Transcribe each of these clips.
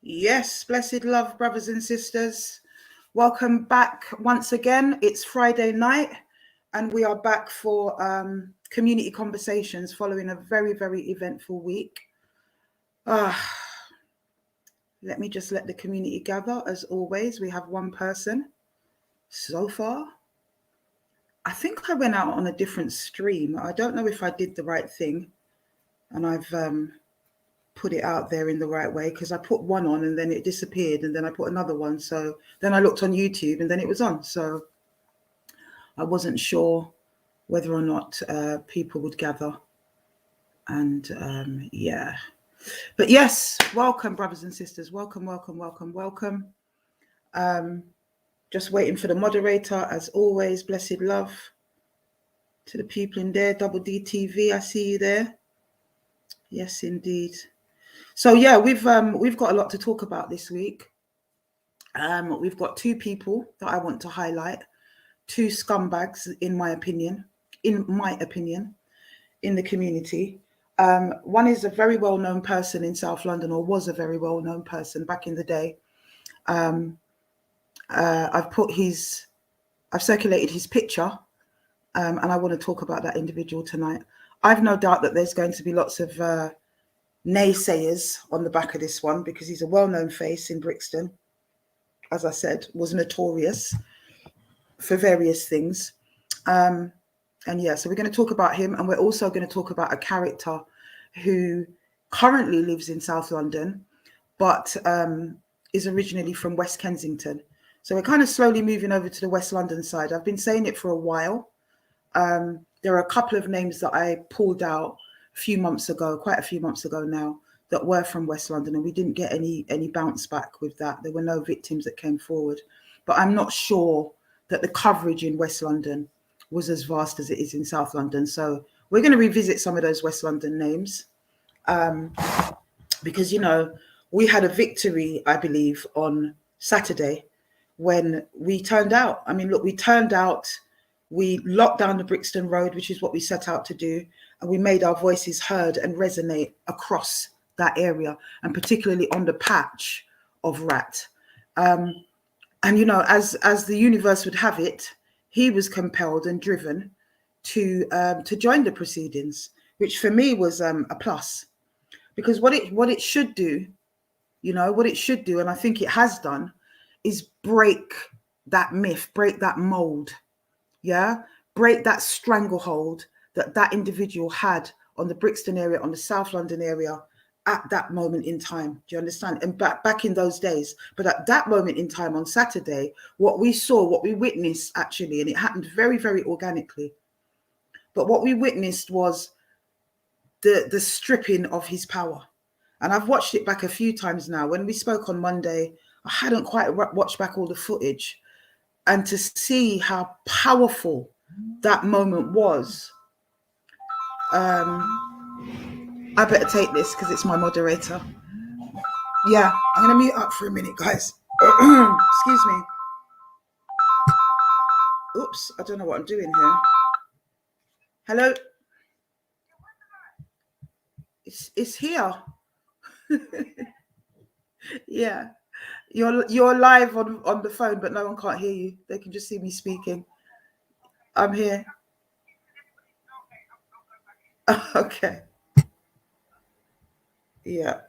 Yes, blessed love, brothers and sisters. Welcome back once again. It's Friday night, and we are back for community conversations following a very, very eventful week. Let me just let the community gather. As always, we have one person so far. I think I went out on a different stream. I don't know if I did the right thing, and I've put it out there in the right way, because I put one on and then it disappeared, and then I put another one. So then I looked on YouTube and then it was on. So I wasn't sure whether or not people would gather. And yeah. But yes, welcome, brothers and sisters. Welcome, welcome, welcome, welcome. Just waiting for the moderator, as always. Blessed love to the people in there. Double D TV, I see you there. Yes, indeed. So yeah, we've got a lot to talk about this week. We've got two people that I want to highlight, two scumbags in my opinion, in the community. One is a very well-known person in South London, or was a very well-known person back in the day. I've circulated his picture, and I want to talk about that individual tonight. I've no doubt that there's going to be lots of naysayers on the back of this one, because he's a well-known face in Brixton. As I said, was notorious for various things. And yeah, so we're going to talk about him, and we're also going to talk about a character who currently lives in South London, but is originally from West Kensington. So we're kind of slowly moving over to the West London side. I've been saying it for a while. There are a couple of names that I pulled out quite a few months ago now, that were from West London, and we didn't get any bounce back with that. There were no victims that came forward. But I'm not sure that the coverage in West London was as vast as it is in South London. So we're going to revisit some of those West London names, because, you know, we had a victory, I believe, on Saturday when we turned out. I mean, look, we turned out, we locked down the Brixton Road, which is what we set out to do, and we made our voices heard and resonate across that area, and particularly on the patch of Rat. And, you know, as the universe would have it, he was compelled and driven to join the proceedings, which for me was a plus, because what it should do, you know, what it should do, and I think it has done, is break that myth, break that mold, yeah, break that stranglehold that individual had on the Brixton area, on the South London area, at that moment in time. Do you understand? And back in those days, but at that moment in time on Saturday, what we saw, what we witnessed actually, and it happened very, very organically, but what we witnessed was the stripping of his power. And I've watched it back a few times now. When we spoke on Monday, I hadn't quite watched back all the footage, and to see how powerful that moment was. I better take this because it's my moderator. Yeah, I'm going to mute up for a minute, guys. Excuse me. Oops, I don't know what I'm doing here. Hello? It's here. Yeah. You're live on the phone, but no one can't hear you. They can just see me speaking. I'm here. Okay. Yeah.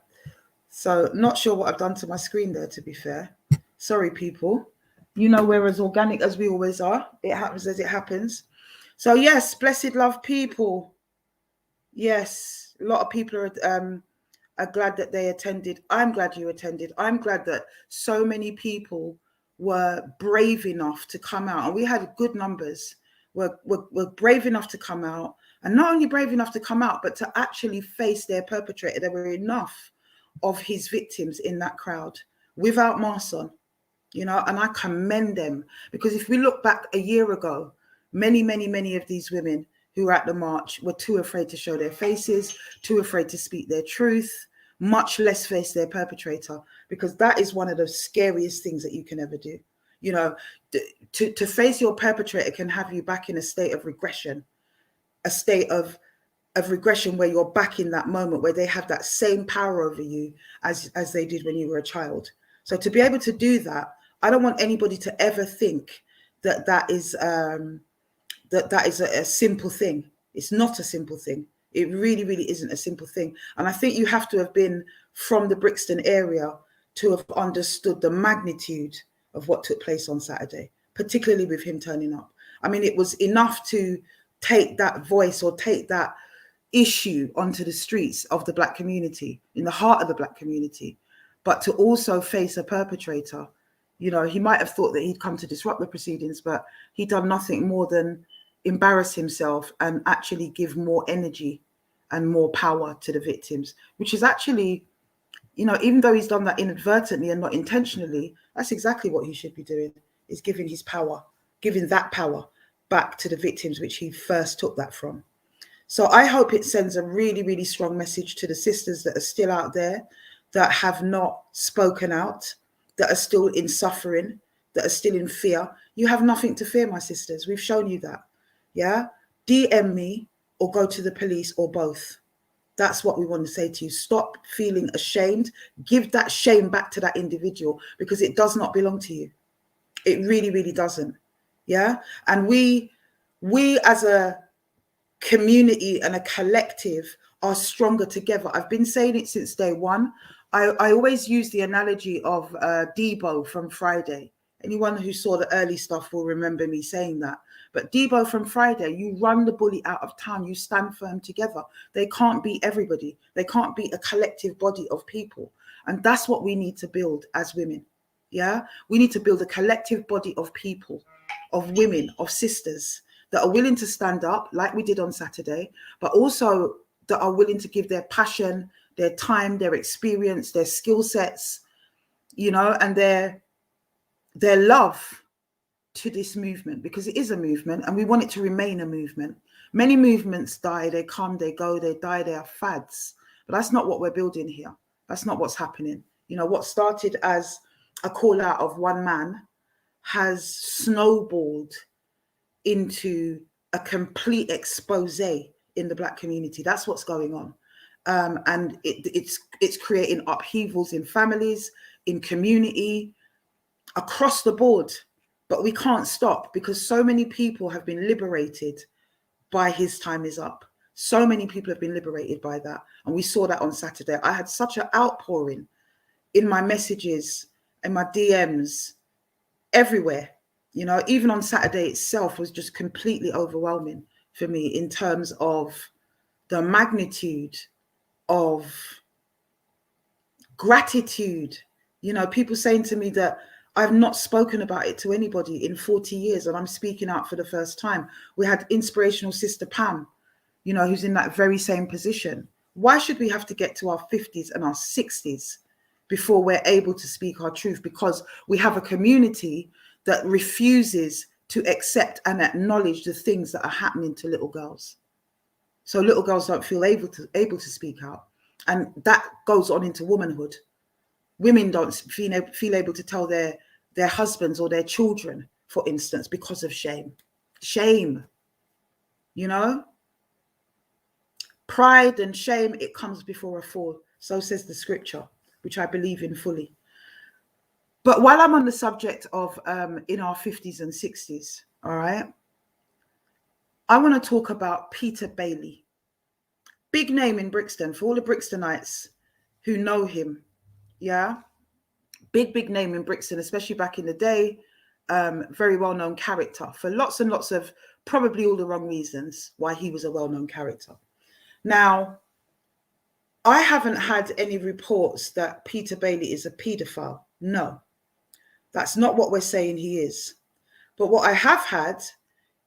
So not sure what I've done to my screen there, to be fair. Sorry, people. You know, we're as organic as we always are. It happens as it happens. So yes, blessed love people. Yes, a lot of people are glad that they attended. I'm glad you attended. I'm glad that so many people were brave enough to come out. And we had good numbers. Were brave enough to come out. And not only brave enough to come out, but to actually face their perpetrator. There were enough of his victims in that crowd without masks on, you know, and I commend them, because if we look back a year ago, many of these women who were at the march were too afraid to show their faces, too afraid to speak their truth, much less face their perpetrator, because that is one of the scariest things that you can ever do. You know, to face your perpetrator can have you back in a state of regression, a state of of regression where you're back in that moment where they have that same power over you as they did when you were a child. So to be able to do that, I don't want anybody to ever think that that is a simple thing. It's not a simple thing. It really, really isn't a simple thing. And I think you have to have been from the Brixton area to have understood the magnitude of what took place on Saturday, particularly with him turning up. I mean, it was enough to take that voice or take that issue onto the streets of the Black community, in the heart of the Black community, but to also face a perpetrator. You know, he might have thought that he'd come to disrupt the proceedings, but he'd done nothing more than embarrass himself and actually give more energy and more power to the victims, which is actually, you know, even though he's done that inadvertently and not intentionally, that's exactly what he should be doing, is giving his power, giving that power back to the victims, which he first took that from. So I hope it sends a really, really strong message to the sisters that are still out there, that have not spoken out, that are still in suffering, that are still in fear. You have nothing to fear, my sisters. We've shown you that. Yeah? DM me or go to the police or both. That's what we want to say to you. Stop feeling ashamed. Give that shame back to that individual, because it does not belong to you. It really, really doesn't. Yeah? And we as a community and a collective are stronger together. I've been saying it since day one. I always use the analogy of Debo from Friday. Anyone who saw the early stuff will remember me saying that. But Debo from Friday, you run the bully out of town, you stand firm together. They can't beat everybody. They can't beat a collective body of people. And that's what we need to build as women. Yeah, we need to build a collective body of people, of women, of sisters that are willing to stand up like we did on Saturday, but also that are willing to give their passion, their time, their experience, their skill sets, you know, and their love to this movement, because it is a movement and we want it to remain a movement. Many movements die, they come, they go, they die, they are fads. But that's not what we're building here. That's not what's happening. You know, what started as a call out of one man has snowballed into a complete expose in the Black community. That's what's going on. And it's creating upheavals in families, in community, across the board. But we can't stop, because so many people have been liberated by his time is up. So many people have been liberated by that. And we saw that on Saturday. I had such an outpouring in my messages and my DMs everywhere. You know, even on Saturday itself was just completely overwhelming for me in terms of the magnitude of gratitude. You know, people saying to me that I've not spoken about it to anybody in 40 years and I'm speaking out for the first time. We had inspirational sister Pam, you know, who's in that very same position. Why should we have to get to our 50s and our 60s before we're able to speak our truth? Because we have a community that refuses to accept and acknowledge the things that are happening to little girls. So little girls don't feel able to speak out. And that goes on into womanhood. Women don't feel able to tell their husbands or their children, for instance, because of shame. Shame, you know? Pride and shame, it comes before a fall. So says the scripture, which I believe in fully. But while I'm on the subject of in our 50s and 60s, all right, I want to talk about Peter Bailey. Big name in Brixton for all the Brixtonites who know him. Yeah. Big name in Brixton, especially back in the day. Very well-known character for lots and lots of probably all the wrong reasons why he was a well-known character. Now, I haven't had any reports that Peter Bailey is a paedophile. No, that's not what we're saying he is. But what I have had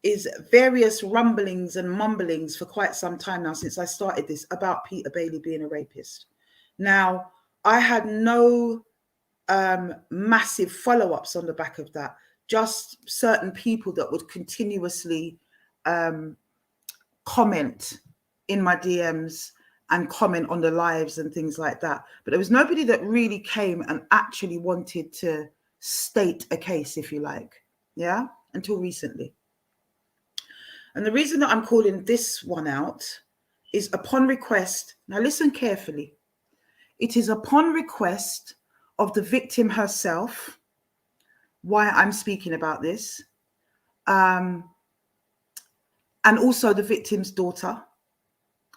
is various rumblings and mumblings for quite some time now, since I started this, about Peter Bailey being a rapist. Now, I had no massive follow-ups on the back of that, just certain people that would continuously comment in my DMs and comment on the lives and things like that. But there was nobody that really came and actually wanted to state a case, if you like, yeah, until recently. And the reason that I'm calling this one out is upon request. Now listen carefully. It is upon request of the victim herself why I'm speaking about this. And also the victim's daughter,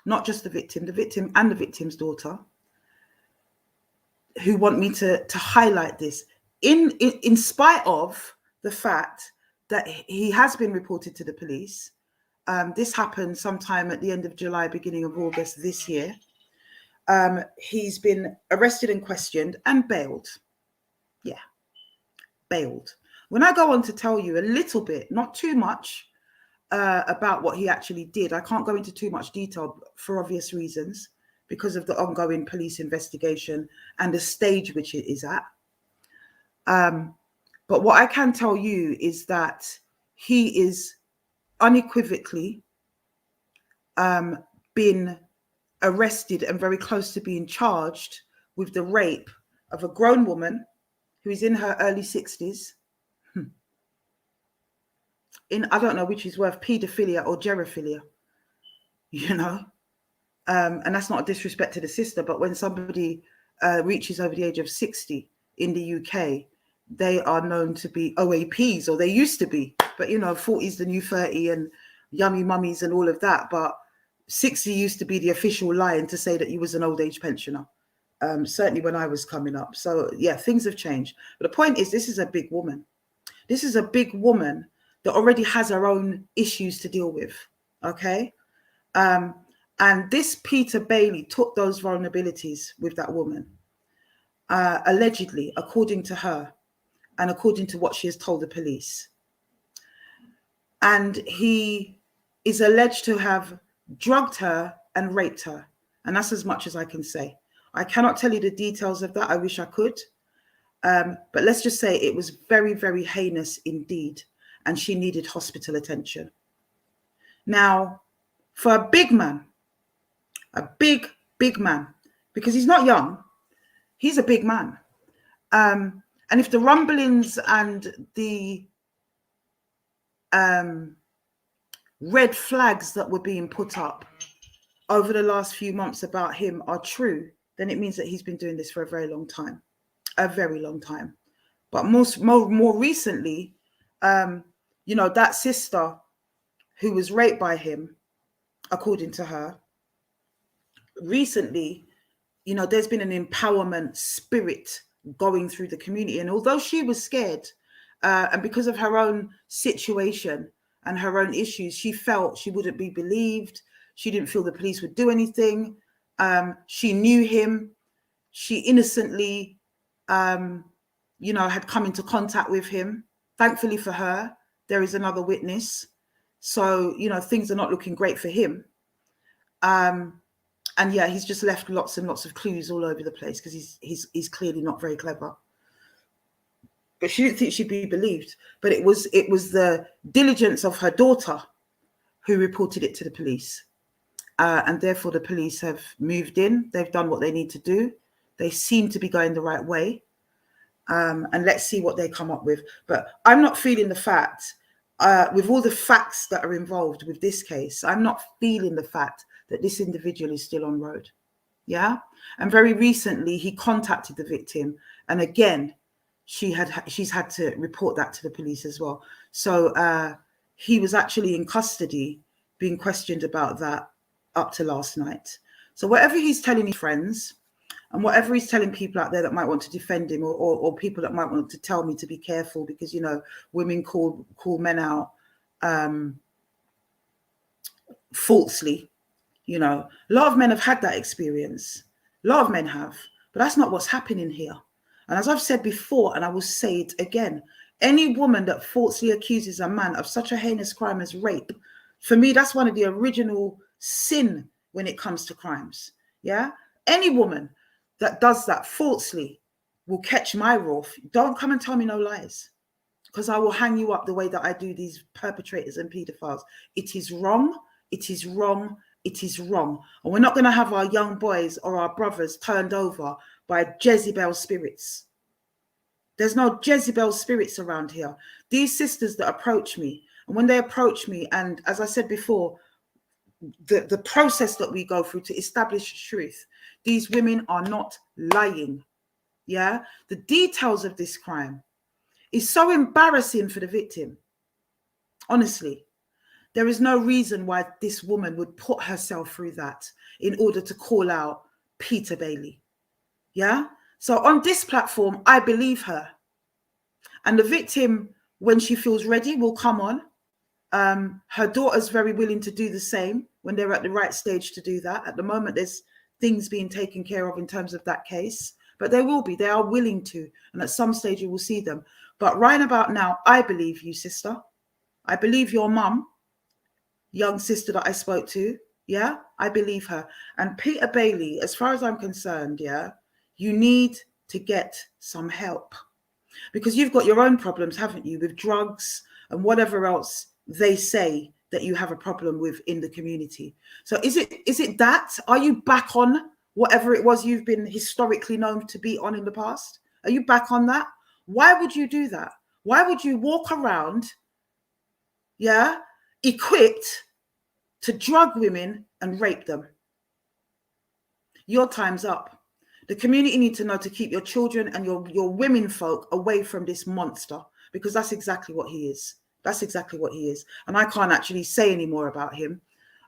not just the victim and the victim's daughter, who want me to highlight this in spite of the fact that he has been reported to the police. This happened sometime at the end of July, beginning of August this year. He's been arrested and questioned and bailed. Yeah, bailed. When I go on to tell you a little bit, not too much, about what he actually did, I can't go into too much detail for obvious reasons, because of the ongoing police investigation and the stage which it is at. But what I can tell you is that he is unequivocally been arrested and very close to being charged with the rape of a grown woman who is in her early 60s. In, I don't know which is worse, paedophilia or gerophilia, you know. And that's not a disrespect to the sister, but when somebody reaches over the age of 60 in the UK, they are known to be OAPs, or they used to be. But, you know, 40 is the new 30 and yummy mummies and all of that. But 60 used to be the official line to say that you was an old age pensioner, certainly when I was coming up. So, yeah, things have changed. But the point is, this is a big woman. This is a big woman that already has her own issues to deal with, okay? And this Peter Bailey took those vulnerabilities with that woman, allegedly, according to her, and according to what she has told the police. And he is alleged to have drugged her and raped her. And that's as much as I can say. I cannot tell you the details of that. I wish I could. But let's just say it was very, very heinous indeed. And she needed hospital attention. Now, for a big man, a big man, because he's not young, he's a big man. And if the rumblings and the red flags that were being put up over the last few months about him are true, then it means that he's been doing this for a very long time, But more recently, you know, that sister who was raped by him, according to her, recently, you know, there's been an empowerment spirit going through the community. And although she was scared, and because of her own situation and her own issues, she felt she wouldn't be believed. She didn't feel the police would do anything. She knew him. She innocently, you know, had come into contact with him. Thankfully for her, there is another witness. So, you know, things are not looking great for him. And yeah, he's just left lots and lots of clues all over the place because he's clearly not very clever. But she didn't think she'd be believed. But it was the diligence of her daughter who reported it to the police. And therefore the police have moved in. They've done what they need to do. They seem to be going the right way. And let's see what they come up with. But I'm not feeling the fact, with all the facts that are involved with this case, I'm not feeling the fact that this individual is still on road. Yeah. And very recently he contacted the victim. And again, she's had to report that to the police as well. So he was actually in custody being questioned about that up to last night. So whatever he's telling his friends and whatever he's telling people out there that might want to defend him, or people that might want to tell me to be careful because, you know, women call men out falsely. You know, a lot of men have had that experience. A lot of men have, but that's not what's happening here. And as I've said before, and I will say it again, any woman that falsely accuses a man of such a heinous crime as rape, for me, that's one of the original sin when it comes to crimes. Yeah. Any woman that does that falsely will catch my wrath. Don't come and tell me no lies, because I will hang you up the way that I do these perpetrators and pedophiles. It is wrong. It is wrong. It is wrong. And we're not going to have our young boys or our brothers turned over by Jezebel spirits. There's no Jezebel spirits around here. These sisters that approach me, and when they approach me, and as I said before, the process that we go through to establish truth. These women are not lying. Yeah, the details of this crime is so embarrassing for the victim. Honestly, there is no reason why this woman would put herself through that in order to call out Peter Bailey. Yeah, so on this platform, I believe her. And the victim, when she feels ready, will come on. Her daughter's very willing to do the same when they're at the right stage to do that. At the moment, there's things being taken care of in terms of that case, but they are willing to. And at some stage you will see them. But right about now, I believe you, sister. I believe your mum, young sister that I spoke to. Yeah, I believe her. And Peter Bailey, as far as I'm concerned, yeah, you need to get some help because you've got your own problems, haven't you, with drugs and whatever else they say that you have a problem with in the community. So is it that? Are you back on whatever it was you've been historically known to be on in the past? Are you back on that? Why would you do that? Why would you walk around, yeah, equipped to drug women and rape them? Your time's up. The community need to know to keep your children and your women folk away from this monster, because that's exactly what he is. That's exactly what he is. And I can't actually say any more about him,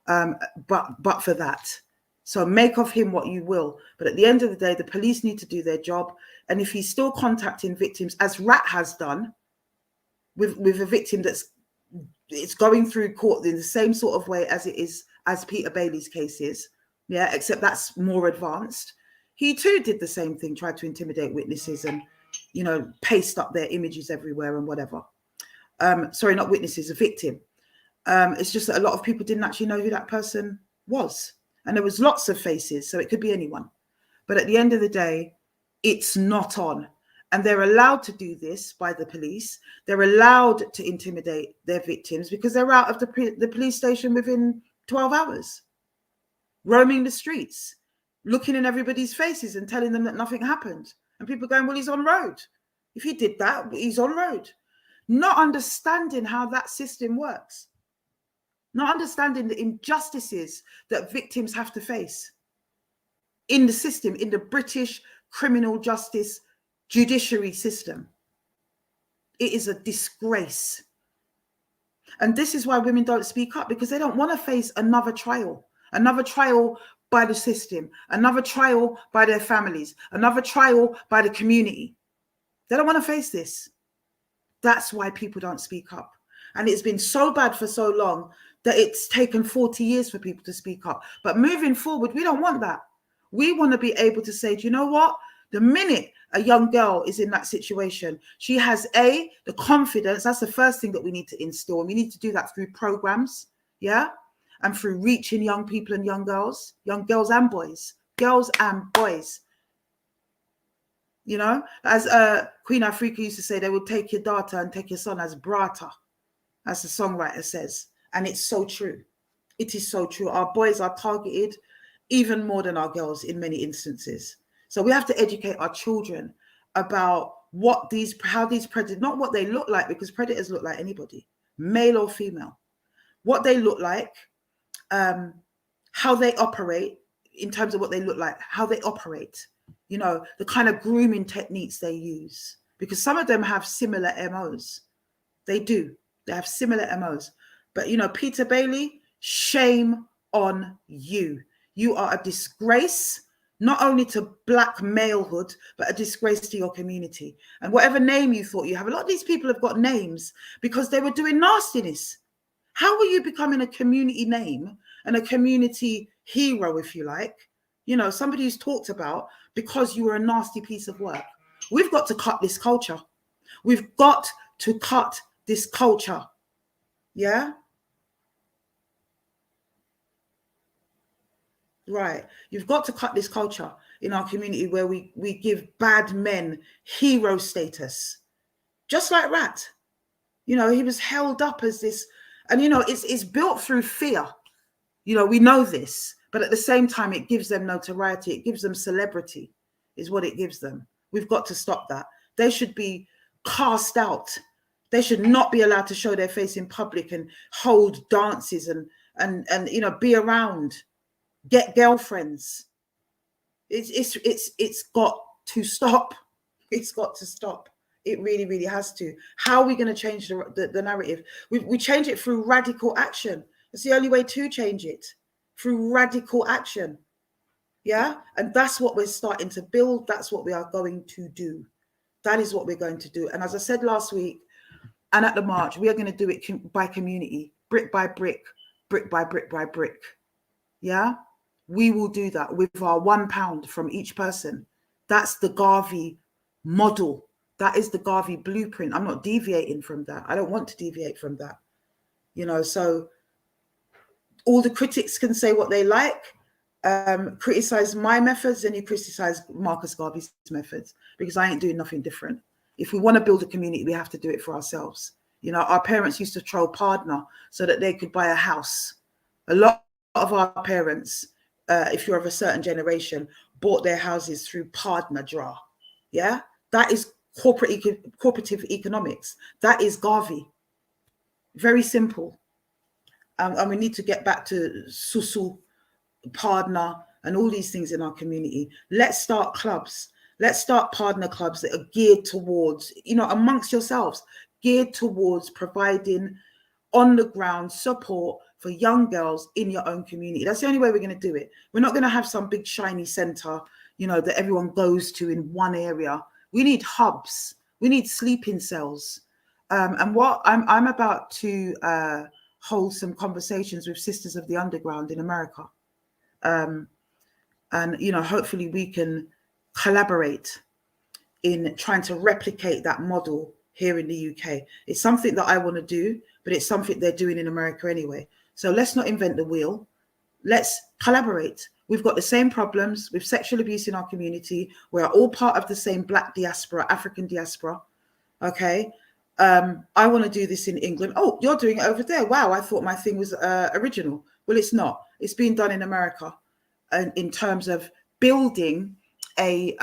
but for that. So make of him what you will. But at the end of the day, the police need to do their job. And if he's still contacting victims, as Rat has done, with a victim it's going through court in the same sort of way as it is as Peter Bailey's case is, yeah, except that's more advanced. He too did the same thing, tried to intimidate witnesses and, you know, paste up their images everywhere and whatever. Sorry, not witnesses, a victim. It's just that a lot of people didn't actually know who that person was. And there was lots of faces, so it could be anyone. But at the end of the day, it's not on. And they're allowed to do this by the police. They're allowed to intimidate their victims because they're out of the police station within 12 hours, roaming the streets, looking in everybody's faces and telling them that nothing happened. And people going, well, he's on road. If he did that, he's on road. Not understanding how that system works. Not understanding the injustices that victims have to face in the system, in the British criminal justice judiciary system. It is a disgrace. And this is why women don't speak up, because they don't want to face another trial by the system, another trial by their families, another trial by the community. They don't want to face this. That's why people don't speak up. And it's been so bad for so long that it's taken 40 years for people to speak up. But moving forward, we don't want that. We want to be able to say, do you know what? The minute a young girl is in that situation, she has the confidence. That's the first thing that we need to instill. And we need to do that through programs, yeah? And through reaching young people and young girls and boys, You know, as Queen Africa used to say, they would take your daughter and take your son as brata, as the songwriter says. And it's so true. It is so true. Our boys are targeted even more than our girls in many instances. So we have to educate our children about how these predators, not what they look like, because predators look like anybody, male or female, what they look like, how they operate in terms of what they look like, how they operate, you know, the kind of grooming techniques they use, because some of them have similar MOs. They do. They have similar MOs. But, you know, Peter Bailey, shame on you. You are a disgrace, not only to black malehood, but a disgrace to your community. And whatever name you thought you have, a lot of these people have got names because they were doing nastiness. How were you becoming a community name and a community hero, if you like? You know, somebody who's talked about because you were a nasty piece of work. We've got to cut this culture. We've got to cut this culture. Yeah? Right. You've got to cut this culture in our community where we give bad men hero status. Just like Rat. You know, he was held up as this, and you know, it's built through fear. You know, we know this, but at the same time, it gives them notoriety. It gives them celebrity, is what it gives them. We've got to stop that. They should be cast out. They should not be allowed to show their face in public and hold dances and and you know, be around, get girlfriends. It's got to stop. It's got to stop. It really, really has to. How are we going to change the narrative? We change it through radical action. It's the only way to change it, through radical action. Yeah. And that's what we're starting to build. That's what we are going to do. That is what we're going to do. And as I said last week, and at the march, we are going to do it by community, brick by brick, brick by brick by brick. Yeah. We will do that with our £1 from each person. That's the Garvey model. That is the Garvey blueprint. I'm not deviating from that. I don't want to deviate from that. You know, so all the critics can say what they like, criticize my methods, and you criticize Marcus Garvey's methods, because I ain't doing nothing different. If we want to build a community, we have to do it for ourselves. You know, our parents used to throw partner so that they could buy a house. A lot of our parents, if you're of a certain generation, bought their houses through partner draw. Yeah, that is cooperative economics. That is Garvey. Very simple. And we need to get back to susu, partner, and all these things in our community. Let's start clubs. Let's start partner clubs that are geared towards, you know, amongst yourselves, geared towards providing on the ground support for young girls in your own community. That's the only way we're going to do it. We're not going to have some big shiny center, you know, that everyone goes to in one area. We need hubs. We need sleeping cells. And what I'm about to hold some conversations with Sisters of the Underground in America. And, you know, hopefully we can collaborate in trying to replicate that model here in the UK. It's something that I want to do, but it's something they're doing in America anyway. So let's not invent the wheel. Let's collaborate. We've got the same problems with sexual abuse in our community. We're all part of the same Black diaspora, African diaspora. Okay. I want to do this in England. Oh, you're doing it over there. Wow, I thought my thing was original. Well, it's not. It's being done in America, and in terms of building a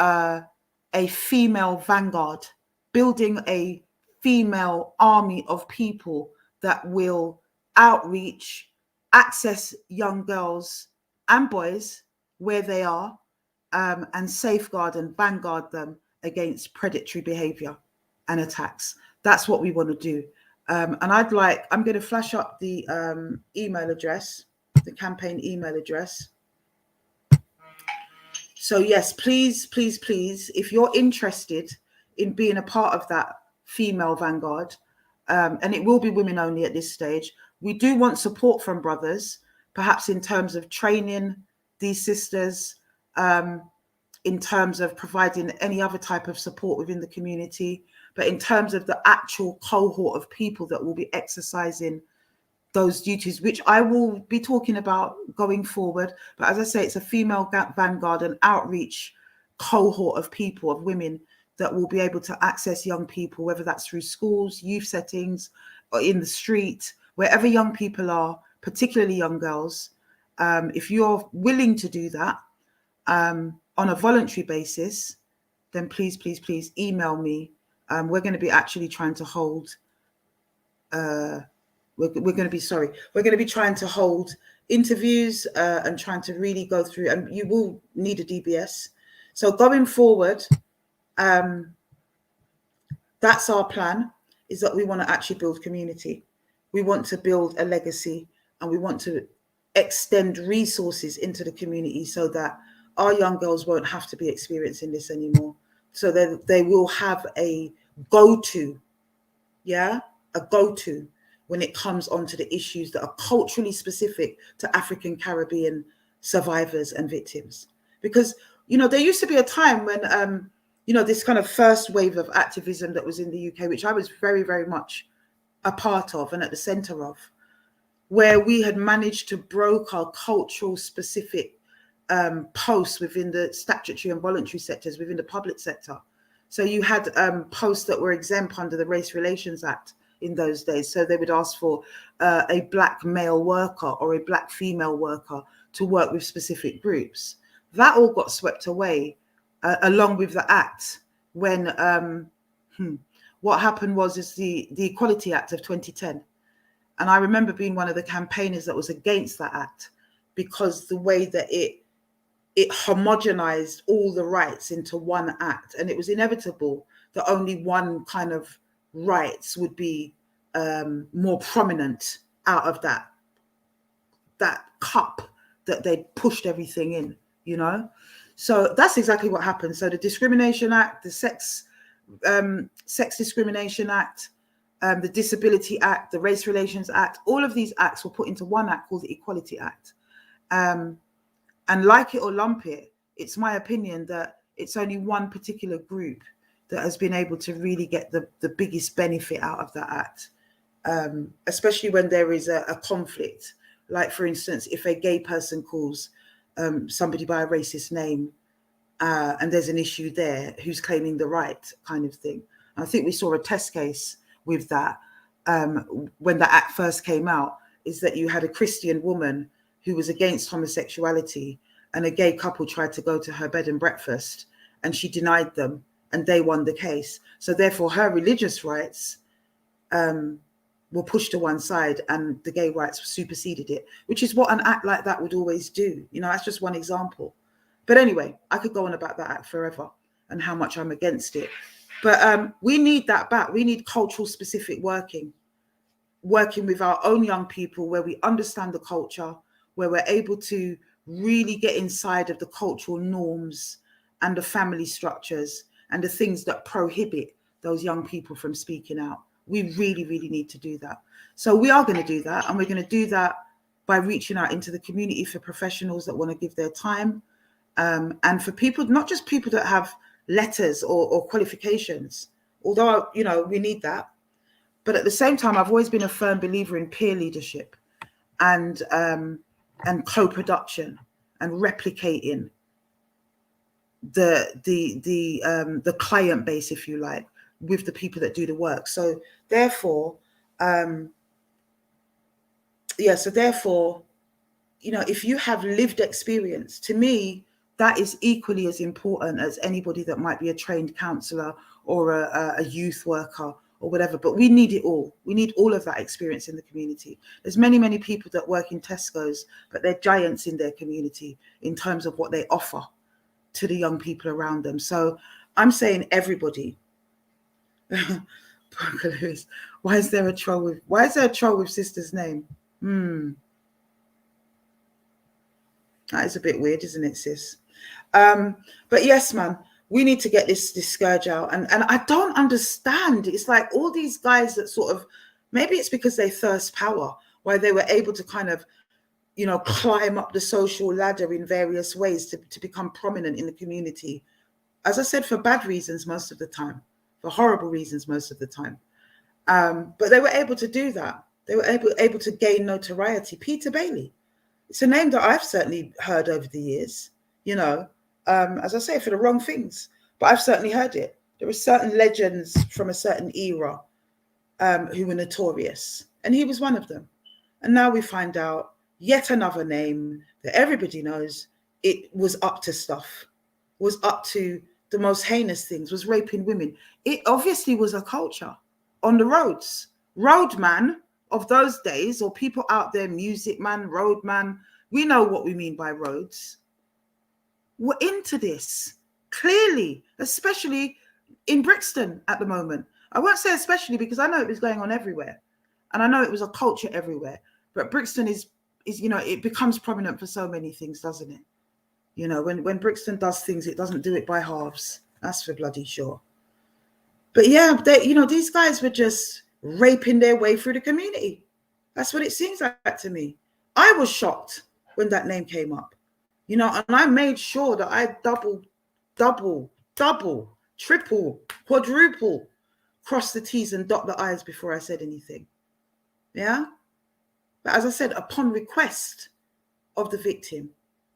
female vanguard, building a female army of people that will outreach, access young girls and boys where they are, and safeguard and vanguard them against predatory behavior and attacks. That's what we want to do. And I'm going to flash up the email address, the campaign email address. So yes, please, please, please, if you're interested in being a part of that female vanguard, and it will be women only at this stage, we do want support from brothers, perhaps in terms of training these sisters, in terms of providing any other type of support within the community, but in terms of the actual cohort of people that will be exercising those duties, which I will be talking about going forward. But as I say, it's a female vanguard and outreach cohort of people, of women that will be able to access young people, whether that's through schools, youth settings, or in the street, wherever young people are, particularly young girls. If you're willing to do that on a voluntary basis, then please, please, please email me. We're going to be actually trying to hold, we're going to be trying to hold interviews and trying to really go through, and you will need a DBS. So going forward, that's our plan, is that we want to actually build community. We want to build a legacy, and we want to extend resources into the community so that our young girls won't have to be experiencing this anymore. So that they will have a go-to, a go-to when it comes onto the issues that are culturally specific to African Caribbean survivors and victims. Because, you know, there used to be a time when, you know, this kind of first wave of activism that was in the UK, which I was very, very much a part of and at the center of, where we had managed to broker cultural specific posts within the statutory and voluntary sectors, within the public sector. So you had posts that were exempt under the Race Relations Act in those days. So they would ask for a Black male worker or a Black female worker to work with specific groups. That all got swept away along with the Act when what happened was the Equality Act of 2010. And I remember being one of the campaigners that was against that act, because the way that it homogenized all the rights into one act, and it was inevitable that only one kind of rights would be more prominent out of that cup that they pushed everything in, you know. So that's exactly what happened. So the Discrimination Act, the Sex Discrimination Act, the Disability Act, the Race Relations Act, all of these acts were put into one act called the Equality Act. And like it or lump it, it's my opinion that it's only one particular group that has been able to really get the biggest benefit out of that act, especially when there is a conflict. Like, for instance, if a gay person calls somebody by a racist name, and there's an issue there, who's claiming the right, kind of thing. And I think we saw a test case with that when the act first came out, is that you had a Christian woman who was against homosexuality, and a gay couple tried to go to her bed and breakfast, and she denied them, and they won the case. So therefore her religious rights were pushed to one side, and the gay rights superseded it, which is what an act like that would always do. You know, that's just one example. But anyway, I could go on about that act forever and how much I'm against it. But we need that back. We need cultural specific working with our own young people, where we understand the culture, where we're able to really get inside of the cultural norms and the family structures and the things that prohibit those young people from speaking out. We really, really need to do that. So we are going to do that, and we're going to do that by reaching out into the community for professionals that want to give their time, and for people, not just people that have letters or qualifications, although, you know, we need that. But at the same time, I've always been a firm believer in peer leadership and co-production and replicating the client base, if you like, with the people that do the work. So therefore, you know, if you have lived experience, to me, that is equally as important as anybody that might be a trained counsellor or a youth worker or whatever. But we need it all. We need all of that experience in the community. There's many, many people that work in Tesco's, but they're giants in their community in terms of what they offer to the young people around them. So I'm saying everybody. Why is there a troll with sister's name? That is a bit weird, isn't it, sis? But yes, man, we need to get this scourge out. And I don't understand. It's like all these guys that sort of, maybe it's because they thirst power, why they were able to kind of, you know, climb up the social ladder in various ways to become prominent in the community. As I said, for bad reasons most of the time, for horrible reasons most of the time. But they were able to do that. They were able to gain notoriety. Peter Bailey. It's a name that I've certainly heard over the years, you know, as I say, for the wrong things, but I've certainly heard it. There were certain legends from a certain era who were notorious, and he was one of them. And now we find out yet another name that everybody knows. It was up to stuff, was up to the most heinous things, was raping women. It obviously was a culture on the roads. Roadman of those days, or people out there, music man, roadman, we know what we mean by roads, were into this clearly, especially in Brixton at the moment. I won't say especially because I know it was going on everywhere, and I know it was a culture everywhere, but Brixton is, you know, it becomes prominent for so many things, doesn't it? You know, when Brixton does things, it doesn't do it by halves. That's for bloody sure. But yeah, they, you know, these guys were just raping their way through the community. That's what it seems like to me. I was shocked when that name came up, you know, and I made sure that I double, triple, quadruple, cross the T's and dot the I's before I said anything. Yeah. But as I said, upon request of the victim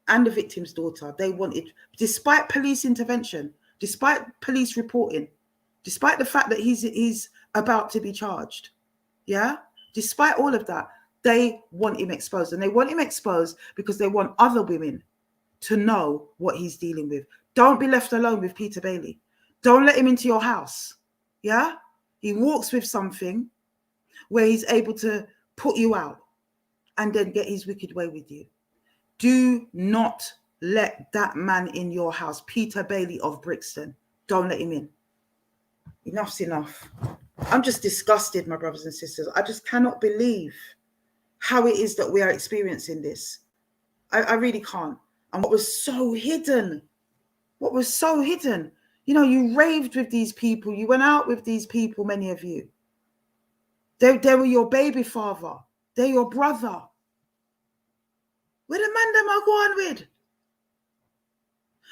and the victim's daughter, they wanted, despite police intervention, despite police reporting, despite the fact that he's about to be charged, yeah, despite all of that, they want him exposed. And they want him exposed because they want other women to know what he's dealing with. Don't be left alone with Peter Bailey. Don't let him into your house, yeah? He walks with something where he's able to put you out, and then get his wicked way with you. Do not let that man in your house, Peter Bailey of Brixton. Don't let him in. Enough's enough. I'm just disgusted, my brothers and sisters. I just cannot believe how it is that we are experiencing this. I really can't. And what was so hidden? What was so hidden? You know, you raved with these people. You went out with these people, many of you. They were your baby father. They're your brother. Where the man them are going with?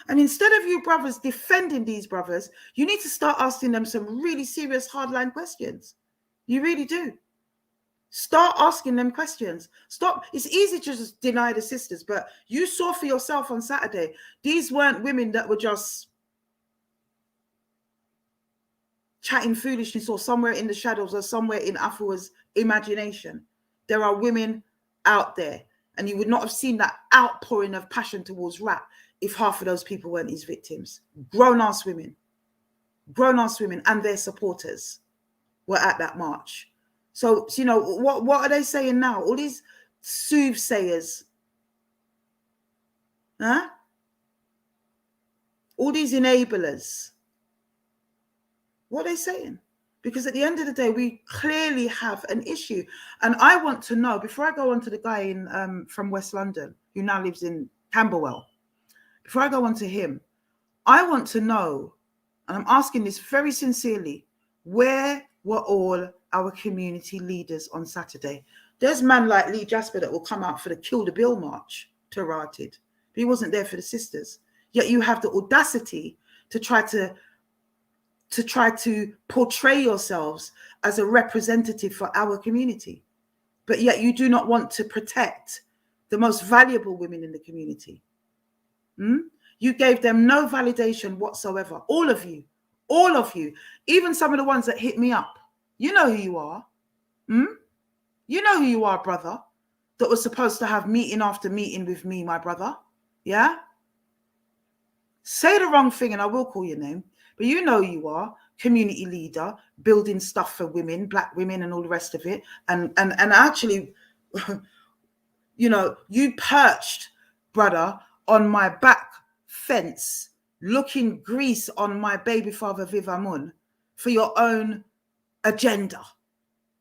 And instead of you brothers defending these brothers, you need to start asking them some really serious hardline questions. You really do. Start asking them questions. Stop. It's easy to just deny the sisters, but you saw for yourself on Saturday, these weren't women that were just chatting foolishness or somewhere in the shadows or somewhere in Afua's imagination. There are women out there, and you would not have seen that outpouring of passion towards rap if half of those people weren't his victims. Grown-ass women and their supporters were at that march. So you know, what are they saying now? All these soothsayers, huh? All these enablers. What are they saying? Because at the end of the day, we clearly have an issue. And I want to know, before I go on to the guy in from West London, who now lives in Camberwell, before I go on to him, I want to know, and I'm asking this very sincerely, where were all our community leaders on Saturday? There's man like Lee Jasper that will come out for the Kill the Bill march to Rotted. But he wasn't there for the sisters. Yet you have the audacity to try to portray yourselves as a representative for our community. But yet you do not want to protect the most valuable women in the community. You gave them no validation whatsoever. All of you, even some of the ones that hit me up. You know who you are. You know who you are, brother, that was supposed to have meeting after meeting with me, my brother. Yeah? Say the wrong thing and I will call your name. But you know who you are, community leader, building stuff for women, black women and all the rest of it. And actually, you know, you perched, brother, on my back fence, looking grease on my baby father, Vivamun, for your own agenda.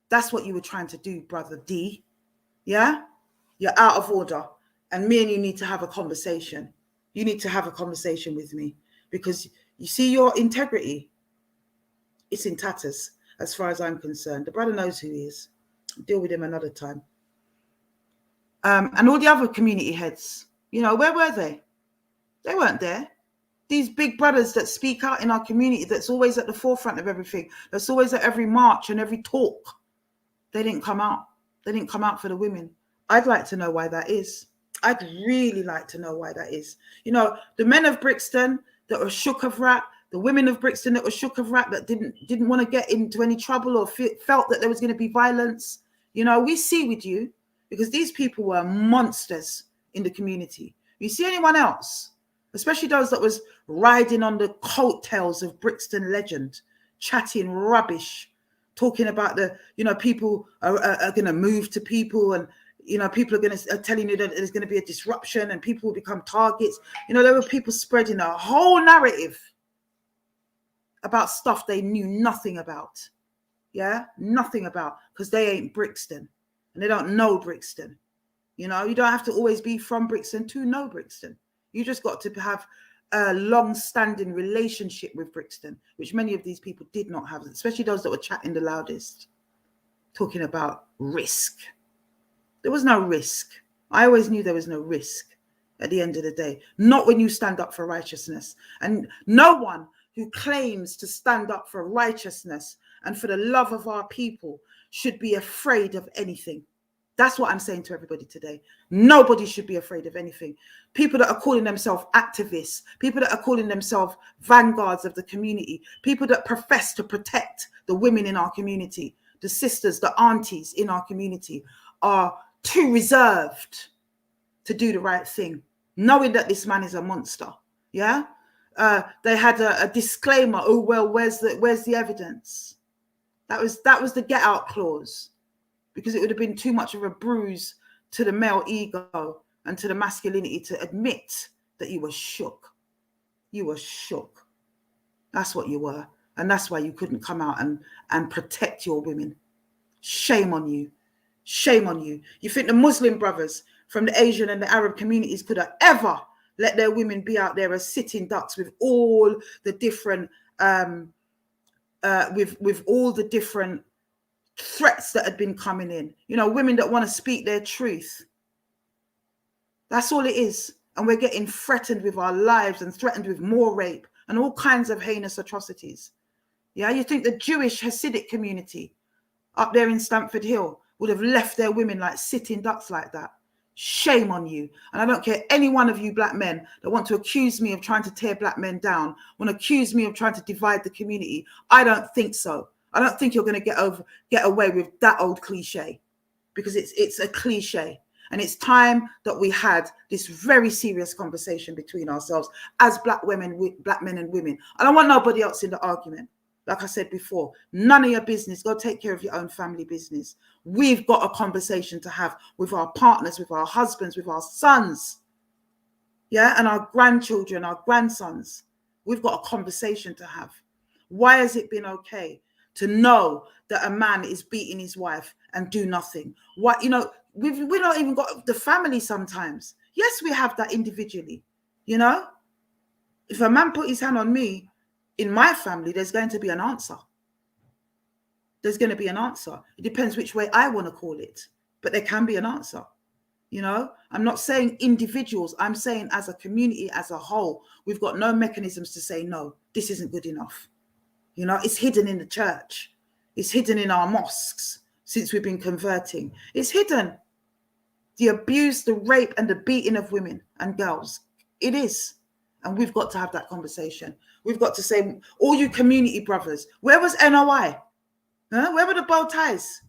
That's what you were trying to do, brother D. Yeah? You're out of order. And me and you need to have a conversation. You need to have a conversation with me because you see your integrity. It's in tatters as far as I'm concerned. The brother knows who he is. I'll deal with him another time. And all the other community heads, you know, where were they? They weren't there. These big brothers that speak out in our community, that's always at the forefront of everything, that's always at every march and every talk, they didn't come out. They didn't come out for the women. I'd like to know why that is. I'd really like to know why that is. You know, the men of Brixton that were shook of rap, the women of Brixton that were shook of rap, that didn't want to get into any trouble or felt that there was going to be violence. You know, we see with you because these people were monsters in the community. You see anyone else, especially those that was riding on the coattails of Brixton legend, chatting rubbish, talking about the, you know, people are going to move to people and, you know, people are telling you that there's going to be a disruption and people will become targets. You know, there were people spreading a whole narrative about stuff they knew nothing about. Yeah, nothing about, because they ain't Brixton and they don't know Brixton. You know, you don't have to always be from Brixton to know Brixton. You just got to have a long-standing relationship with Brixton, which many of these people did not have, especially those that were chatting the loudest, talking about risk. There was no risk. I always knew there was no risk at the end of the day. Not when you stand up for righteousness. And no one who claims to stand up for righteousness and for the love of our people should be afraid of anything. That's what I'm saying to everybody today. Nobody should be afraid of anything. People that are calling themselves activists, people that are calling themselves vanguards of the community, people that profess to protect the women in our community, the sisters, the aunties in our community, are too reserved to do the right thing, knowing that this man is a monster. Yeah, they had a disclaimer. Oh well, where's the evidence? That was the get out clause. because it would have been too much of a bruise to the male ego and to the masculinity to admit that you were shook. You were shook. That's what you were. And that's why you couldn't come out and protect your women. Shame on you. Shame on you. You think the Muslim brothers from the Asian and the Arab communities could have ever let their women be out there as sitting ducks with all the different with all the different threats that had been coming in? You know, women that want to speak their truth. That's all it is. And we're getting threatened with our lives and threatened with more rape and all kinds of heinous atrocities. Yeah, you think the Jewish Hasidic community up there in Stamford Hill would have left their women like sitting ducks like that? Shame on you. And I don't care any one of you black men that want to accuse me of trying to tear black men down, want to accuse me of trying to divide the community. I don't think so. I don't think you're going to get away with that old cliche, because it's a cliche. And it's time that we had this very serious conversation between ourselves as black men and women. I don't want nobody else in the argument. Like I said before, none of your business. Go take care of your own family business. We've got a conversation to have with our partners, with our husbands, with our sons. Yeah, and our grandchildren, our grandsons. We've got a conversation to have. Why has it been okay to know that a man is beating his wife and do nothing? What, you know, we've not even got the family sometimes. Yes, we have that individually. You know, if a man put his hand on me in my family, there's going to be an answer. There's going to be an answer. It depends which way I want to call it, but there can be an answer. You know, I'm not saying individuals. I'm saying as a community, as a whole, we've got no mechanisms to say, no, this isn't good enough. You know, it's hidden in the church. It's hidden in our mosques since we've been converting. It's hidden. The abuse, the rape, and the beating of women and girls. It is. And we've got to have that conversation. We've got to say, all you community brothers, where was NOI? Huh? Where were the bow ties?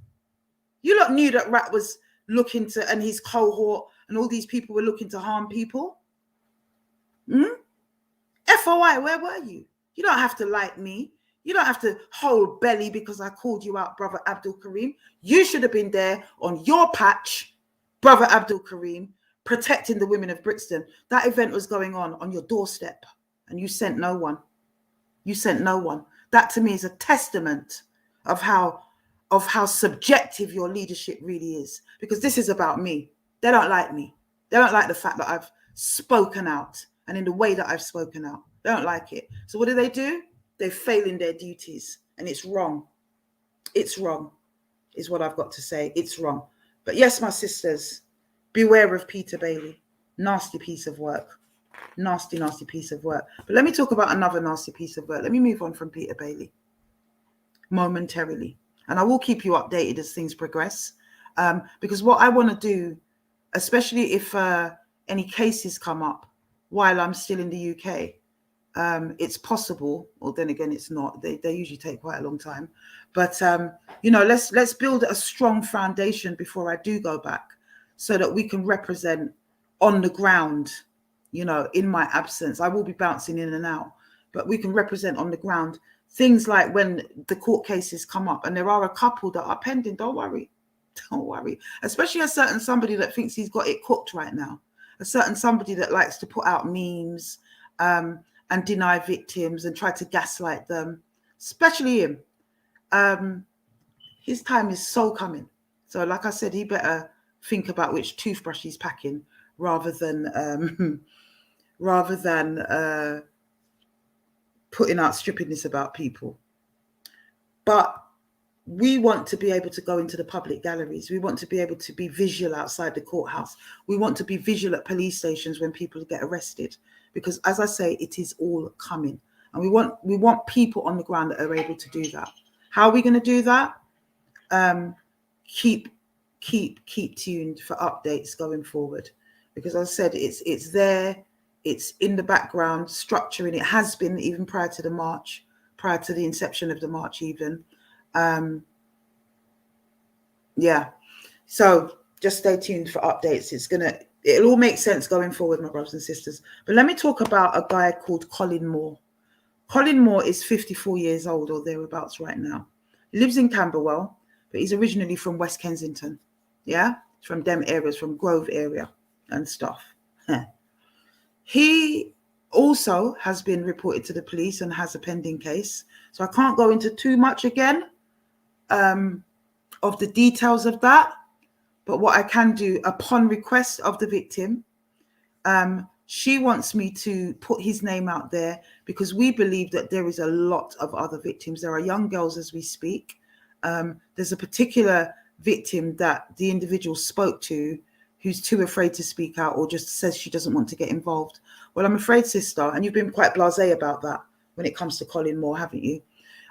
You lot knew that Rat was looking to, and his cohort, and all these people were looking to harm people. FOI, where were you? You don't have to like me. You don't have to hold belly because I called you out, Brother Abdul Karim. You should have been there on your patch, Brother Abdul Karim, protecting the women of Brixton. That event was going on your doorstep, and you sent no one. You sent no one. That to me is a testament of how subjective your leadership really is, because this is about me. They don't like me. They don't like the fact that I've spoken out, and in the way that I've spoken out. They don't like it. So what do? They fail in their duties, and it's wrong. It's wrong, is what I've got to say. It's wrong. But yes, my sisters, beware of Peter Bailey. Nasty piece of work. Nasty, nasty piece of work. But let me talk about another nasty piece of work. Let me move on from Peter Bailey momentarily. And I will keep you updated as things progress. Because what I want to do, especially if any cases come up while I'm still in the UK, it's possible, or then again, it's not. They usually take quite a long time. But, you know, let's build a strong foundation before I do go back, so that we can represent on the ground, you know, in my absence. I will be bouncing in and out, but we can represent on the ground things like when the court cases come up, and there are a couple that are pending. Don't worry. Don't worry. Especially a certain somebody that thinks he's got it cooked right now. A certain somebody that likes to put out memes, and deny victims and try to gaslight them, especially him. His time is so coming. So like I said, he better think about which toothbrush he's packing rather than putting out stupidness about people. But we want to be able to go into the public galleries. We want to be able to be visual outside the courthouse. We want to be visual at police stations when people get arrested. Because as I say, it is all coming. And we want people on the ground that are able to do that. How are we going to do that? Keep tuned for updates going forward. Because as I said, it's there, it's in the background, structuring. It has been even prior to the march, prior to the inception of the march even. Yeah. So just stay tuned for updates. It'll all make sense going forward, my brothers and sisters. But let me talk about a guy called Colin Moore. Colin Moore is 54 years old or thereabouts right now. He lives in Camberwell. but he's originally from West Kensington. Yeah, from them areas, from Grove area and stuff. He also has been reported to the police and has a pending case. So I can't go into too much again of the details of that. But what I can do, upon request of the victim, she wants me to put his name out there because we believe that there is a lot of other victims. There are young girls as we speak. There's a particular victim that the individual spoke to who's too afraid to speak out or just says she doesn't want to get involved. Well, I'm afraid, sister, and you've been quite blasé about that when it comes to Colin Moore, haven't you?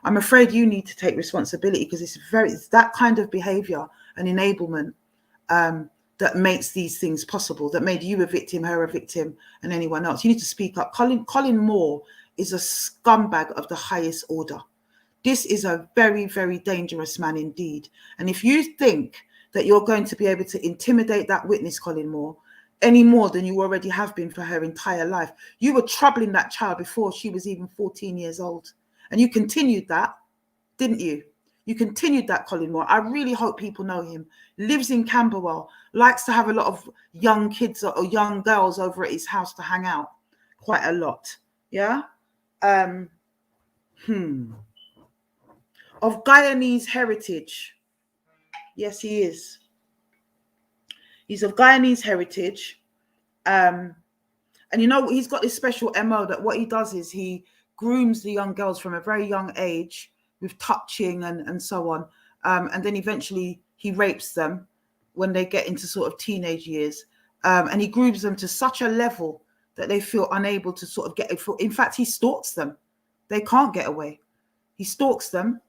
I'm afraid you need to take responsibility because it's that kind of behavior and enablement that makes these things possible, that made you a victim, her a victim, and anyone else. You need to speak up. Colin Moore is a scumbag of the highest order. This is a very, very dangerous man indeed. And if you think that you're going to be able to intimidate that witness, Colin Moore, any more than you already have been for her entire life, you were troubling that child before she was even 14 years old. And you continued that, didn't you? You continued that, Colin Moore. I really hope people know him. Lives in Camberwell, likes to have a lot of young kids or young girls over at his house to hang out. Quite a lot. Yeah? Of Guyanese heritage. Yes, he is. He's of Guyanese heritage. And you know, he's got this special MO that what he does is he grooms the young girls from a very young age with touching and so on. And then eventually he rapes them when they get into sort of teenage years. And he grooms them to such a level that they feel unable to sort of get it. In fact, he stalks them. They can't get away. He stalks them.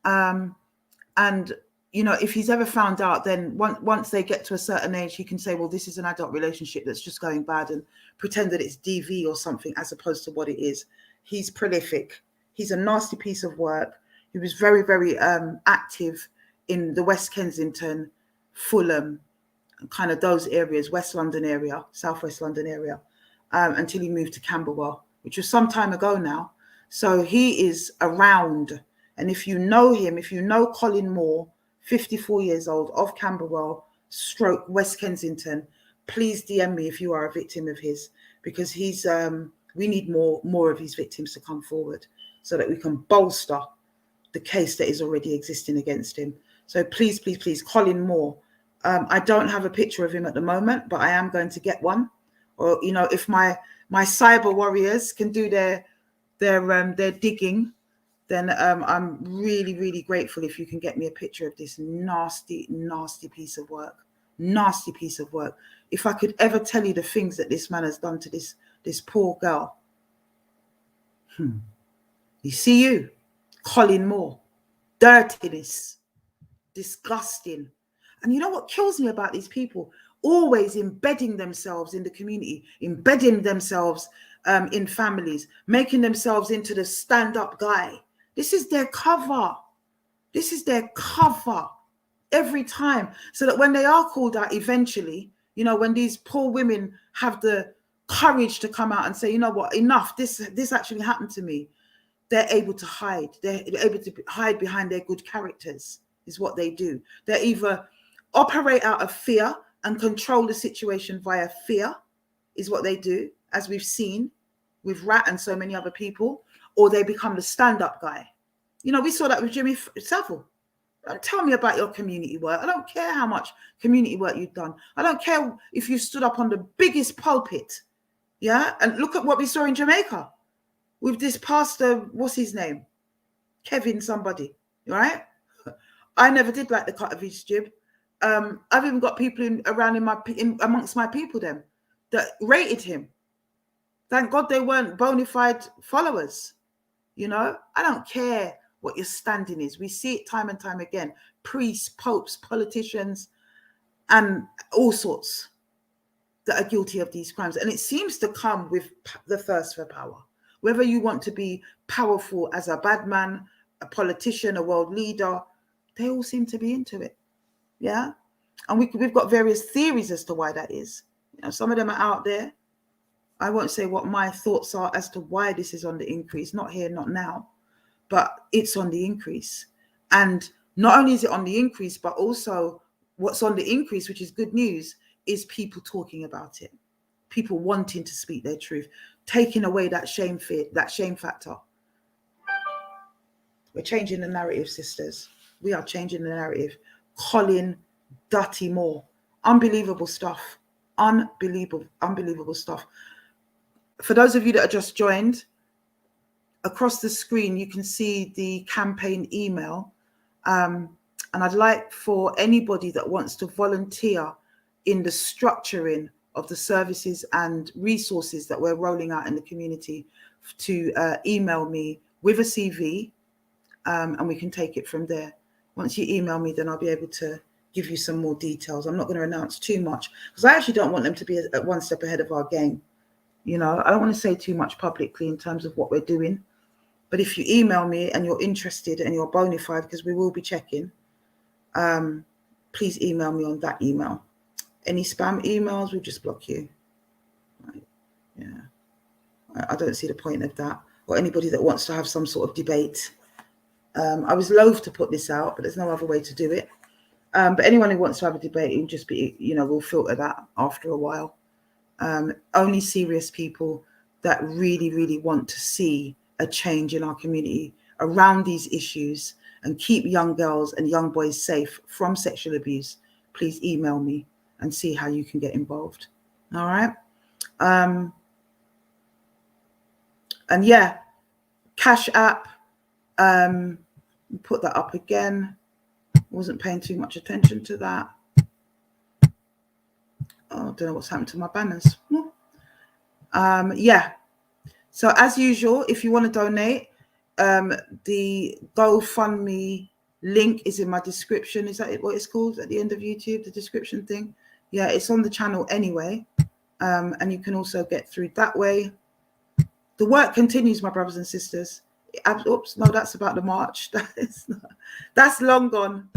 And, you know, if he's ever found out, then once they get to a certain age, he can say, well, this is an adult relationship that's just going bad and pretend that it's DV or something as opposed to what it is. He's prolific. He's a nasty piece of work. He was very, very active in the West Kensington, Fulham, kind of those areas, West London area, Southwest London area, until he moved to Camberwell, which was some time ago now. So he is around. And if you know him, if you know Colin Moore, 54 years old, of Camberwell, stroke West Kensington, please DM me if you are a victim of his, because he's we need more of his victims to come forward so that we can bolster the case that is already existing against him. So please, please, please, Colin Moore. I don't have a picture of him at the moment, but I am going to get one. Or, you know, if my cyber warriors can do their digging, then I'm really, really grateful if you can get me a picture of this nasty, nasty piece of work. Nasty piece of work. If I could ever tell you the things that this man has done to this poor girl. You see you, Colin Moore. Dirtiness. Disgusting. And you know what kills me about these people? Always embedding themselves in the community, embedding themselves in families, making themselves into the stand-up guy. This is their cover. This is their cover every time. So that when they are called out eventually, you know, when these poor women have the courage to come out and say, you know what, enough, this actually happened to me, they're able to hide. They're able to hide behind their good characters, is what they do. They either operate out of fear and control the situation via fear, is what they do, as we've seen with Rat and so many other people, or they become the stand-up guy. You know, we saw that with Jimmy Savile. Don't tell me about your community work. I don't care how much community work you've done. I don't care if you stood up on the biggest pulpit. Yeah? And look at what we saw in Jamaica with this pastor, what's his name? Kevin somebody, right? I never did like the cut of his jib. I've even got people amongst my people then that rated him. Thank God they weren't bona fide followers. You know, I don't care what your standing is. We see it time and time again. Priests, popes, politicians, and all sorts that are guilty of these crimes. And it seems to come with the thirst for power. Whether you want to be powerful as a bad man, a politician, a world leader, they all seem to be into it. Yeah. And we've got various theories as to why that is. You know, some of them are out there. I won't say what my thoughts are as to why this is on the increase. Not here, not now. But it's on the increase. And Not only is it on the increase, but also what's on the increase, which is good news, is people talking about it. People wanting to speak their truth, taking away that shame factor. We're changing the narrative, sisters. We are changing the narrative. Colin Moore. Unbelievable stuff. Unbelievable stuff. For those of you that are just joined, across the screen, you can see the campaign email. And I'd like for anybody that wants to volunteer in the structuring of the services and resources that we're rolling out in the community to email me with a CV, and we can take it from there. Once you email me, then I'll be able to give you some more details. I'm not going to announce too much because I actually don't want them to be at one step ahead of our game. You know, I don't want to say too much publicly in terms of what we're doing. But if you email me and you're interested and you're bona fide, because we will be checking, please email me on that email. Any spam emails, we'll just block you. Right. Yeah, I don't see the point of that. Or anybody that wants to have some sort of debate. I was loath to put this out, but there's no other way to do it. But anyone who wants to have a debate, it will just be, you know, we'll filter that after a while. Only serious people that really, really want to see a change in our community around these issues and keep young girls and young boys safe from sexual abuse, please email me and see how you can get involved. All right. And yeah, Cash App, put that up again. Wasn't paying too much attention to that. Oh, I don't know what's happened to my banners. Yeah. So as usual, if you want to donate, the GoFundMe link is in my description. Is that what it's called at the end of YouTube, the description thing? Yeah, it's on the channel anyway. And you can also get through that way. The work continues, my brothers and sisters. Oops, no, that's about the march. That's long gone.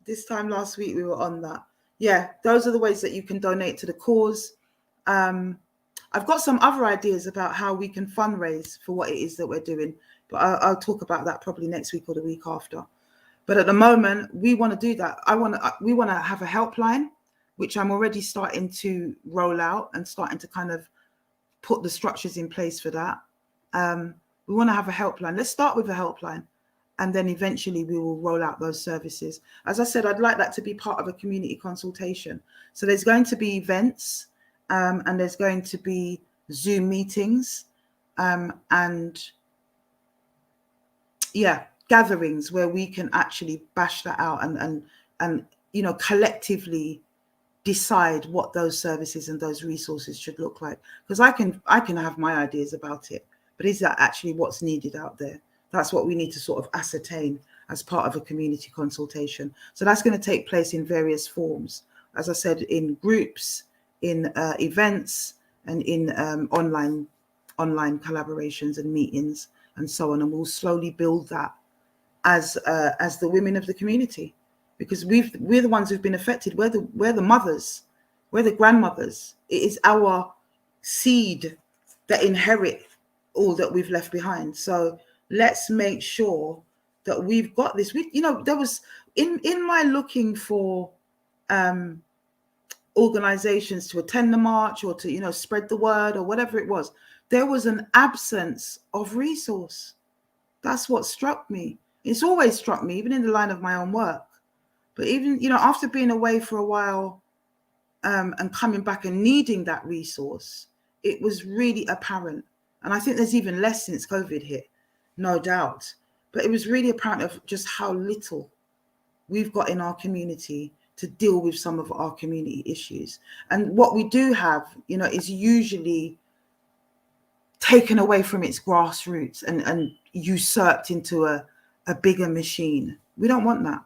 This time last week we were on that. Yeah, those are the ways that you can donate to the cause. I've got some other ideas about how we can fundraise for what it is that we're doing, but I'll talk about that probably next week or the week after. But at the moment, we want to do that. We want to have a helpline, which I'm already starting to roll out and starting to kind of put the structures in place for that. We want to have a helpline. Let's start with a helpline, and then eventually we will roll out those services. As I said, I'd like that to be part of a community consultation. So there's going to be events, and there's going to be Zoom meetings, and yeah, gatherings where we can actually bash that out and you know, collectively decide what those services and those resources should look like. Because I can have my ideas about it, but is that actually what's needed out there? That's what we need to sort of ascertain as part of a community consultation. So that's going to take place in various forms, as I said, in groups, in events, and in online collaborations and meetings and so on. And we'll slowly build that as the women of the community, because we're the ones who've been affected. We're the mothers, we're the grandmothers. It is our seed that inherit all that we've left behind. So let's make sure that we've got this. You know, there was in my looking for organizations to attend the march or to, you know, spread the word or whatever it was, there was an absence of resource. That's what struck me. It's always struck me, even in the line of my own work. But even, you know, after being away for a while and coming back and needing that resource, it was really apparent. And I think there's even less since COVID hit, no doubt. But it was really apparent of just how little we've got in our community to deal with some of our community issues. And what we do have, you know, is usually taken away from its grassroots and usurped into a bigger machine. We don't want that.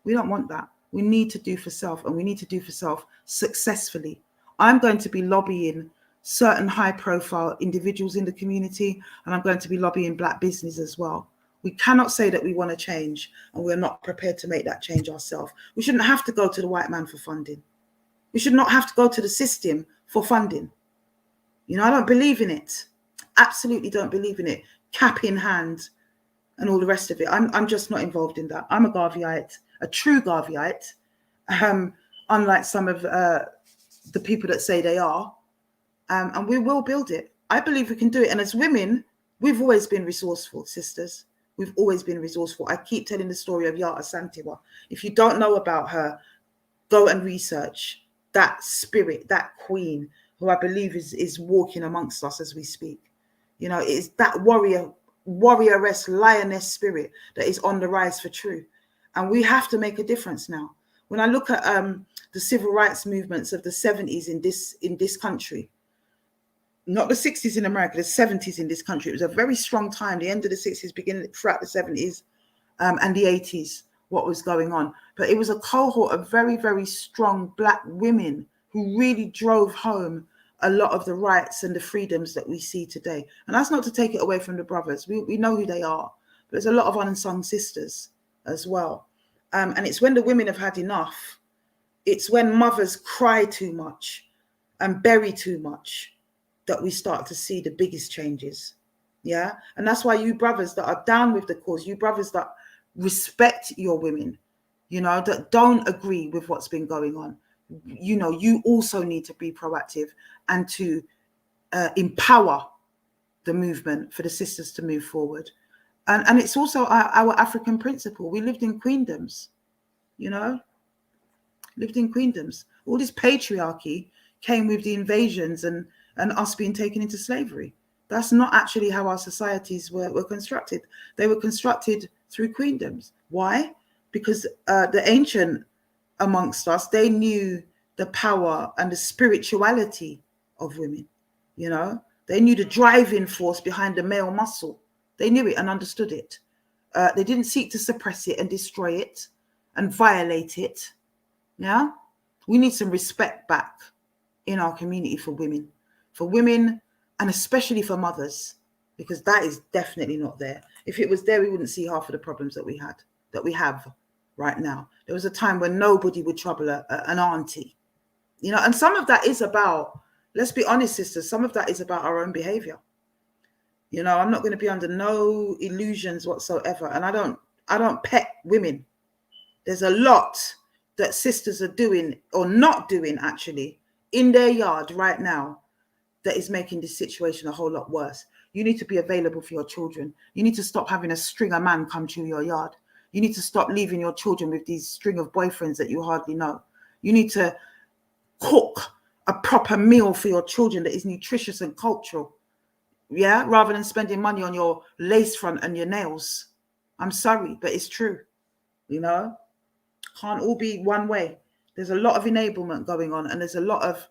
We don't want that. We need to do for self, and we need to do for self successfully. I'm going to be lobbying certain high profile individuals in the community, and I'm going to be lobbying Black business as well. We cannot say that we want to change and we're not prepared to make that change ourselves. We shouldn't have to go to the white man for funding. We should not have to go to the system for funding. You know, I don't believe in it. Absolutely don't believe in it. Cap in hand, and all the rest of it. I'm just not involved in that. I'm a Garveyite, a true Garveyite, unlike some of the people that say they are. And we will build it. I believe we can do it. And as women, we've always been resourceful, sisters. We've always been resourceful. I keep telling the story of Yata Santiwa. If you don't know about her, go and research that spirit, that queen, who I believe is walking amongst us as we speak. You know, it's that warrioress, lioness spirit that is on the rise for truth. And we have to make a difference now. When I look at the civil rights movements of the 70s in this country, not the 60s in America, the 70s in this country, it was a very strong time, the end of the 60s, beginning throughout the 70s and the 80s, what was going on. But it was a cohort of very, very strong Black women who really drove home a lot of the rights and the freedoms that we see today. And that's not to take it away from the brothers. We know who they are. But there's a lot of unsung sisters as well. And it's when the women have had enough. It's when mothers cry too much and bury too much that we start to see the biggest changes. Yeah. And that's why you brothers that are down with the cause, you brothers that respect your women, you know, that don't agree with what's been going on, you know, you also need to be proactive and to empower the movement for the sisters to move forward. And it's also our African principle. We lived in queendoms, you know, lived in queendoms. All this patriarchy came with the invasions and us being taken into slavery. That's not actually how our societies were constructed. They were constructed through queendoms. Why? Because the ancient amongst us, they knew the power and the spirituality of women. You know, they knew the driving force behind the male muscle. They knew it and understood it. They didn't seek to suppress it and destroy it and violate it. Yeah, we need some respect back in our community for women and especially for mothers, because that is definitely not there. If it was there, we wouldn't see half of the problems that we have right now. There was a time when nobody would trouble an auntie, you know, and some of that is about, let's be honest, sisters, some of that is about our own behavior. You know, I'm not going to be under no illusions whatsoever. And I don't pet women. There's a lot that sisters are doing or not doing actually in their yard right now that is making this situation a whole lot worse. You need to be available for your children. You need to stop having a string of man come to your yard. You need to stop leaving your children with these string of boyfriends that you hardly know. You need to cook a proper meal for your children that is nutritious and cultural. Yeah, rather than spending money on your lace front and your nails. I'm sorry, but it's true. You know, can't all be one way. There's a lot of enablement going on, and there's a lot of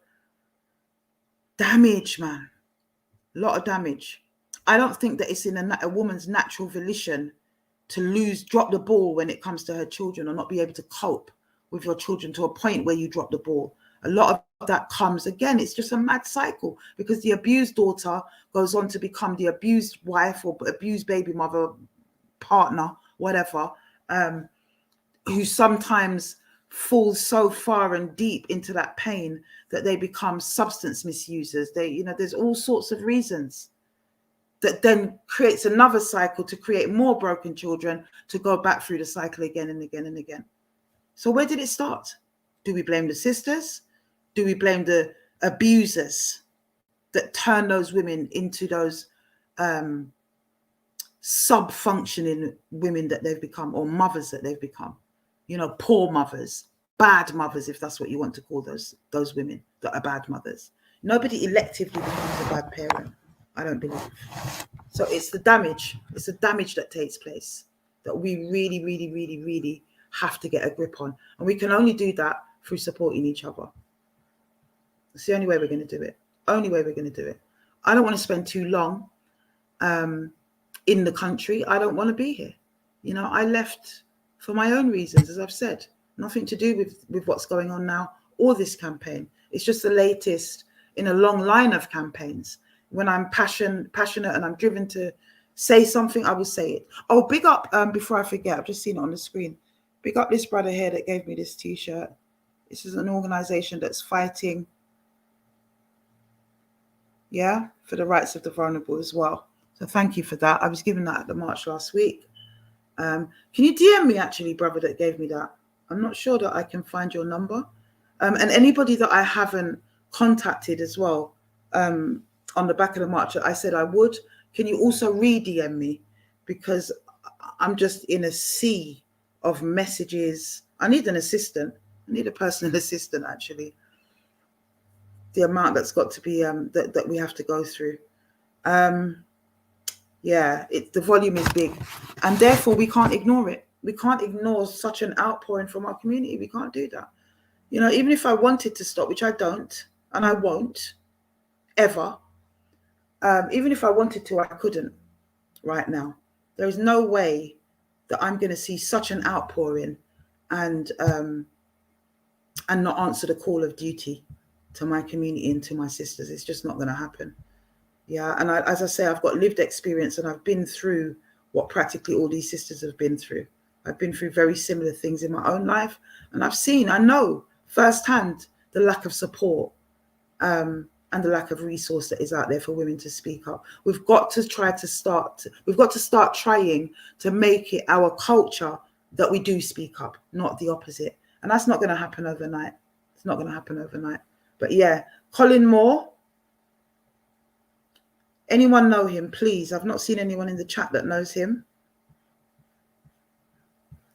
damage, man. A lot of damage. I don't think that it's in a woman's natural volition to drop the ball when it comes to her children, or not be able to cope with your children to a point where you drop the ball. A lot of that comes, again, it's just a mad cycle, because the abused daughter goes on to become the abused wife or abused baby mother, partner, whatever, who sometimes falls so far and deep into that pain that they become substance misusers. There's all sorts of reasons that then creates another cycle to create more broken children to go back through the cycle again and again and again. So where did it start? Do we blame the sisters? Do we blame the abusers that turn those women into those sub-functioning women that they've become, or mothers that they've become? You know, poor mothers, bad mothers, if that's what you want to call those women that are bad mothers. Nobody electively becomes a bad parent, I don't believe. So it's the damage that takes place that we really, really, really, really have to get a grip on. And we can only do that through supporting each other. It's the only way we're going to do it. Only way we're going to do it. I don't want to spend too long in the country. I don't want to be here. You know, I left for my own reasons, as I've said. Nothing to do with what's going on now or this campaign. It's just the latest in a long line of campaigns. When I'm passionate and I'm driven to say something, I will say it. Oh, big up, before I forget, I've just seen it on the screen. Big up this brother here that gave me this T-shirt. This is an organization that's fighting, for the rights of the vulnerable as well. So thank you for that. I was given that at the march last week. Can you DM me, actually, brother, that gave me that? I'm not sure that I can find your number. And anybody that I haven't contacted as well, on the back of the march, I said I would. Can you also re-DM me? Because I'm just in a sea of messages. I need an assistant. I need a personal assistant, actually. The amount that's got to be, that we have to go through. Yeah, the volume is big, and therefore we can't ignore it. We can't ignore such an outpouring from our community. We can't do that. You know, even if I wanted to stop, which I don't, and I won't ever. Even if I wanted to, I couldn't right now. There is no way that I'm going to see such an outpouring and not answer the call of duty to my community and to my sisters. It's just not going to happen. Yeah, and as I say, I've got lived experience, and I've been through what practically all these sisters have been through. I've been through very similar things in my own life, and I know firsthand the lack of support and the lack of resource that is out there for women to speak up. We've got to start trying to make it our culture that we do speak up, not the opposite. And that's not going to happen overnight. It's not going to happen overnight. But yeah, Colin Moore. Anyone know him, please? I've not seen anyone in the chat that knows him.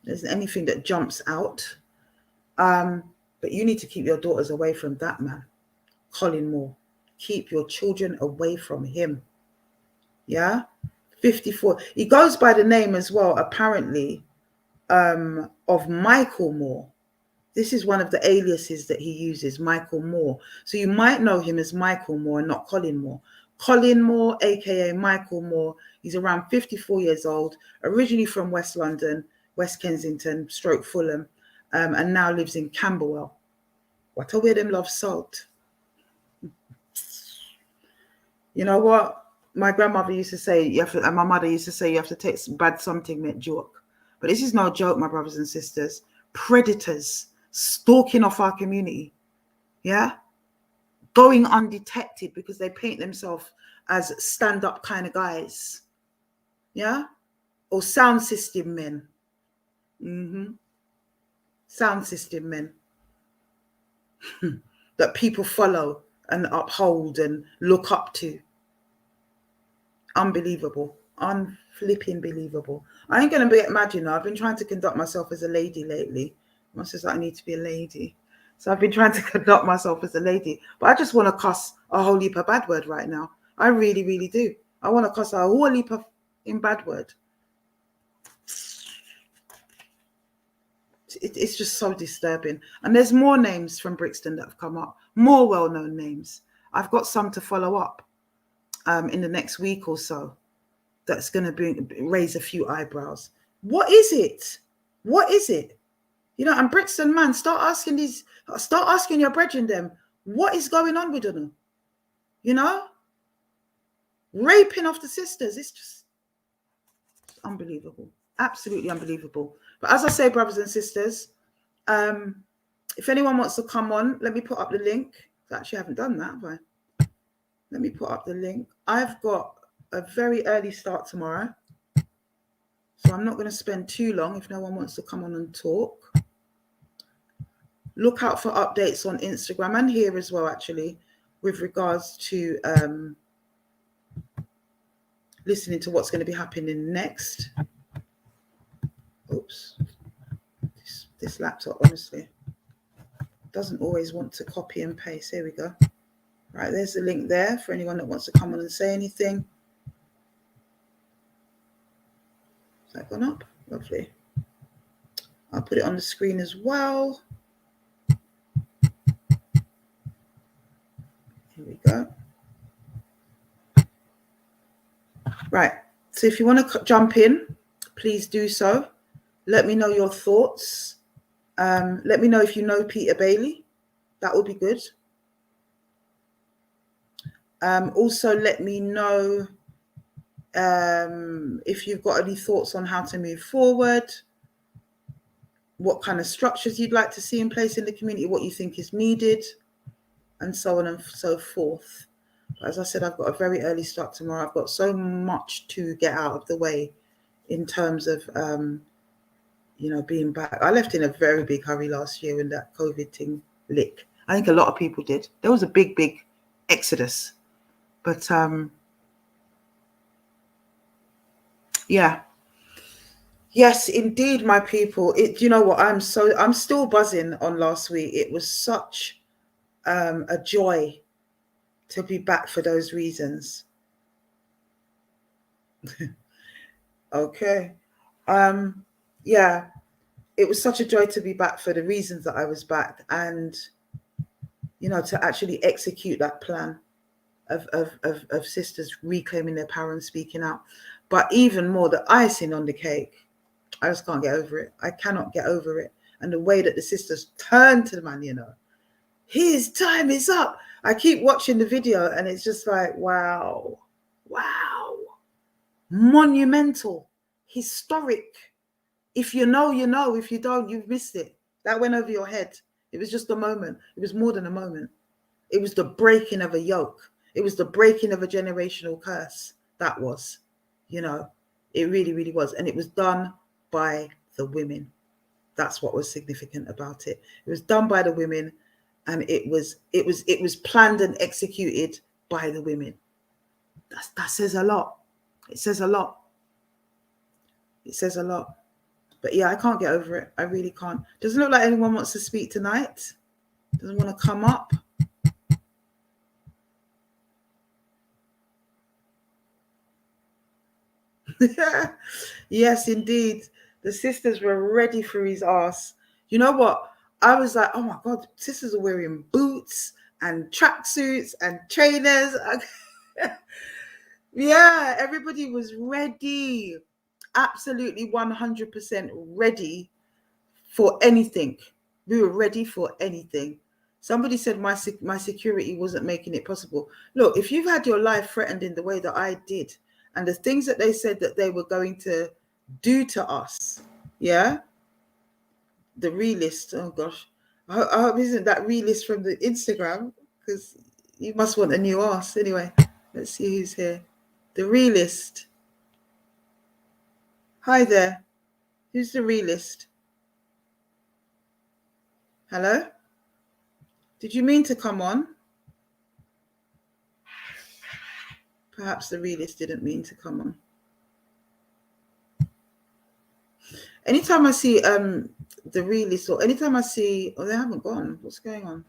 There's anything that jumps out. But you need to keep your daughters away from that man, Colin Moore. Keep your children away from him. Yeah? 54. He goes by the name as well, apparently, of Michael Moore. This is one of the aliases that he uses, Michael Moore. So you might know him as Michael Moore and not Colin Moore. Colin Moore, aka Michael Moore, he's around 54 years old, originally from West London, West Kensington, / Fulham, and now lives in Camberwell. What a way them love salt. You know what? My grandmother used to say, and my mother used to say, you have to take bad something, make joke. But this is no joke, my brothers and sisters. Predators stalking off our community. Yeah? Going undetected because they paint themselves as stand-up kind of guys. Yeah? Or sound system men. Sound system men. That people follow and uphold and look up to. Unbelievable. Unflipping believable. I ain't going to get mad, you know. I've been trying to conduct myself as a lady lately. Mum says I need to be a lady. So I've been trying to conduct myself as a lady. But I just want to cuss a whole heap of bad word right now. I really, really do. I want to cuss a whole heap of bad word. It's just so disturbing. And there's more names from Brixton that have come up. More well-known names. I've got some to follow up in the next week or so. That's going to raise a few eyebrows. What is it? What is it? You know, and Brixton, man, start asking your brethren them, what is going on with them? You know? Raping of the sisters. It's just unbelievable. Absolutely unbelievable. But as I say, brothers and sisters, if anyone wants to come on, let me put up the link. I actually haven't done that, have I? Let me put up the link. I've got a very early start tomorrow. So I'm not going to spend too long if no one wants to come on and talk. Look out for updates on Instagram and here as well, actually, with regards to listening to what's going to be happening next. Oops. This laptop, honestly, doesn't always want to copy and paste. Here we go. Right, there's the link there for anyone that wants to come on and say anything. Has that gone up? Lovely. I'll put it on the screen as well. Here we go. Right, so if you want to jump in, please do so. Let me know your thoughts. Let me know if you know Peter Bailey. That would be good. Also, let me know if you've got any thoughts on how to move forward, what kind of structures you'd like to see in place in the community, what you think is needed, and so on and so forth. As I said, I've got a very early start tomorrow. I've got so much to get out of the way in terms of, being back. I left in a very big hurry last year when that COVID thing lick. I think a lot of people did. There was a big, big exodus. But yeah. Yes, indeed, my people. You know what? I'm still buzzing on last week. It was such a joy to be back for those reasons. Okay. Yeah, it was such a joy to be back for the reasons that I was back, and to actually execute that plan of sisters reclaiming their power and speaking out. But even more, the icing on the cake, I just can't get over it. I cannot get over it. And the way that the sisters turned to the man, his time is up. I keep watching the video and it's just like, wow, monumental, historic. If you know, you know. If you don't, you've missed it. That went over your head. It was just a moment. It was more than a moment. It was the breaking of a yoke. It was the breaking of a generational curse. That was, it really, really was. And it was done by the women. That's what was significant about it. It was done by the women, and it was planned and executed by the women. That says a lot. It says a lot. It says a lot. But yeah, I can't get over it. I really can't. Doesn't look like anyone wants to speak tonight. Doesn't want to come up. Yes, indeed. The sisters were ready for his ass. You know what? I was like, oh my God, sisters are wearing boots and tracksuits and trainers. Yeah, everybody was ready. Absolutely 100% ready for anything. We were ready for anything. Somebody said my security wasn't making it possible. Look, if you've had your life threatened in the way that I did, and the things that they said that they were going to do to us, yeah, the realist, oh gosh, I hope isn't that realist from the Instagram, because you must want a new ass. Anyway, let's see who's here. The realist. Hi there. Who's the realist? Hello? Did you mean to come on? Perhaps the realist didn't mean to come on. Anytime I see the realist, or anytime I see, they haven't gone. What's going on?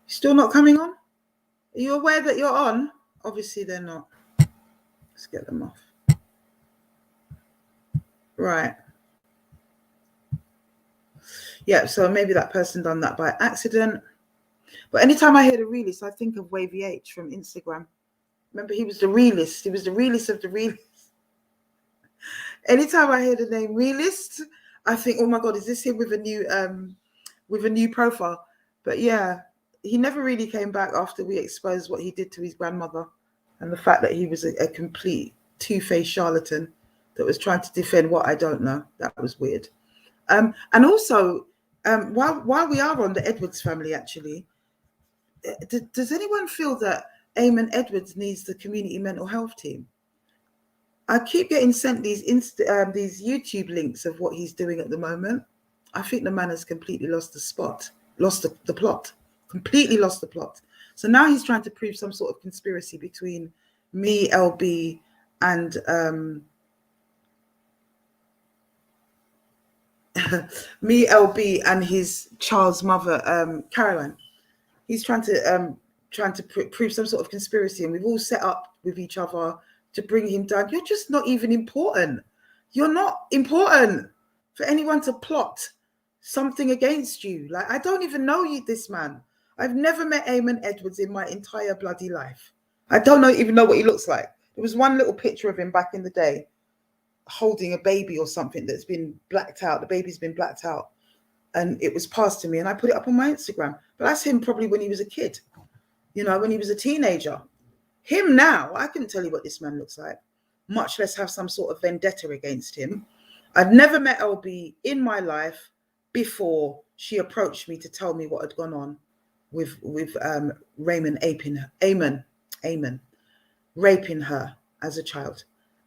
Still not coming on? Are you aware that you're on? Obviously they're not. Let's get them off. Right. Yeah, so maybe that person done that by accident. But anytime I hear the realist, I think of Wavy H from Instagram. Remember, he was the realist. He was the realist of the realists. Anytime I hear the name realist, I think, oh my God, is this him with a new profile? But yeah, he never really came back after we exposed what he did to his grandmother, and the fact that he was a complete two-faced charlatan that was trying to defend what I don't know. That was weird. And also, while we are on the Edwards family, actually, does anyone feel that Eamon Edwards needs the community mental health team? I keep getting sent these YouTube links of what he's doing at the moment. I think the man has completely lost the plot, completely lost the plot. So now he's trying to prove some sort of conspiracy between me, LB, and his child's mother, Caroline. He's trying to prove some sort of conspiracy, and we've all set up with each other to bring him down. You're just not even important. You're not important for anyone to plot something against you. Like, I don't even know you, this man. I've never met Eamon Edwards in my entire bloody life. I don't even know what he looks like. There was one little picture of him back in the day holding a baby or something that's been blacked out. The baby's been blacked out. And it was passed to me, and I put it up on my Instagram. But that's him probably when he was a kid, when he was a teenager. Him now, I couldn't tell you what this man looks like, much less have some sort of vendetta against him. I'd never met LB in my life before she approached me to tell me what had gone on. with Raymond Amon raping her as a child.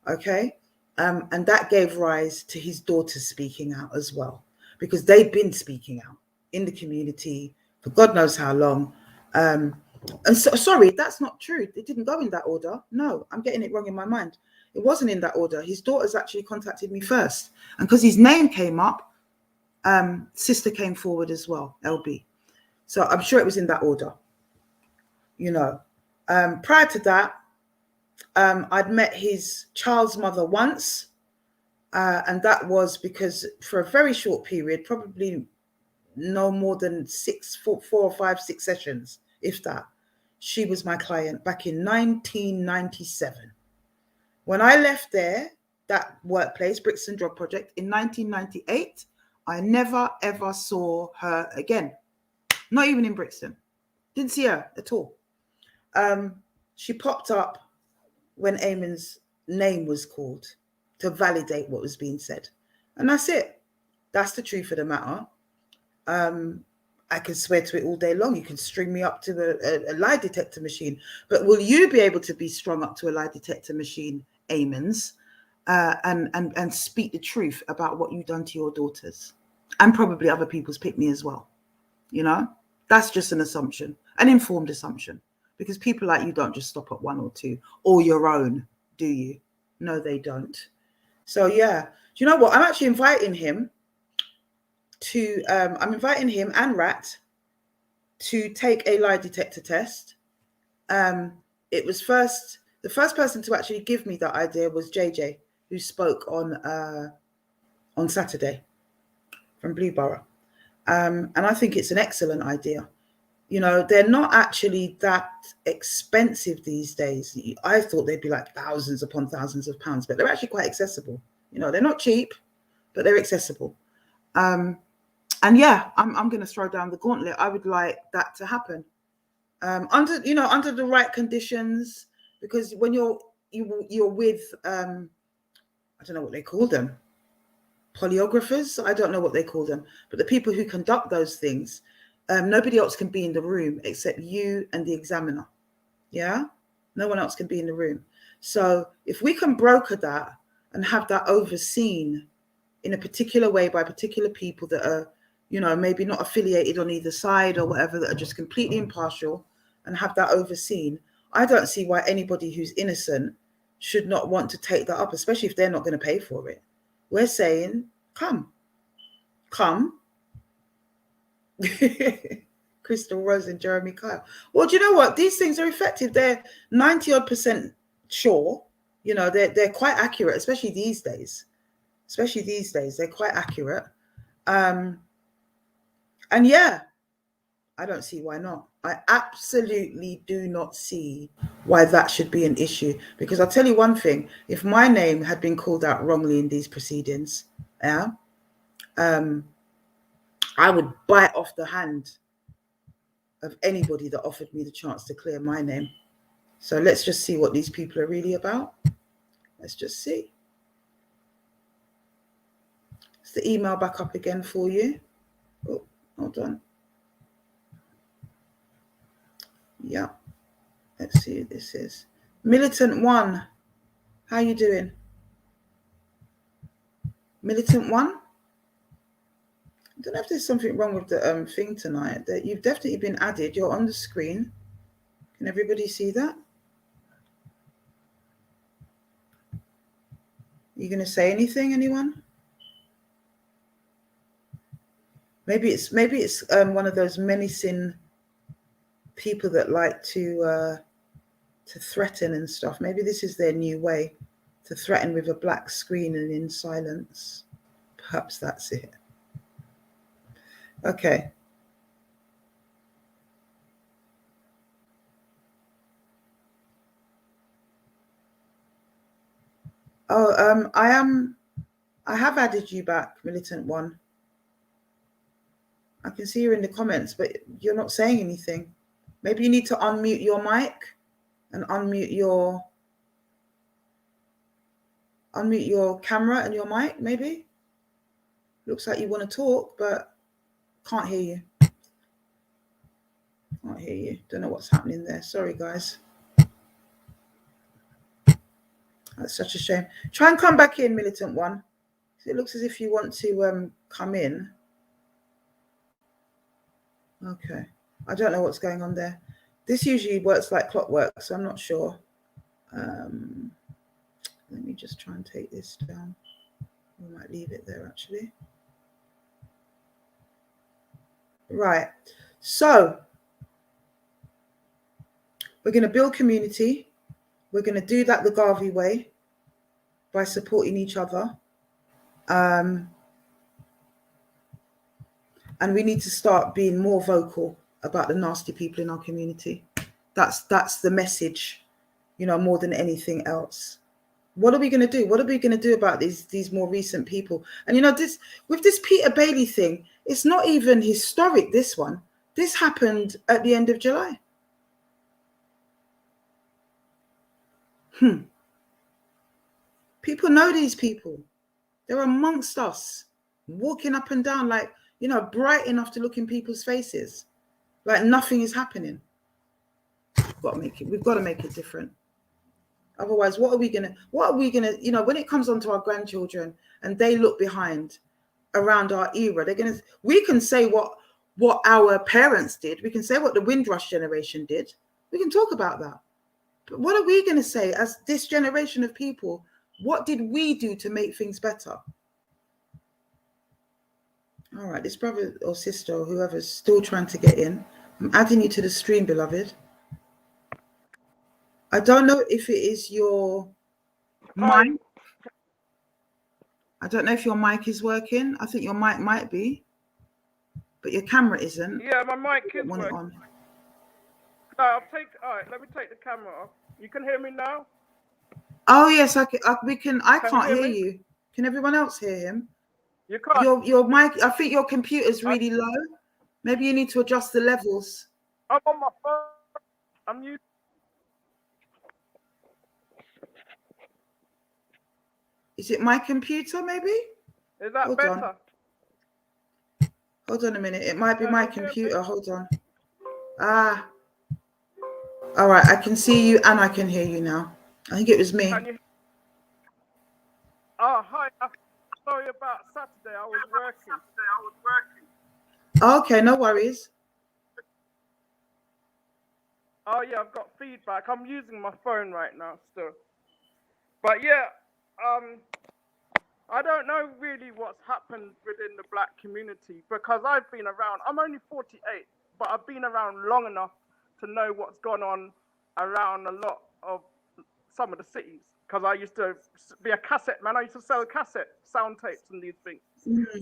Okay. And that gave rise to his daughters speaking out as well, because they'd been speaking out in the community for God knows how long. And so, sorry, that's not true. It didn't go in that order. No, I'm getting it wrong in my mind. It wasn't in that order. His daughters actually contacted me first. And because his name came up, sister came forward as well, LB. So I'm sure it was in that order. You know, prior to that, I'd met his child's mother once. And that was because for a very short period, probably no more than 4 or 5, 6 sessions, if that, she was my client back in 1997. When I left there, that workplace, Brixton Drug Project, in 1998, I never ever saw her again. Not even in Brixton. Didn't see her at all. She popped up when Amon's name was called to validate what was being said. And that's it. That's the truth of the matter. I can swear to it all day long. You can string me up to a lie detector machine. But will you be able to be strung up to a lie detector machine, Amons, and speak the truth about what you've done to your daughters? And probably other people's pick-me as well. You know? That's just an assumption, an informed assumption. Because people like you don't just stop at 1 or 2 or your own, do you? No, they don't. So, yeah. Do you know what? I'm actually inviting him to, I'm inviting him and Rat to take a lie detector test. It was the first person to actually give me that idea was JJ, who spoke on Saturday from Blueborough. And I think it's an excellent idea. You know, they're not actually that expensive these days. I thought they'd be like thousands upon thousands of pounds, but they're actually quite accessible. You know, they're not cheap, but they're accessible. And yeah, I'm going to throw down the gauntlet. I would like that to happen under the right conditions, because when you're with I don't know what they call them, polyographers. I don't know what they call them, but the people who conduct those things. Nobody else can be in the room except you and the examiner. Yeah? No one else can be in the room. So if we can broker that and have that overseen in a particular way by particular people that are, you know, maybe not affiliated on either side or whatever, that are just completely impartial, and have that overseen, I don't see why anybody who's innocent should not want to take that up, especially if they're not going to pay for it. We're saying, come. Crystal Rose and Jeremy Kyle. Well, do you know what? These things are effective. They're 90% sure. You know, they're quite accurate, especially these days. They're quite accurate. And yeah, I don't see why not. I absolutely do not see why that should be an issue. Because I'll tell you one thing: if my name had been called out wrongly in these proceedings, yeah, I would bite off the hand of anybody that offered me the chance to clear my name. So let's just see what these people are really about. Let's just see. Is the email back up again for you? Oh, hold on. Yeah. Let's see who this is. Militant One. How you doing? Militant One? I don't know if there's something wrong with the thing tonight. That you've definitely been added. You're on the screen. Can everybody see that? You going to say anything, anyone? Maybe it's one of those menacing people that like to threaten and stuff. Maybe this is their new way, to threaten with a black screen and in silence. Perhaps that's it. Okay. Oh, I have added you back, Militant One. I can see you in the comments, but you're not saying anything. Maybe you need to unmute your mic and unmute your camera and your mic, maybe. Looks like you want to talk, but can't hear you. Can't hear you. Don't know what's happening there. Sorry, guys. That's such a shame. Try and come back in, Militant One. It looks as if you want to come in. Okay. I don't know what's going on there. This usually works like clockwork, so I'm not sure. Let me just try and take this down. We might leave it there, actually. Right. So we're going to build community. We're going to do that the Garvey way by supporting each other. And we need to start being more vocal about the nasty people in our community. That's the message, more than anything else. What are we going to do? What are we going to do about these more recent people? And this with this Peter Bailey thing, it's not even historic, this one. This happened at the end of July. People know these people. They're amongst us, walking up and down like, bright enough to look in people's faces, like nothing is happening. We've got to make it different. Otherwise, what are we gonna, when it comes on to our grandchildren and they look behind around our era, we can say what our parents did. We can say what the Windrush generation did. We can talk about that. But what are we going to say as this generation of people? What did we do to make things better? All right, this brother or sister or whoever's still trying to get in, I'm adding you to the stream, beloved. I don't know if it is your mic. I don't know if your mic is working. I think your mic might be, but your camera isn't. Yeah, my mic is working. On. No, all right, let me take the camera off. You can hear me now? Oh, yes, I can't hear you. Can everyone else hear him? You can't. Your mic, I think your computer's really low. Maybe you need to adjust the levels. I'm on my phone. I'm using. Is it my computer, maybe? Is that better? Hold on a minute. It might be my computer. Hold on. All right. I can see you and I can hear you now. I think it was me. Oh, hi. Sorry about Saturday. I was working. Okay, no worries. Oh, yeah, I've got feedback. I'm using my phone right now still. But yeah, I don't know really what's happened within the black community because I've been around. I'm only 48, but I've been around long enough to know what's gone on around a lot of some of the cities. Because I used to be a cassette man. I used to sell cassette sound tapes and these things. Mm-hmm.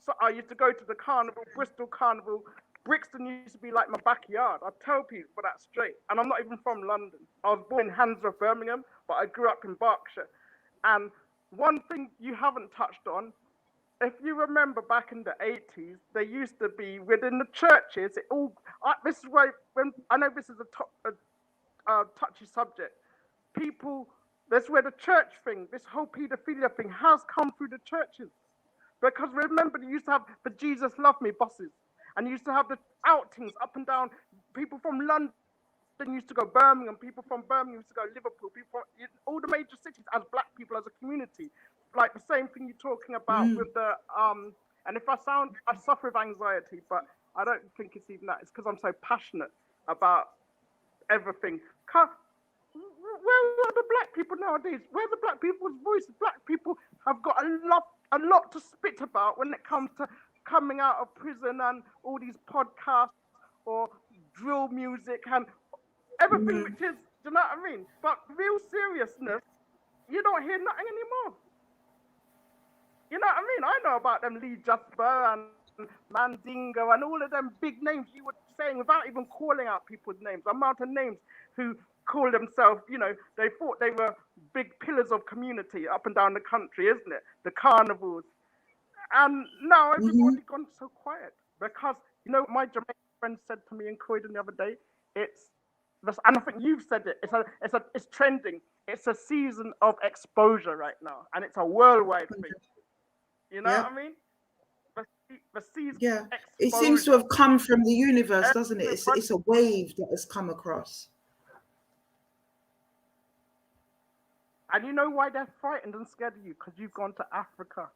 So I used to go to the carnival, Bristol Carnival. Brixton used to be like my backyard. I tell people that straight. And I'm not even from London. I was born in Handsworth, Birmingham, but I grew up in Berkshire. And one thing you haven't touched on, if you remember back in the 80s, there used to be within the churches, this is why, when I know this is a touchy subject, that's where the church thing, this whole paedophilia thing has come through the churches. Because remember, they used to have the Jesus Love Me buses, and you used to have the outings up and down. People from London used to go Birmingham, people from Birmingham used to go Liverpool, people from all the major cities as black people, as a community. Like the same thing you're talking about with the, and if I suffer with anxiety, but I don't think it's even that. It's because I'm so passionate about everything. Where are the black people nowadays? Where are the black people's voices? Black people have got a lot to spit about when it comes to coming out of prison and all these podcasts or drill music and everything, which is, do you know what I mean? But real seriousness, you don't hear nothing anymore. You know what I mean? I know about them Lee Jasper and Mandingo and all of them big names you were saying without even calling out people's names. The amount of names who call themselves, they thought they were big pillars of community up and down the country, isn't it? The carnivals. And now everybody's gone so quiet because, my Jamaican friend said to me in Croydon the other day, and I think you've said it, it's trending. It's a season of exposure right now, and it's a worldwide thing. You know what I mean? the seas Yeah, it seems to exposure. have come from the universe, doesn't it? Everybody, It's a wave that has come across. and you know why they're frightened and scared of you? Because you've gone to Africa,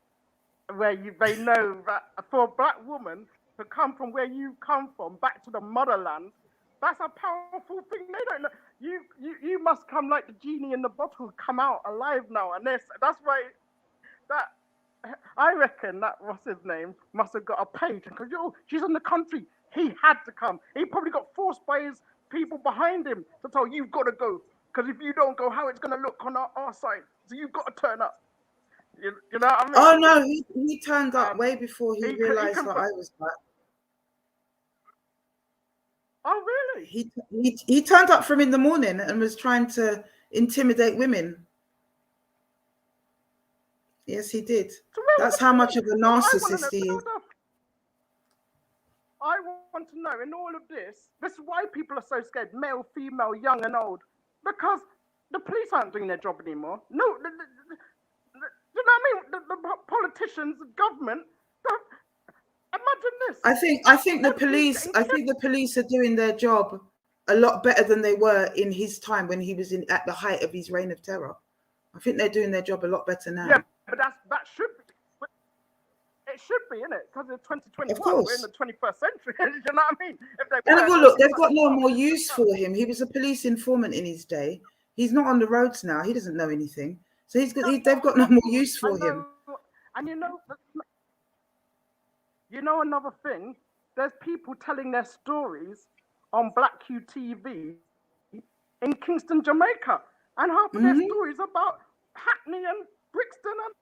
where they know that for a black woman to come from where you come from back to the motherland, that's a powerful thing. They don't know. You must come like the genie in the bottle, come out alive now, and that's why that. I reckon that what's his name must have got a page because she's in the country. He had to come. He probably got forced by his people behind him to tell you've got to go because if you don't go, how it's going to look on our side. So you've got to turn up. You know what I mean? Oh no, he turned up way before he realised that I was black. Oh really? He turned up from in the morning and was trying to intimidate women. Yes, he did. So that's how much of a narcissist he is. I want to know in all of this is why people are so scared, male, female, young and old, because the police aren't doing their job anymore. No, you know what I mean? The politicians, the government, imagine this. I think the police are doing their job a lot better than they were in his time when he was at the height of his reign of terror. I think they're doing their job a lot better now. Yeah, but that should be. It should be, isn't it? Because it's 2021. We're in the 21st century. You know what I mean? Well, look, they've got no more use for him. He was a police informant in his day. He's not on the roads now. He doesn't know anything. So they've got no more use for him. And you know another thing? There's people telling their stories on Black Q TV in Kingston, Jamaica. And half of their stories about Hackney and Brixton and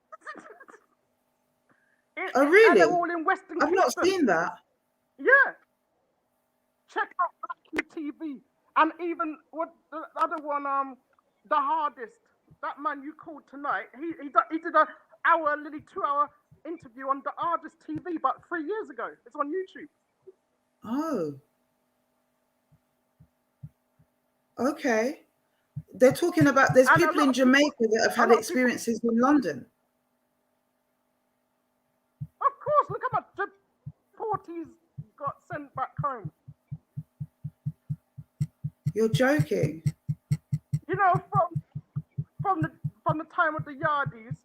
oh really? And they're all in Western I've Kingston. not seen that. Yeah. Check out Black Q TV. And even what the other one, the hardest, that man you called tonight, he did a nearly 2-hour interview on the hardest TV about 3 years ago. It's on YouTube. Oh. Okay. They're talking about there's people in Jamaica that have had experiences in London. Of course, look how much deportees got sent back home. You're joking. You know, from the time of the Yardies,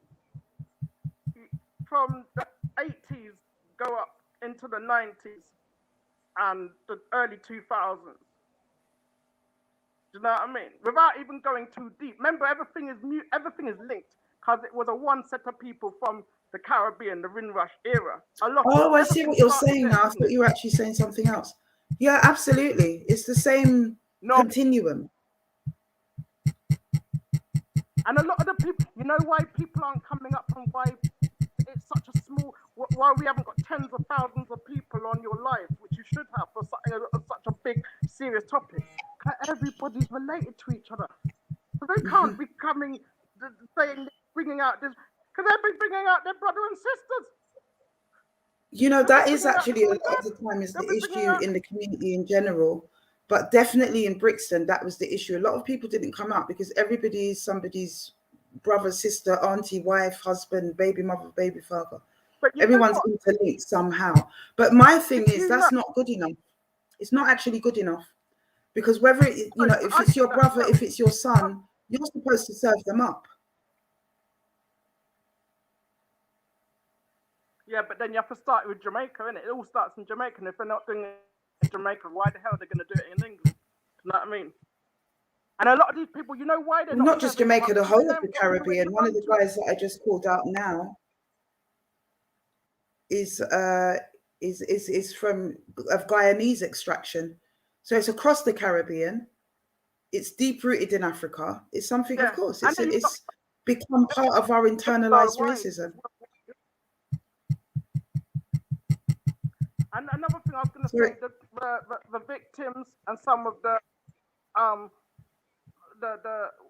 from the 80s, go up into the 90s and the early 2000s. Do you know what I mean? Without even going too deep. Remember, everything is linked because it was a one set of people from the Caribbean, the Windrush era. I see what you're saying now. I thought you were actually saying something else. Yeah, absolutely. It's the same continuum. And a lot of the people, you know why people aren't coming up and why it's such a small, why we haven't got tens of thousands of people on your live, which you should have for such a big, serious topic. Everybody's related to each other. So they can't be bringing out this, because they've been bringing out their brother and sisters. You know, that is actually a lot of the time is the issue in the community in general. But definitely in Brixton, that was the issue. A lot of people didn't come out because everybody is somebody's brother, sister, auntie, wife, husband, baby mother, baby father. Everyone's interlinked somehow. But my thing is that's not good enough. It's not actually good enough. Because whether if it's your brother, if it's your son, you're supposed to serve them up. Yeah, but then you have to start with Jamaica, innit? It all starts in Jamaica, and if they're not doing it in Jamaica, why the hell are they going to do it in England? You know what I mean? And a lot of these people, you know why they're not just Jamaica, the whole of the Caribbean. One of the guys that I just called out now is from of Guyanese extraction. So it's across the Caribbean. It's deep rooted in Africa. It's something, of course, it's become part of our internalized racism. And another thing I was going to say, the victims and some of the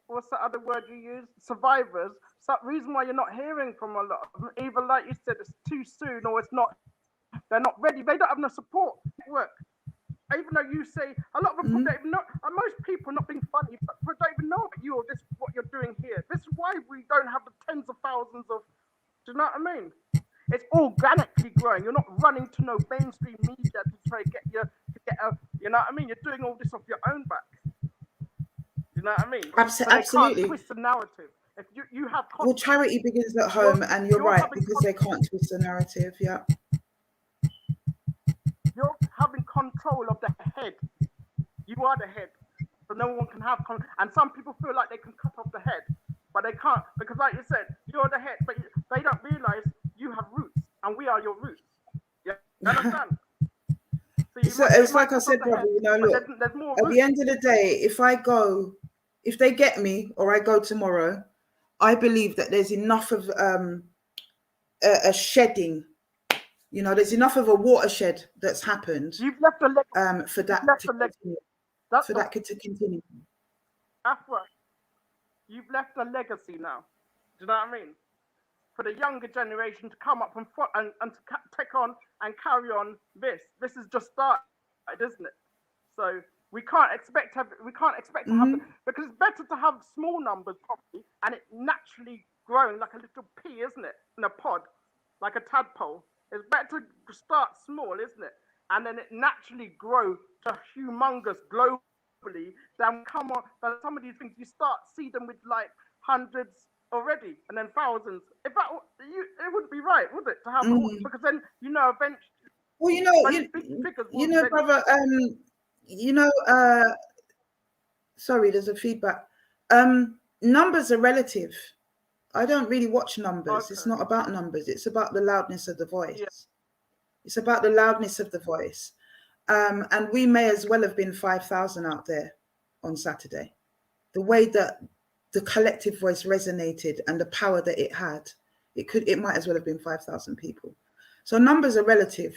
what's the other word you use? Survivors. So reason why you're not hearing from a lot of them, either like you said, it's too soon or it's not. They're not ready. They don't have no support network. Even though you say a lot of people don't even know, and most people not being funny, but don't even know about you or this what you're doing here. This is why we don't have the tens of thousands of. Do you know what I mean? It's organically growing. You're not running to no mainstream media to try to get you know what I mean? You're doing all this off your own back. You know what I mean? So they Absolutely. can't twist the narrative. If you have well, charity begins at home, and you're right, because they can't twist the narrative. Yeah. You're having control of the head. You are the head. So no one can have and some people feel like they can cut off the head, but they can't, because like you said, you're the head, but they don't realize you have roots, and we are your roots. Yeah, you understand? So it's like I said, brother, you know, look, at the end of the day, if they get me or I go tomorrow, I believe that there's enough of a shedding, you know, there's enough of a watershed that's happened. You've left a for that to continue. Afua, you've left a legacy now. Do you know what I mean? For the younger generation to come up and to take on and carry on this. This is just started, isn't it? So we can't expect to have because it's better to have small numbers properly and it naturally growing like a little pea, isn't it? In a pod, like a tadpole. It's better to start small, isn't it? And then it naturally grow to humongous globally. Then come on, but some of these things you see them with like hundreds already, and then thousands. If that, it wouldn't be right, would it, to have because then eventually. Well, brother. Sorry, there's a feedback. Numbers are relative. I don't really watch numbers. Okay. It's not about numbers. It's about the loudness of the voice. Yeah. It's about the loudness of the voice. And we may as well have been 5,000 out there on Saturday. The way that the collective voice resonated and the power that it had, it might as well have been 5,000 people. So numbers are relative.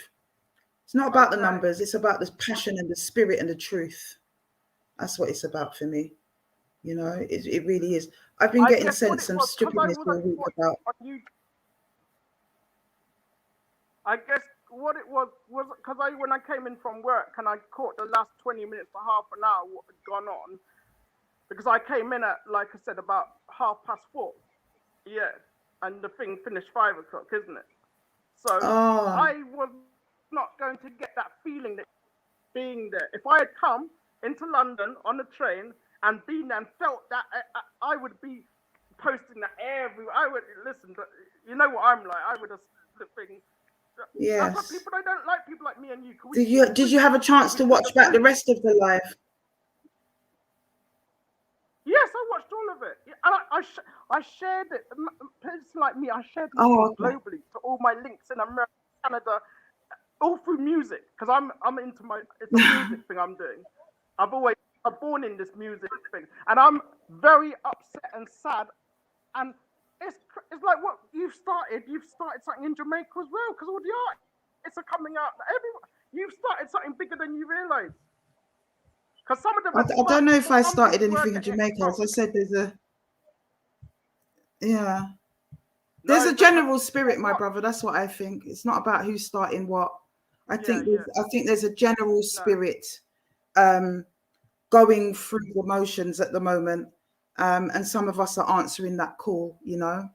It's not about the numbers. It's about the passion and the spirit and the truth. That's what it's about for me. You know, it really is. I've been getting sent some stupidness all week about. I guess what it was because when I came in from work and I caught the last 20 minutes to half an hour what had gone on, because I came in at, like I said, about 4:30. Yeah, and the thing finished 5 o'clock, isn't it? So I was not going to get that feeling that being there. If I had come into London on a train and been there and felt that, I would be posting that everywhere. I would listen, but you know what I'm like. I would have flipping. Yes. That's what I don't like people like me and you. Did you have a chance to watch back the rest of the live? Yes, I watched all of it. And I shared it. Person like me, I shared it globally to all my links in America, Canada, all through music, because I'm into it's a music thing I'm doing. I'm born in this music thing, and I'm very upset and sad. And it's like what you've started something in Jamaica as well, because all the artists are coming out. You've started something bigger than you realize. Because some of them, I don't know if I started anything in Jamaica. As I said, there's a general spirit, my brother. That's what I think. It's not about who's starting what. I think there's a general spirit going through the motions at the moment, and some of us are answering that call. You know,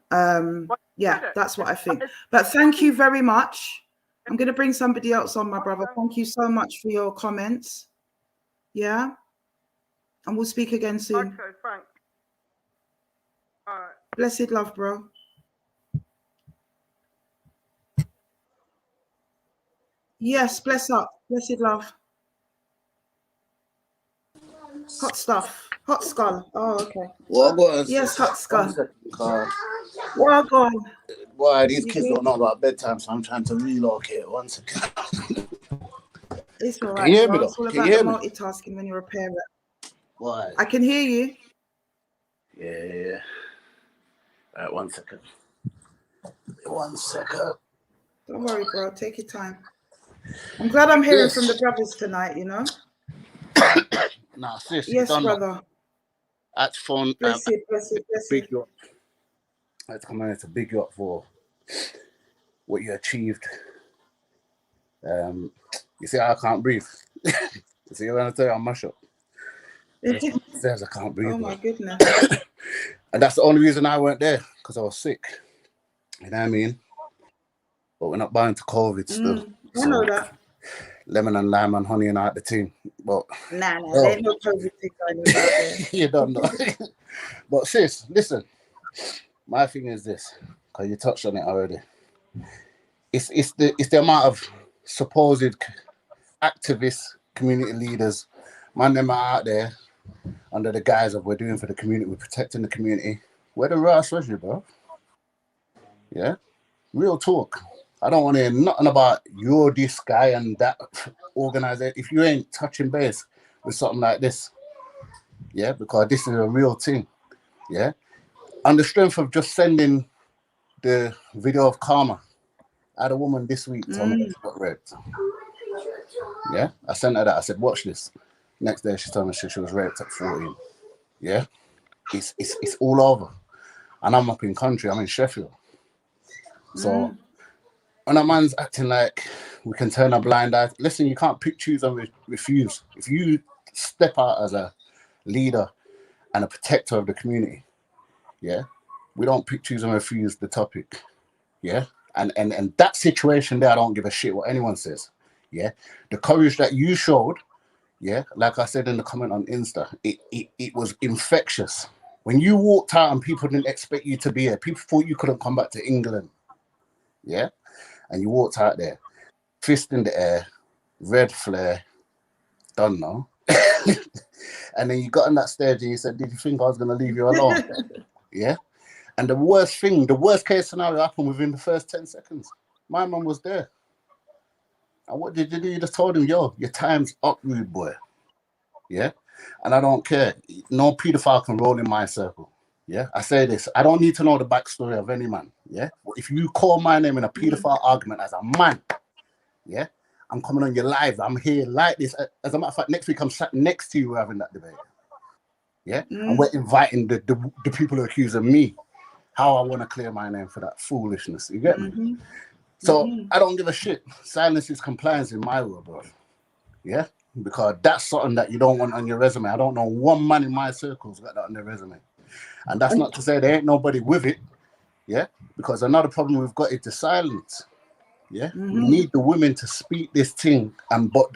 that's what I think. But thank you very much. I'm going to bring somebody else on, my brother. Thank you so much for your comments. Yeah, and we'll speak again soon. Okay, thanks. All right. Blessed love, bro. Yes, bless up. Blessed love. Hot stuff. Hot skull. Oh, okay. Yes, hot skull. Well, go on. Boy, these kids don't know about bedtime, so I'm trying to relocate. 1 second. It's all right. Can you hear me, it's all about the multitasking when you're a parent. Why? I can hear you. Yeah. All right, 1 second. 1 second. Don't worry, bro. Take your time. I'm glad I'm hearing from the brothers tonight, you know? Nah, sis. Yes, brother. That's fun. Bless it. Big you up. Let's come on to big you up for what you achieved. You see, I can't breathe. You see, when I tell you, I'm mash up. Says I can't breathe. Oh my goodness. And that's the only reason I weren't there, because I was sick. You know what I mean? but we're not buying to COVID still. I know that. Lemon and lime and honey and out the team. But Nah, there ain't no COVID thing going on out there. you don't know. But sis, listen. My thing is this, because you touched on it already. It's the amount of supposed activists, community leaders, man, them are out there under the guise of we're doing for the community, we're protecting the community. Where the real treasure, bro? Yeah, real talk. I don't want to hear nothing about you're this guy and that organizer. If you ain't touching base with something like this, yeah, because this is a real thing, yeah. On the strength of just sending the video of Karma, I had a woman this week told me she got raped. Yeah, I sent her that. I said, watch this. Next day, she told me she was raped at 14. Yeah, it's all over. And I'm up in country, I'm in Sheffield. So when a man's acting like we can turn a blind eye, listen, you can't pick, choose, and refuse. If you step out as a leader and a protector of the community, yeah, we don't pick, choose, and refuse the topic. Yeah. And that situation there, I don't give a shit what anyone says. Yeah. The courage that you showed, yeah, like I said in the comment on Insta, it was infectious. When you walked out and people didn't expect you to be here, people thought you couldn't come back to England. Yeah. And you walked out there, fist in the air, red flare, don't know. And then you got on that stage and you said, did you think I was going to leave you alone? Yeah. And the worst case scenario happened within the first 10 seconds. My mum was there. And what did you do? You just told him, yo, your time's up, rude boy. Yeah. And I don't care. No paedophile can roll in my circle. Yeah. I say this. I don't need to know the backstory of any man. Yeah. But if you call my name in a paedophile argument as a man, yeah, I'm coming on your live. I'm here like this. As a matter of fact, next week I'm sat next to you having that debate. Yeah. And we're inviting the people who accuse of me. How I want to clear my name for that foolishness. You get me? So I don't give a shit. Silence is compliance in my world, bro. Yeah? Because that's something that you don't want on your resume. I don't know one man in my circles got that on their resume. And that's not to say there ain't nobody with it. Yeah? Because another problem we've got is the silence. Yeah? We need the women to speak this thing, and but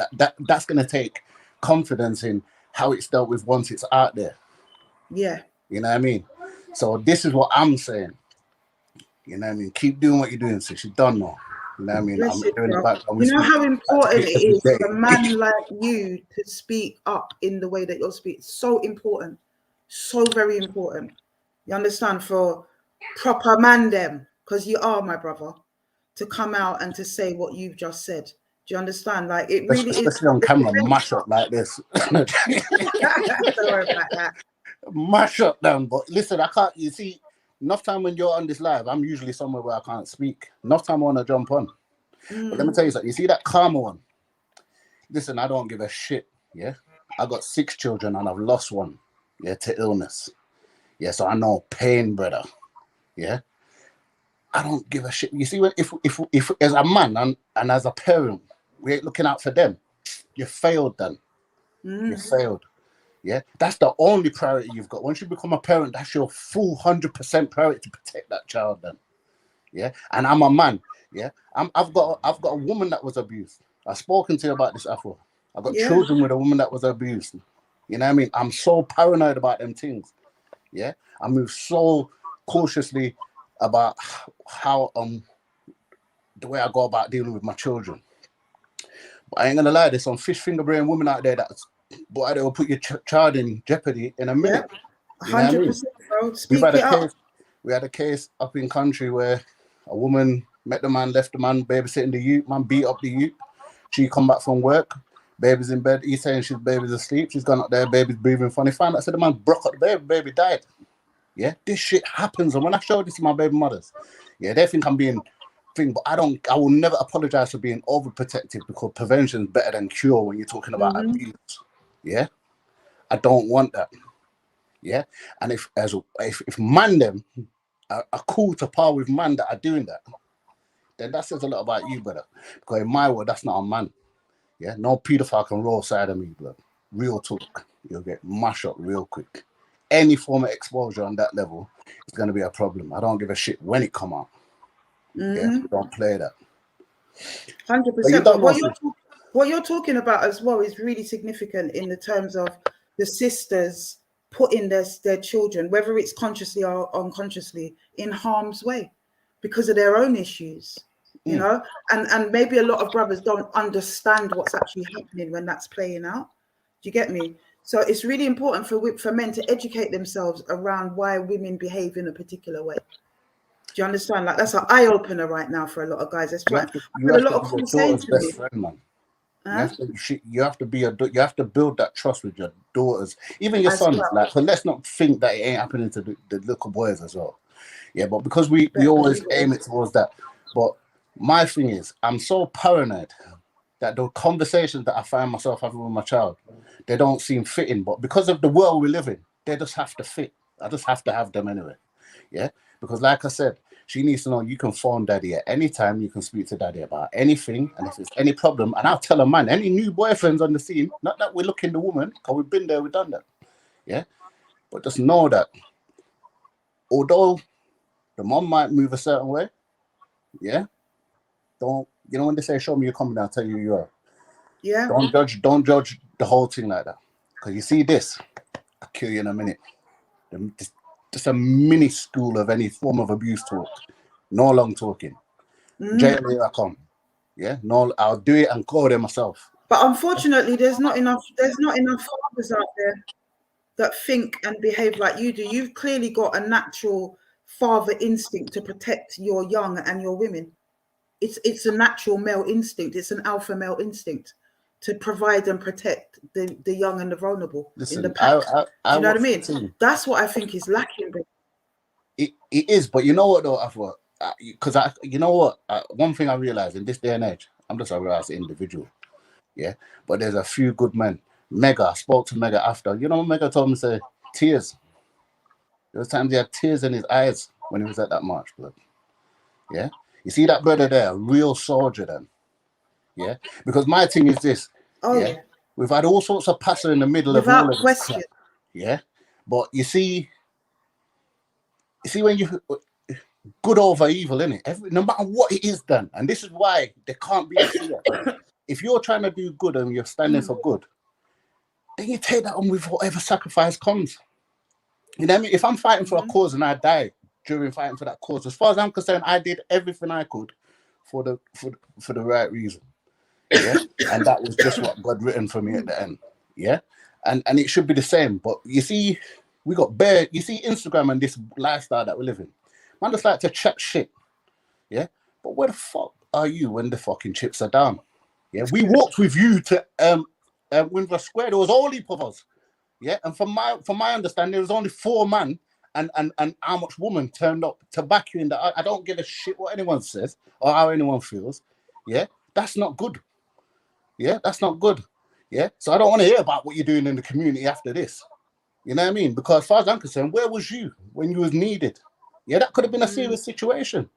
that's gonna take confidence in how it's dealt with once it's out there. Yeah. You know what I mean? So this is what I'm saying. You know what I mean? Keep doing what you're doing, sis. You don't know. You know what I mean? Bless I'm it, doing bro. it back. You know how important it is day. for a man like you to speak up in the way that you're speaking. So important. So very important. You understand? For proper man them, because you are my brother, to come out and to say what you've just said. Do you understand? Like, it really is. Especially on camera, mash up like this. Don't worry about that. Mash up them. But listen, I can't, you see, enough time when you're on this live, I'm usually somewhere where I can't speak. Enough time I want to jump on. But let me tell you something. You see that Karma one? Listen, I don't give a shit. Yeah? I got 6 children and I've lost one. Yeah, to illness. Yeah, so I know pain, brother. Yeah? I don't give a shit. You see, if as a man and as a parent, we ain't looking out for them, you failed then. You failed. Yeah, that's the only priority you've got. Once you become a parent, that's your full 100% priority to protect that child then. Yeah, and I'm a man. Yeah, I've got a woman that was abused. I've spoken to you about this, Afua. I've got children with a woman that was abused. You know what I mean? I'm so paranoid about them things. Yeah, I move so cautiously about how the way I go about dealing with my children. But I ain't gonna lie, there's some fish finger brain women out there that's, boy, they will put your child in jeopardy in a minute. 100%, bro. Speak it up. We had a case up in country where a woman met the man, left the man babysitting the youth, man beat up the youth. She come back from work, baby's in bed, he's saying baby's asleep, she's gone up there, baby's breathing funny. Found out, said the man broke up the baby died. Yeah, this shit happens. And when I show this to my baby mothers, yeah, they think I'm being thing, but I will never apologize for being overprotective, because prevention is better than cure when you're talking about abuse. Yeah, I don't want that. Yeah, and if man them are cool to par with man that are doing that, then that says a lot about you, brother. Because in my world, that's not a man. Yeah, no pedophile can roll side of me, blood. Real talk, you'll get mashed up real quick. Any form of exposure on that level is going to be a problem. I don't give a shit when it come out. Yeah, we don't play that. 100%. But what you're talking about as well is really significant in the terms of the sisters putting their children, whether it's consciously or unconsciously, in harm's way because of their own issues, you know, and maybe a lot of brothers don't understand what's actually happening when that's playing out. Do you get me? So it's really important for men to educate themselves around why women behave in a particular way. Do you understand? Like, that's an eye opener right now for a lot of guys. That's You right. have to, I've you had a have lot to of be your calls saying daughter's to best me, friend, man. huh? You have to build that trust with your daughters, even your As sons. well. Like, but let's not think that it ain't happening to the little boys as well. Yeah, but because we Better always believe it. aim it towards that. But my thing is, I'm so paranoid that the conversations that I find myself having with my child, they don't seem fitting. But because of the world we live in, they just have to fit. I just have to have them anyway. Yeah, because like I said, she needs to know you can phone daddy at any time. You can speak to daddy about anything, and if there's any problem, and I'll tell her, man, any new boyfriends on the scene, not that we're looking the woman, because we've been there, we've done that. Yeah, but just know that although the mom might move a certain way, yeah, don't, you know when they say show me your company, I'll tell you you are. Yeah. Don't judge the whole thing like that. Because you see this, I'll kill you in a minute. Just a mini school of any form of abuse talk. No long talking. Jail I come. Yeah, no, I'll do it and go there myself. But unfortunately, there's not enough fathers out there that think and behave like you do. You've clearly got a natural father instinct to protect your young and your women. It's a natural male instinct. It's an alpha male instinct to provide and protect the young and the vulnerable. Listen, in the pack. Do you know what I mean? Team. That's what I think is lacking. It is, but you know what though, Afua? Because you know what? One thing I realized in this day and age, I'm just a real individual. Yeah, but there's a few good men. Mega, I spoke to Mega after. You know what Mega told me? Say tears. There was times he had tears in his eyes when he was at that march, blood. Yeah, you see that brother there, a real soldier then. Yeah, because my thing is this. Oh yeah. We've had all sorts of passer in the middle Without of all of this crap. Yeah, but you see when you good over evil, innit? No matter what it is done, and this is why there can't be a fear. If you're trying to do good and you're standing for good, then you take that on with whatever sacrifice comes. You know what I mean? If I'm fighting for a cause and I die during fighting for that cause, as far as I'm concerned, I did everything I could for the right reason. Yeah, and that was just what God written for me at the end. Yeah, and it should be the same. But you see, we got bare. You see, Instagram and this lifestyle that we live in. Man just like to chat shit. Yeah, but where the fuck are you when the fucking chips are down? Yeah, we walked with you to Windsor Square. There was all heap of us. Yeah, and from my understanding, there was only 4 men and how much woman turned up to back you in that. I don't give a shit what anyone says or how anyone feels. Yeah, that's not good. Yeah, that's not good. Yeah, so I don't want to hear about what you're doing in the community after this. You know what I mean? Because as far as I'm concerned, where was you when you was needed? Yeah, that could have been a serious situation.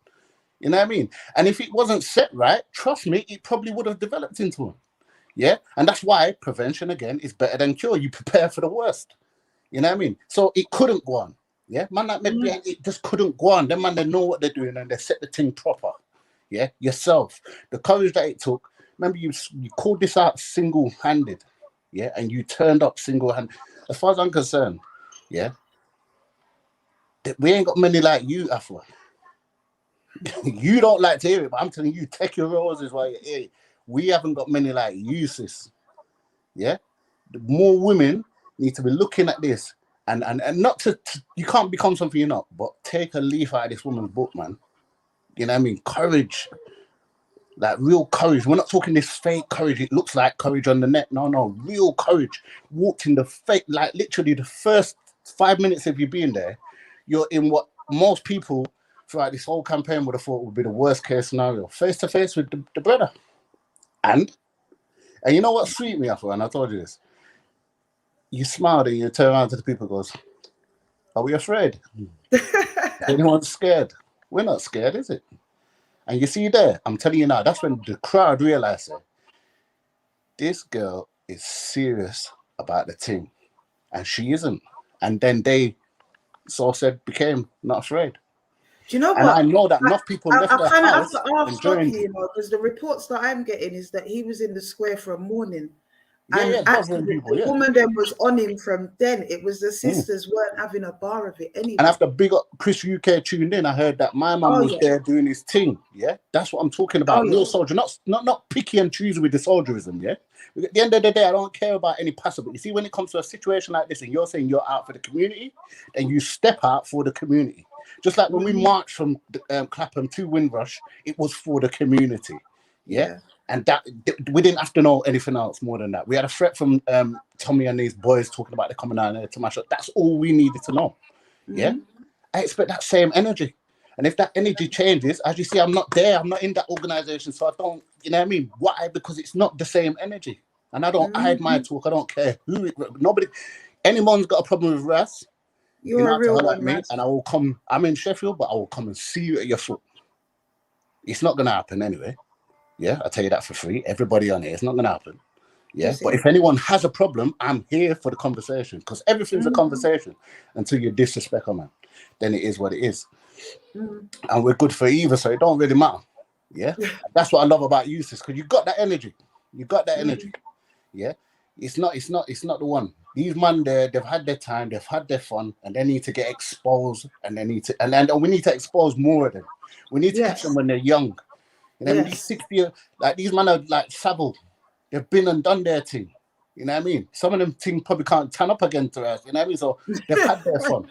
You know what I mean? And if it wasn't set right, trust me, it probably would have developed into one. Yeah, and that's why prevention again is better than cure. You prepare for the worst. You know what I mean? So it couldn't go on. Yeah, man, that maybe it just couldn't go on. Them man, they know what they're doing and they set the thing proper. Yeah, yourself, the courage that it took. Remember, you called this out single-handed. Yeah, and you turned up single-handed. As far as I'm concerned, yeah, we ain't got many like you, Afua. You don't like to hear it, but I'm telling you, take your roses while you're here. We haven't got many like you, sis. Yeah, more women need to be looking at this and not to you can't become something you're not, but take a leaf out of this woman's book, man. You know what I mean? Courage, like real courage. We're not talking this fake courage. It looks like courage on the net. No, real courage. Walked in the fake, like literally the first 5 minutes of you being there, you're in what most people throughout this whole campaign would have thought would be the worst case scenario, face to face with the brother. And you know what sweet me, Afua, and I told you this. You smiled and you turn around to the people and goes, are we afraid? Anyone scared? We're not scared, is it? And you see there, I'm telling you now, that's when the crowd realized it. This girl is serious about the thing. And she isn't. And then they, so said, became not afraid. Do you know And what? I know that enough people left I their kind of have house to ask enjoying Stocky, it. you know, because the reports that I'm getting is that he was in the square for a morning. Yeah, And actually, bothering people, the yeah. woman then was on him from then. It was the Mm. sisters weren't having a bar of it anyway. And after big up Chris UK tuned in, I heard that my man was there doing his thing. Yeah, that's what I'm talking about. Real soldier, not picky and choosy with the soldierism. Yeah, at the end of the day, I don't care about any passive. But you see, when it comes to a situation like this, and you're saying you're out for the community, then you step out for the community. Just like when we marched from Clapham to Windrush, it was for the community. Yeah. And that we didn't have to know anything else more than that. We had a threat from Tommy and these boys talking about the coming out there to mash up. That's all we needed to know. Yeah, I expect that same energy. And if that energy changes, as you see, I'm not there. I'm not in that organization, so I don't. You know what I mean? Why? Because it's not the same energy. And I don't hide my talk. I don't care who. Nobody. Anyone's got a problem with Ras. You're a real one, me, and I will come. I'm in Sheffield, but I will come and see you at your foot. It's not gonna happen anyway. Yeah, I'll tell you that for free. Everybody on it, it's not going to happen. Yeah, but if anyone has a problem, I'm here for the conversation because everything's a conversation until you disrespect a man. Then it is what it is. And we're good for either, so it don't really matter. Yeah, that's what I love about you, sis, because you got that energy. You got that energy. Yeah, it's not the one. These men there, they've had their time, they've had their fun, and they need to get exposed, and they need to, and then we need to expose more of them. We need to catch them when they're young. You know, these 60, like these men are like Savile. They've been and done their thing. You know what I mean? Some of them things probably can't turn up again to us. You know what I mean? So they've had their fun.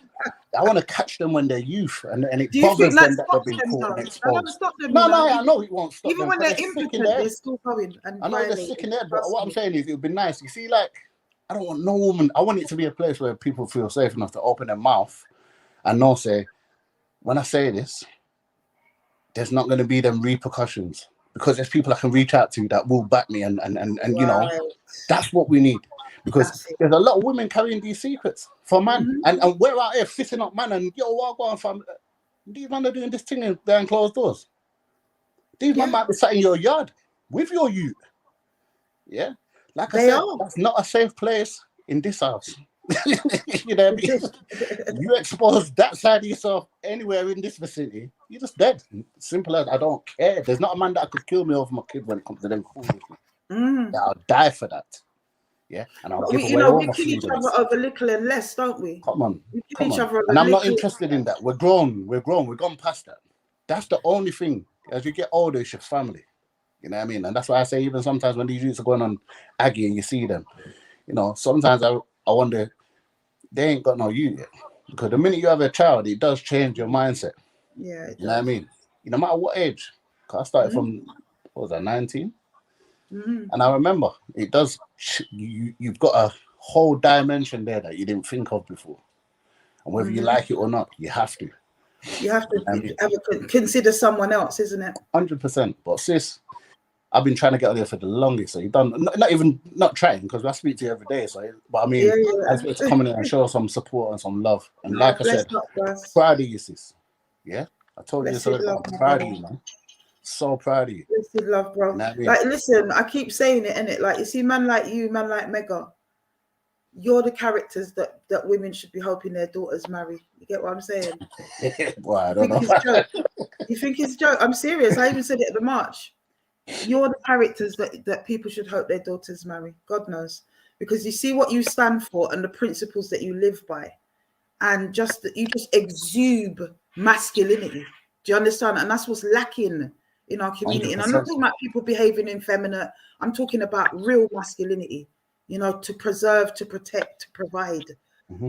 I want to catch them when they're youth, and it bothers them that they've been caught and exposed. No, I know it won't stop even them. When they're impotent, they're still going. And I know they're sick in there, but what I'm saying is it would be nice. You see, like, I don't want no woman. I want it to be a place where people feel safe enough to open their mouth and not say, when I say this, there's not going to be them repercussions because there's people I can reach out to that will back me and you know, that's what we need because there's a lot of women carrying these secrets for man and we're out here fitting up man and yo, what going from these men are doing this thing behind closed doors. These men might be sat in your yard with your youth. Yeah, like I said, that's not a safe place in this house. You know what I mean? You expose that side of yourself anywhere in this vicinity, you're just dead. Simple as I don't care. There's not a man that could kill me over my kid when it comes to them foolishness. I'll die for that. Yeah, and I'll give away all my freedoms. We kill each other over little and less, don't we? Come on. And I'm not interested in that. We're grown. We've gone past that. That's the only thing. As you get older, it's your family. You know what I mean? And that's why I say even sometimes when these youths are going on Aggie and you see them, you know, sometimes I wonder, they ain't got no youth yet. Because the minute you have a child, it does change your mindset. Yeah. You know what I mean? No matter what age. Because I started from, what was that, 19? And I remember, it does, you've got a whole dimension there that you didn't think of before. And whether you like it or not, you have to. You have to consider someone else, isn't it? 100%. But sis, I've been trying to get on there for the longest. So you've done not trying because I speak to you every day. So, but I mean, I expect to come in and show some support and some love. And like I said, proud of you, sis. Yeah, I told you this already. I'm proud of you, man. So proud of you. Blessed love, bro. You know what I mean? Like, listen, I keep saying it, innit? Like, you see, man like you, man like Mega, you're the characters that women should be hoping their daughters marry. You get what I'm saying? Boy, I don't know. You think it's a joke? I'm serious. I even said it at the march. You're the characters that people should hope their daughters marry. God knows. Because you see what you stand for and the principles that you live by. And you just exude masculinity. Do you understand? And that's what's lacking in our community. 100%. And I'm not talking about people behaving effeminate. I'm talking about real masculinity. You know, to preserve, to protect, to provide.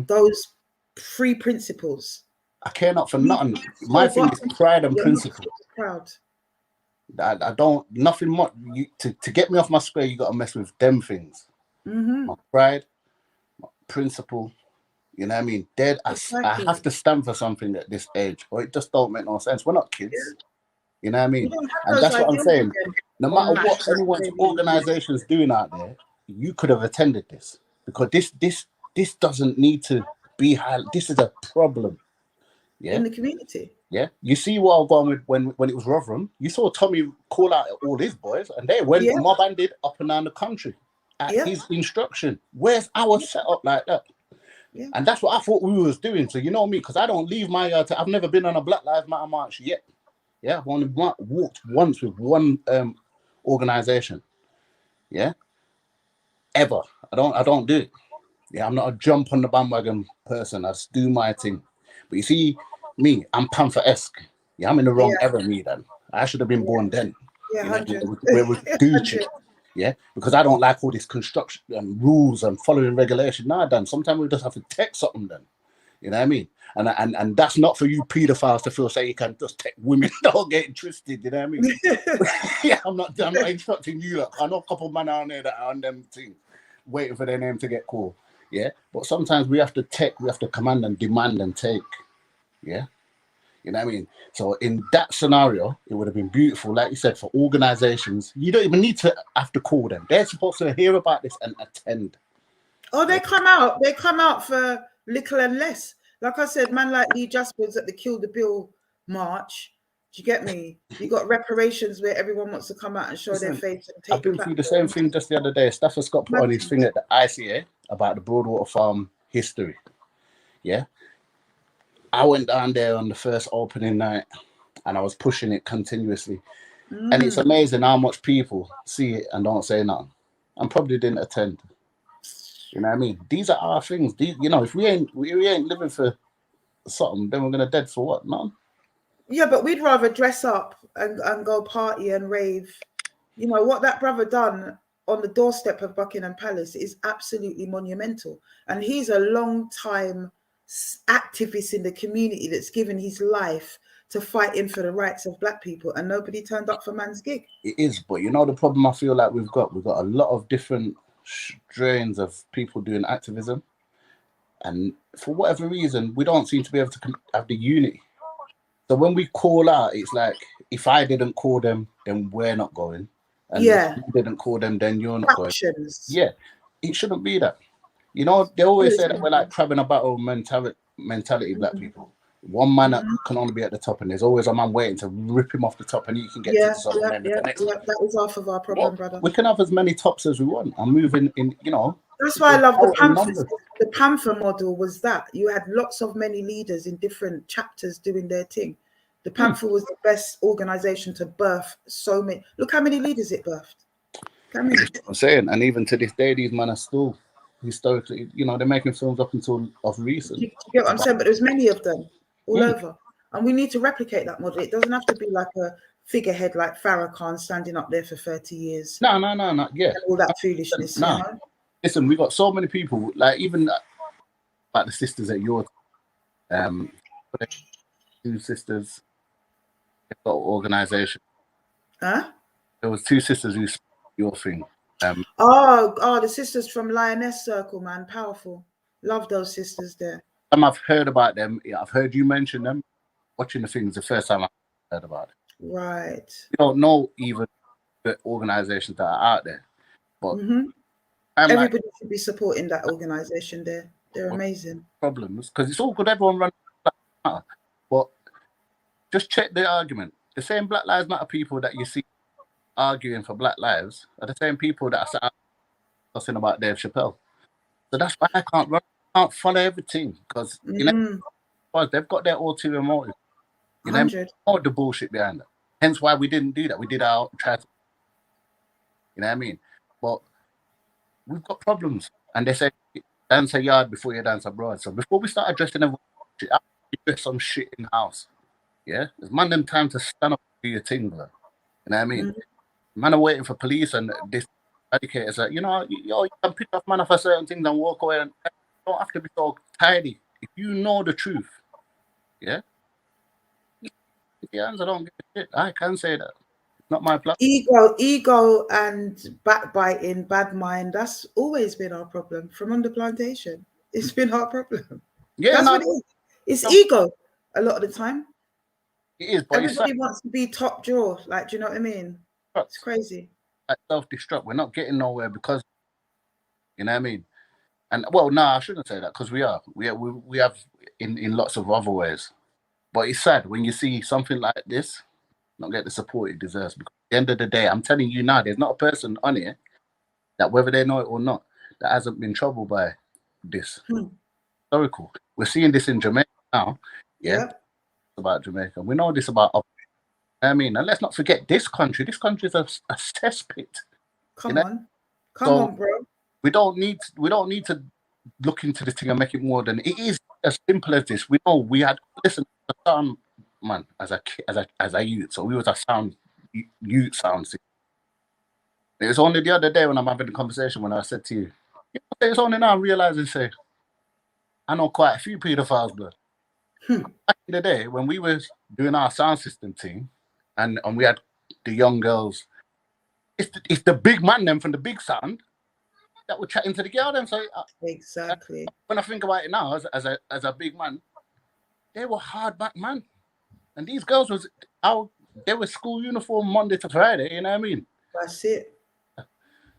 Those three principles. I care not for nothing. My thing is pride and principle. Proud. I don't, nothing much. To get me off my square, you got to mess with them things. My pride, my principle, you know what I mean? I have to stand for something at this age, or it just don't make no sense. We're not kids. You know what I mean? And that's what I'm saying. No matter what anyone's organization's doing out there, you could have attended this. Because this doesn't need to be high. This is a problem. Yeah. In the community. Yeah, you see what I've gone with when it was Rotherham. You saw Tommy call out all his boys, and they went mob banded up and down the country at his instruction. Where's our setup like that? Yeah. And that's what I thought we was doing. So you know me, because I don't leave my yard. I've never been on a Black Lives Matter march yet. Yeah, I've only walked once with one organization. Yeah, ever. I don't do it. Yeah, I'm not a jump on the bandwagon person. I just do my thing. But you see, me, I'm Panther-esque. Yeah, I'm in the wrong era, me then. I should have been born then. Yeah, You know, 100. where we do shit. Yeah, because I don't like all this construction and rules and following regulation. Nah, Dan. Sometimes we just have to take something then. You know what I mean? And that's not for you pedophiles to feel say you can just take women. Don't get twisted. You know what I mean? Yeah, I'm not instructing you. Look, I know a couple of men out there that are on them things, waiting for their name to get called. Yeah, but sometimes we have to command and demand and take. Yeah, you know what I mean? So in that scenario, it would have been beautiful, like you said, for organizations. You don't even need to have to call them. They're supposed to hear about this and attend. Oh, they come out. They come out for little and less. Like I said, man like Lee Jaspers at the Kill the Bill march. Do you get me? You got reparations where everyone wants to come out and show their face and take I've been through the same thing just the other day. Stafford Scott put on his thing at the ICA about the Broadwater Farm history. Yeah. I went down there on the first opening night and I was pushing it continuously. And it's amazing how much people see it and don't say nothing. And probably didn't attend. You know what I mean? These are our things. You know, if we ain't living for something, then we're gonna dead for what? None. Yeah, but we'd rather dress up and go party and rave. You know what that brother done on the doorstep of Buckingham Palace is absolutely monumental. And he's a long time activist in the community that's given his life to fighting for the rights of black people, and nobody turned up for man's gig. It is, but you know the problem I feel like we've got a lot of different strains of people doing activism, and for whatever reason we don't seem to be able to have the unity. So when we call out, it's like if I didn't call them, then we're not going, and if you didn't call them, then you're not going. Yeah, it shouldn't be that. You know, they always say that we're like crab in a battle mentality, black people. One man can only be at the top, and there's always a man waiting to rip him off the top, and you can get to the top. That is half of our problem, brother. We can have as many tops as we want. I'm moving in, you know. That's why I love the Panthers. The Panther model was that you had lots of many leaders in different chapters doing their thing. The Panther was the best organization to birth so many. Look how many leaders it birthed. I'm saying, and even to this day, these men are still historically, you know, they're making films up until of recent. You get what I'm saying? But there's many of them all over, and we need to replicate that model. It doesn't have to be like a figurehead like Farrakhan standing up there for 30 years. No, yeah, and all that foolishness. No, you know? Listen, we got so many people, like even like the sisters at your, two sisters, got organization. Huh? There was two sisters who spoke your thing. The sisters from Lioness Circle, man, powerful. Love those sisters there. I've heard about them. Yeah, I've heard you mention them. Watching the things the first time I heard about it. Right. You don't know even the organizations that are out there, but everybody should be supporting that organization there. They're amazing. Problems because it's all good. Everyone runs, but just check the argument. The same Black Lives Matter people that you see arguing for Black lives are the same people that are sat talking about Dave Chappelle. So that's why I can't follow everything because you know they've got their ulterior motive. You know, all the bullshit behind it. Hence why we didn't do that. We did our try to, you know what I mean? But we've got problems, and they say dance a yard before you dance abroad. So before we start addressing everyone, I address some shit in the house. Yeah, it's man them time to stand up and do your thing, bro. You know what I mean? Man are waiting for police and this educators like, you know, you can pick off man for certain things and walk away, and you don't have to be so tidy. If you know the truth, yeah. I don't give a shit. I can say that. It's not my plan. Ego and backbiting, bad mind, that's always been our problem from on the plantation. It's been our problem. Yeah, that's what it is. It's ego a lot of the time. It is, but everybody wants to be top drawer. Like, do you know what I mean? It's crazy. Like self-destruct. We're not getting nowhere because, you know what I mean? And well, no, I shouldn't say that because we have in lots of other ways. But it's sad when you see something like this not get the support it deserves. Because at the end of the day, I'm telling you now, there's not a person on here that, whether they know it or not, that hasn't been troubled by this. historical. We're seeing this in Jamaica now. Yeah, Yep. about Jamaica. We know this about. I mean, and let's not forget this country. This country is a cesspit. Come on, bro. We don't need to look into this thing and make it more than it is. As simple as this. We know we had listen to sound man as a youth. So we was a sound youth sound. It was only the other day when I'm having a conversation when I said to you, it's only now I'm realizing, say, I know quite a few pedophiles, blood. Back in the day when we were doing our sound system thing, and we had the young girls, it's the big man them from the big sound that were chatting to the girl them. So exactly. When I think about it now, as a big man, they were hard back man, and these girls was out. They were school uniform Monday to Friday. You know what I mean? That's it.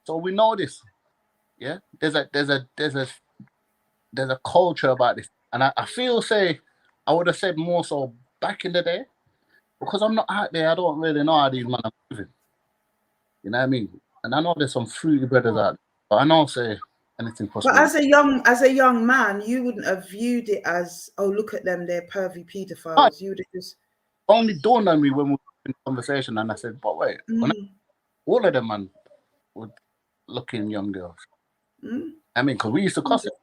So we know this. Yeah, there's a culture about this, and I feel I would have said more so back in the day, because I'm not out there. I don't really know how these men are moving. You know what I mean? And I know there's some fruity brothers out there, but I know anything possible. But as a young man, you wouldn't have viewed it as, oh, look at them, they're pervy pedophiles. You would have just only dawned on me when we were in conversation, and I said, but wait, all of them man would looking young girls. I mean, because we used to cuss it.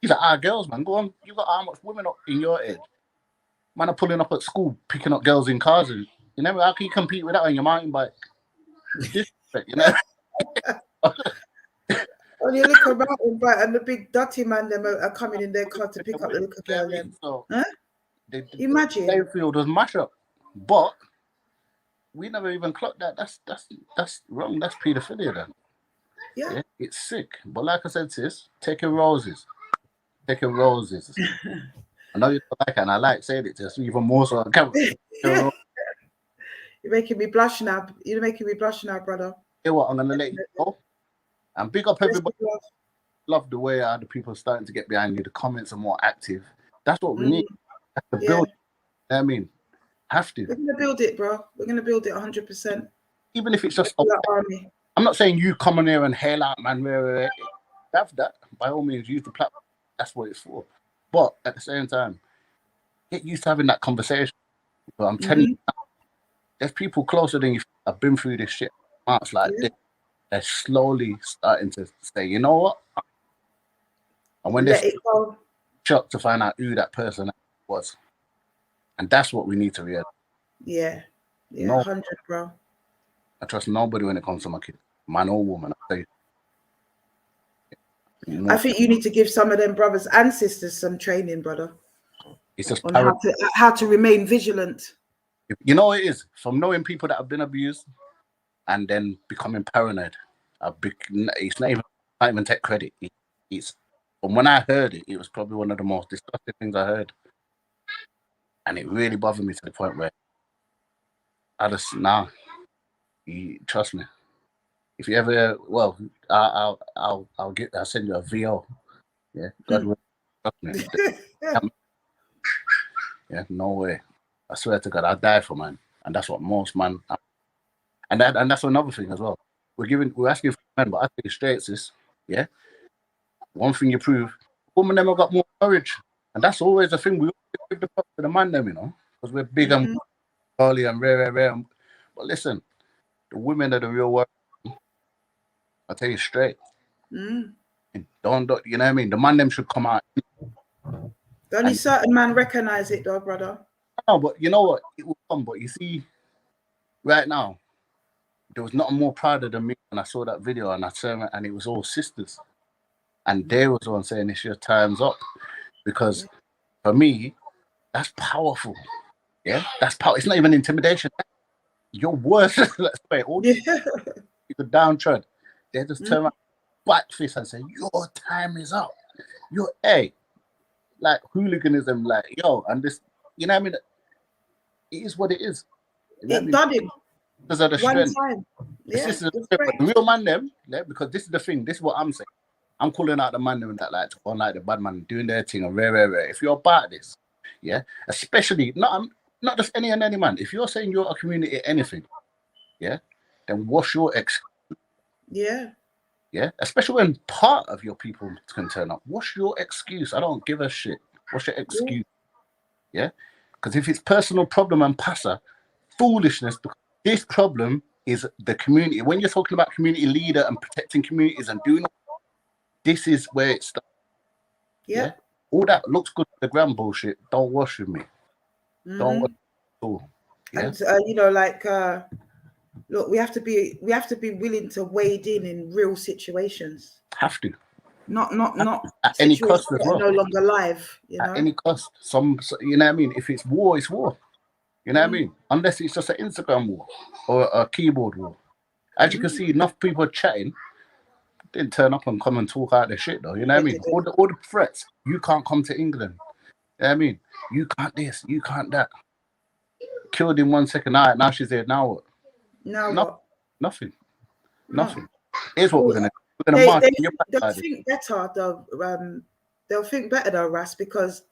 These are our girls, man. Go on, you got how much women up in your age? Man are pulling up at school, picking up girls in cars. And, you know, how can you compete with that on your mountain bike? You know? When you look around and the big dirty man them are coming in their car to pick up the little girl them. So Imagine. The field was mash up. But we never even clocked that. That's wrong. That's pedophilia then. Yeah. It's sick. But like I said, sis, take your roses. Take your roses. I know you don't like it, and I like saying it just even more so. You're making me blush now. You're making me blush now, brother. You know what? I'm gonna let you go. And big up everybody. Love the way the people are starting to get behind you. The comments are more active. That's what we need. That's to build. I mean, have to. We're gonna build it, bro. We're gonna build it 100%. Even if it's just army. I'm not saying you come in here and hail out, man. Have that. By all means, use the platform. That's what it's for. But at the same time, get used to having that conversation. But I'm telling you, there's people closer than you have been through this shit. Marks like this. They're slowly starting to say, you know what? And when they're shocked to find out who that person was. And that's what we need to realize. Yeah. 100, bro. I trust nobody when it comes to my kid, man or woman. I think you need to give some of them brothers and sisters some training, brother. It's just on how to remain vigilant. You know what it is? From knowing people that have been abused and then becoming paranoid. It's not even take credit. It's from when I heard it, it was probably one of the most disgusting things I heard. And it really bothered me to the point where I just trust me. If you ever, well, I'll send you a VO. Yeah, God will trust me. Yeah, no way. I swear to God, I'll die for man, and that's what most man. And that's another thing as well. We're asking for men, but I think straight, sis. Yeah. One thing you prove, women never got more courage, and that's always the thing. We always give the props to the man, them, you know, because we're big and early and rare. But listen, the women are the real work. I'll tell you straight. Don't you know what I mean? The man them should come out. Only certain man recognize it though, brother. No, but you know what? It will come. But you see, right now, there was nothing more prouder than me when I saw that video and I turned and it was all sisters. And they was on saying it's your time's up. Because for me, that's powerful. Yeah? That's power. It's not even intimidation. You're worse. Let's say all you could downtrodden. They just turn around, back fist and say, your time is up. Like hooliganism, like, and this, you know what I mean? It is what it is. You know it done it. Because of the strength. Time. Yeah, the real man them, because this is the thing, this is what I'm saying. I'm calling out the man them that like to go on like the bad man doing their thing and rare. If you're about this, especially not just any and any man. If you're saying you're a community anything, then what's your excuse? Yeah. Yeah, especially when part of your people can turn up. What's your excuse? I don't give a shit. What's your excuse? Yeah, because if it's personal problem and passa, foolishness. Because this problem is the community. When you're talking about community leader and protecting communities and doing, this is where it starts. Yeah, all that looks good the gram bullshit. Don't wash with me. Don't wash at all. Yeah, and you know, like look, we have to be willing to wade in real situations. Have to. Not at any cost as well. No longer live, you know. At any cost. You know what I mean? If it's war, it's war. You know what I mean? Unless it's just an Instagram war or a keyboard war. As you can see, enough people chatting didn't turn up and come and talk out their shit though. You know what I mean? All the threats. You can't come to England. You know what I mean? You can't this, you can't that. Killed in 1 second. All right, now she's there. Now what? What? Nothing. Here's what we're gonna they'll think better though. They'll think better though, Ras, because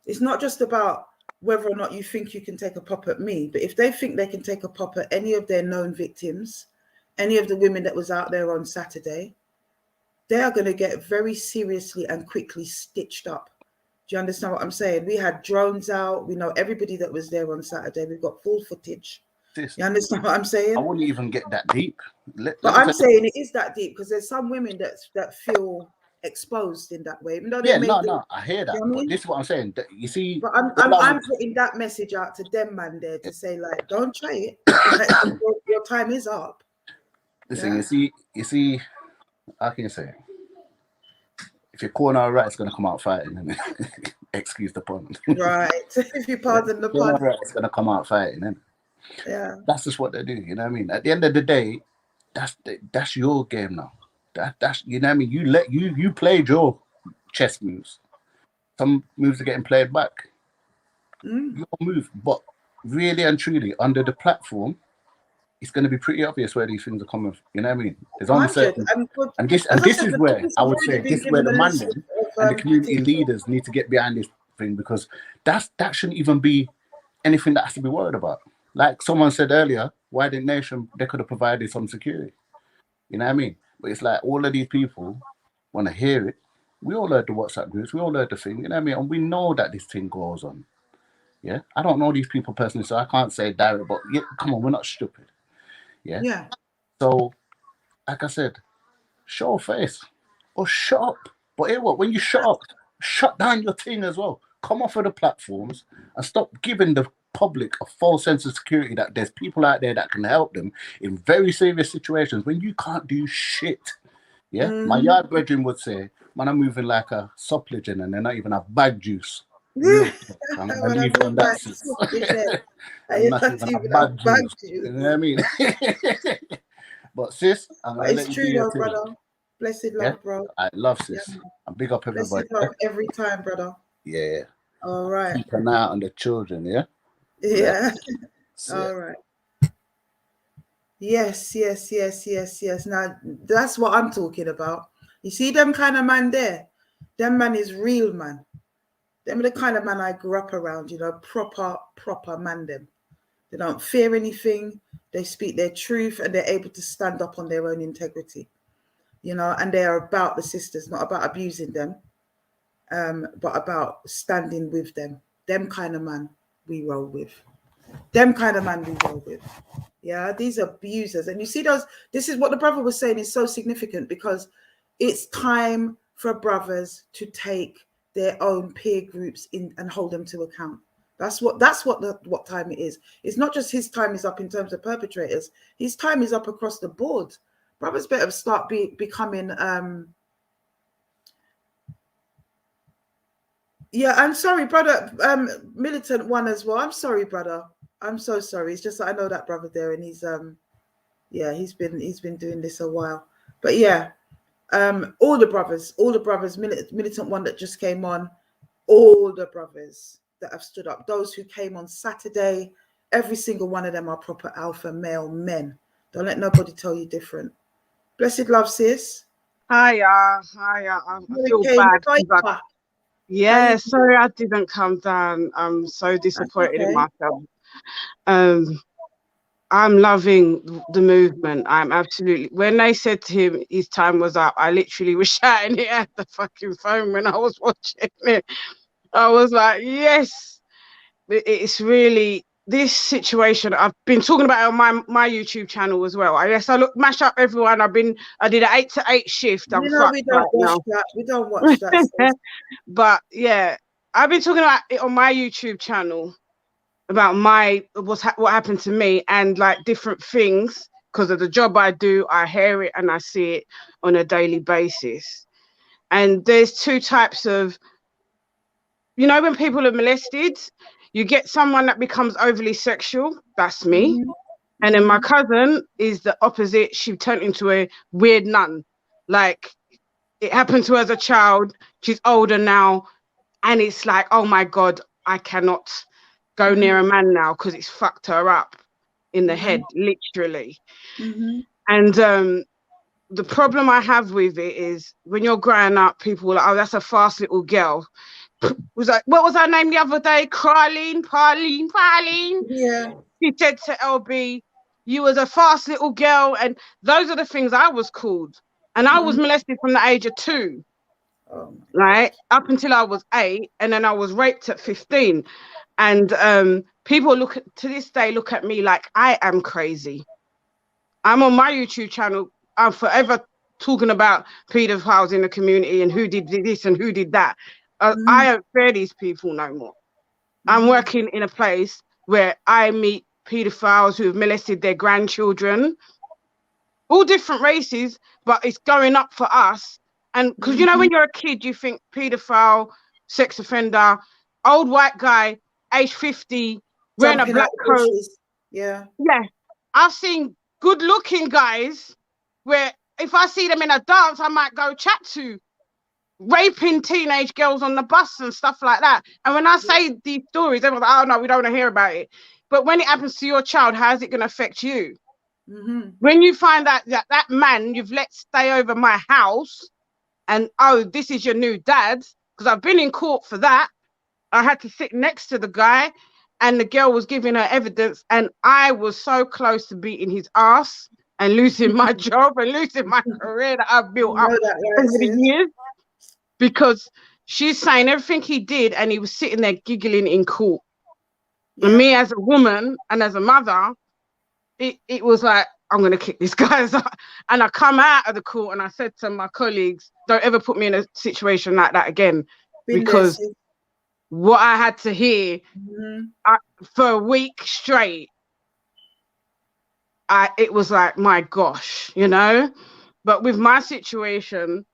it's not just about whether or not you think you can take a pop at me, but if they think they can take a pop at any of their known victims, any of the women that was out there on Saturday, they are going to get very seriously and quickly stitched up. Do you understand what I'm saying? We had drones out. We know everybody that was there on Saturday. We've got full footage. You understand what I'm saying? I wouldn't even get that deep. But I'm saying it is that deep because there's some women that feel exposed in that way. Even though I hear that. You know but this is what I'm saying. You see, but I'm putting that message out to them, man, there to say, like, don't try it. Your time is up. Listen, you see, how can you say it? If you're corner right, it's gonna come out fighting. Excuse the pun. Right. If you pardon the pun, right, it's gonna come out fighting. Innit? Yeah. That's just what they do. You know what I mean? At the end of the day, that's your game now. That's you know what I mean. You played your chess moves. Some moves are getting played back. Your move, but really and truly, under the platform, it's going to be pretty obvious where these things are coming from. You know what I mean? There's only certain, and this is where I would say this is where the man and the community leaders need to get behind this thing, because that shouldn't even be anything that has to be worried about. Like someone said earlier, why didn't Nation? They could have provided some security. You know what I mean? But it's like all of these people want to hear it. We all heard the WhatsApp groups. We all heard the thing. You know what I mean? And we know that this thing goes on. Yeah, I don't know these people personally, so I can't say direct. But yeah, come on, we're not stupid. Yeah. Yeah. So, like I said, show face or shut up. But hey, what? When you shut up, shut down your thing as well. Come off of the platforms and stop giving the public a false sense of security that there's people out there that can help them in very serious situations when you can't do shit. Yeah, my yard brethren would say, "Man, I'm moving like a supplicant, and they're not even have bag juice." You know what I mean? But sis, it's true, though, brother. Blessed love, bro. I love sis. Yeah. I big up everybody. Blessed love every time, brother. Yeah. All right. Keep an eye on the children, yeah? Yeah. All right. Yes. Now, that's what I'm talking about. You see them kind of man there? Them man is real, man. Them are the kind of man I grew up around, you know, proper man them. They don't fear anything. They speak their truth and they're able to stand up on their own integrity, you know, and they are about the sisters, not about abusing them, but about standing with them. Them kind of man we roll with. Yeah, these abusers. And you see this is what the brother was saying is so significant, because it's time for brothers to take their own peer groups in and hold them to account. That's what time it is. It's not just his time is up in terms of perpetrators. His time is up across the board. Brothers better start becoming yeah, I'm sorry, brother. Militant one as well. I'm sorry, brother. I'm so sorry. It's just that I know that brother there, and he's he's been doing this a while. But yeah, all the brothers, militant one that just came on, all the brothers that have stood up, those who came on Saturday, every single one of them are proper alpha male men. Don't let nobody tell you different. Blessed love, sis. Hiya. I feel bad. Yeah, sorry I didn't come down. I'm so disappointed in myself. I'm loving the movement. I'm absolutely. When they said to him his time was up, I literally was shouting it at the fucking phone when I was watching it. I was like, yes, it's really this situation. I've been talking about it on my YouTube channel as well. I guess I mash up everyone. I did an 8 to 8 shift. I'm fucked We don't right watch now. that. We don't watch that. But yeah, I've been talking about it on my YouTube channel about what happened to me and like different things because of the job I do. I hear it and I see it on a daily basis. And there's two types of, when people are molested, you get someone that becomes overly sexual. That's me. And then my cousin is the opposite. She turned into a weird nun. Like, it happened to her as a child. She's older now. And it's like, oh my God, I cannot go near a man now because it's fucked her up in the head, literally. And the problem I have with it is when you're growing up, people were like, oh, that's a fast little girl. Was like, what was her name the other day? Pauline. Yeah. She said to LB, you was a fast little girl. And those are the things I was called. And I was molested from the age of 2. Right? Up until I was 8. And then I was raped at 15. And people to this day look at me like I am crazy. I'm on my YouTube channel. I'm forever talking about pedophiles in the community and who did this and who did that. I don't fear these people no more. I'm working in a place where I meet pedophiles who have molested their grandchildren, all different races, but it's going up for us. And because, when you're a kid, you think pedophile, sex offender, old white guy, age 50, wearing a black coat. Yeah. Yeah. I've seen good looking guys where if I see them in a dance, I might go chat to, raping teenage girls on the bus and stuff like that. And when I say these stories, everyone's like, oh no, we don't want to hear about it. But when it happens to your child, how is it going to affect you? When you find out that man you've let stay over my house and, oh, this is your new dad, because I've been in court for that. I had to sit next to the guy and the girl was giving her evidence and I was so close to beating his ass and losing my job and losing my career that I've built up over the years, because she's saying everything he did and he was sitting there giggling in court. And me as a woman and as a mother, it was like, I'm going to kick this guy's ass. And I come out of the court and I said to my colleagues, don't ever put me in a situation like that again, because what I had to hear for a week straight, it was like, my gosh, But with my situation,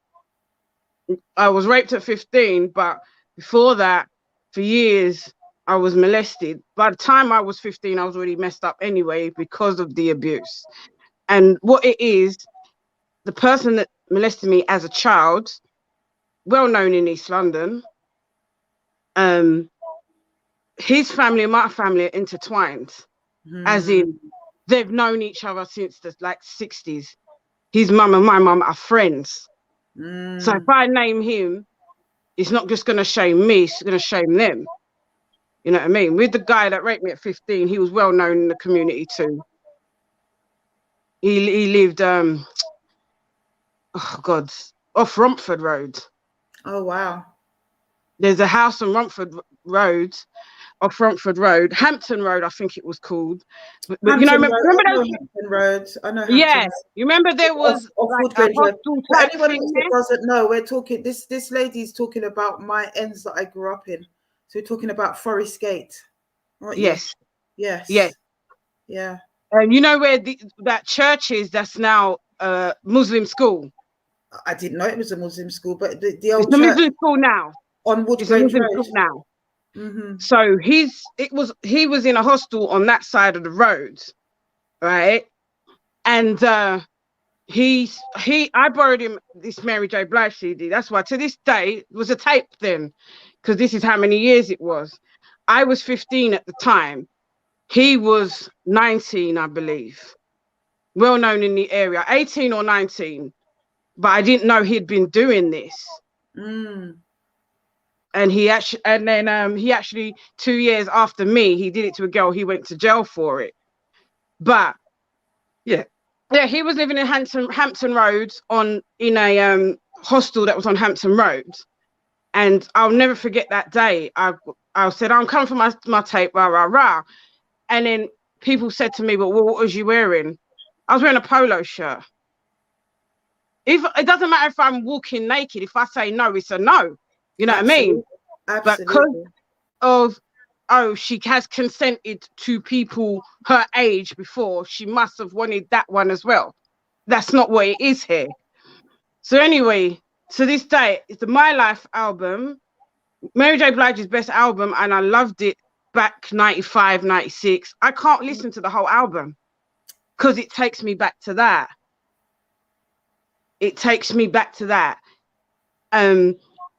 I was raped at 15, but before that, for years, I was molested. By the time I was 15, I was already messed up anyway because of the abuse. And what it is, the person that molested me as a child, well known in East London, his family and my family are intertwined, as in they've known each other since the 60s. His mum and my mum are friends. So if I name him, it's not just going to shame me, it's going to shame them. You know what I mean? With the guy that raped me at 15, he was well known in the community too. He lived, off Romford Road. Oh, wow. There's a house on Romford Road, off Romford Road, Hampton Road, I think it was called. But remember Hampton Road. I know Hampton. Yeah, you remember there was a hostel type thing. Anyone doesn't know, we're talking. This lady's talking about my ends that I grew up in. So we're talking about Forest Gate. Yes. Yes. Yes. Yeah. And you know where that church is? That's now a Muslim school. I didn't know it was a Muslim school, but the old it's a Muslim school now. On Woodgrange Road. Now. So he was in a hostel on that side of the road, right? And I borrowed him this Mary J. Blige CD. That's why to this day it was a tape then, because this is how many years it was. I was 15 at the time. He was 19, I believe. Well known in the area, 18 or 19. But I didn't know he'd been doing this. And he actually 2 years after me, he did it to a girl. He went to jail for it. But yeah, he was living in Hampton Roads in a hostel that was on Hampton Road. And I'll never forget that day. I said, I'm coming for my tape, rah, rah, rah. And then people said to me, but what was you wearing? I was wearing a polo shirt. If it doesn't matter if I'm walking naked, if I say no, it's a no. You know Absolutely. what I mean? Absolutely. But because of, she has consented to people her age before, she must have wanted that one as well. That's not what it is here. So anyway, to this day, it's the My Life album, Mary J. Blige's best album, and I loved it back 95, 96. I can't listen to the whole album because it takes me back to that. It takes me back to that.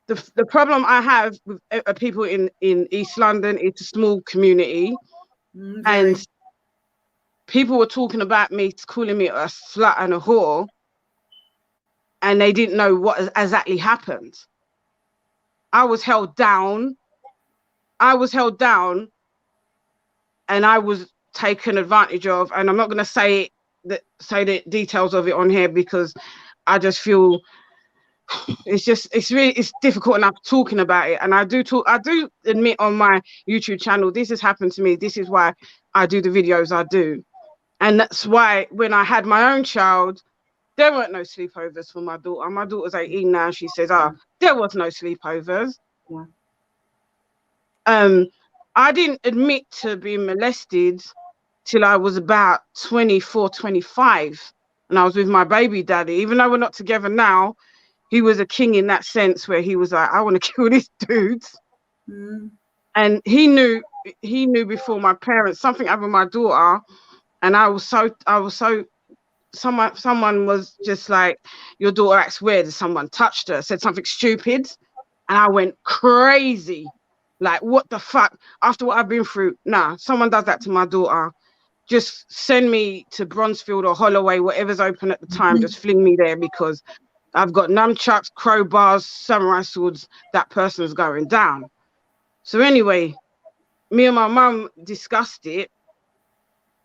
The problem I have with people in East London, it's a small community, and people were talking about me, calling me a slut and a whore, and they didn't know what exactly happened. I was held down, and I was taken advantage of. And I'm not going to say the details of it on here because I just feel it's difficult enough talking about it. And I do admit on my YouTube channel, this has happened to me. This is why I do the videos I do. And that's why when I had my own child, there weren't no sleepovers for my daughter. My daughter's 18 now. She says, there was no sleepovers. Yeah. I didn't admit to being molested till I was about 24, 25. And I was with my baby daddy. Even though we're not together now, he was a king in that sense where he was like, I want to kill this dude. And he knew before my parents, something happened with my daughter. And I was so someone was just like, your daughter acts weird. Someone touched her, said something stupid. And I went crazy. Like, what the fuck? After what I've been through, nah, someone does that to my daughter, just send me to Bronzefield or Holloway, whatever's open at the time, just fling me there because I've got nunchucks, crowbars, samurai swords, that person's going down. So anyway, me and my mum discussed it.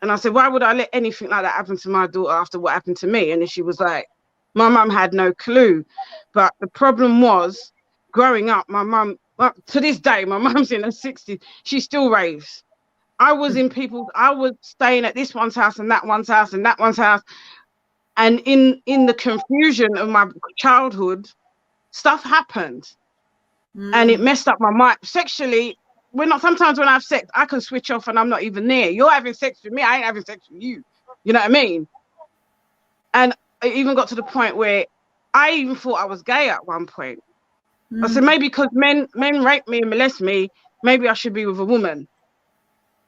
And I said, why would I let anything like that happen to my daughter after what happened to me? And then she was like, my mum had no clue. But the problem was, growing up, my mum, to this day, my mum's in her 60s, she still raves. I was staying at this one's house and that one's house and that one's house. And in the confusion of my childhood, stuff happened. And it messed up my mind. Sexually, sometimes when I have sex, I can switch off and I'm not even there. You're having sex with me, I ain't having sex with you. You know what I mean? And it even got to the point where I even thought I was gay at one point. I said, maybe because men rape me and molest me, maybe I should be with a woman.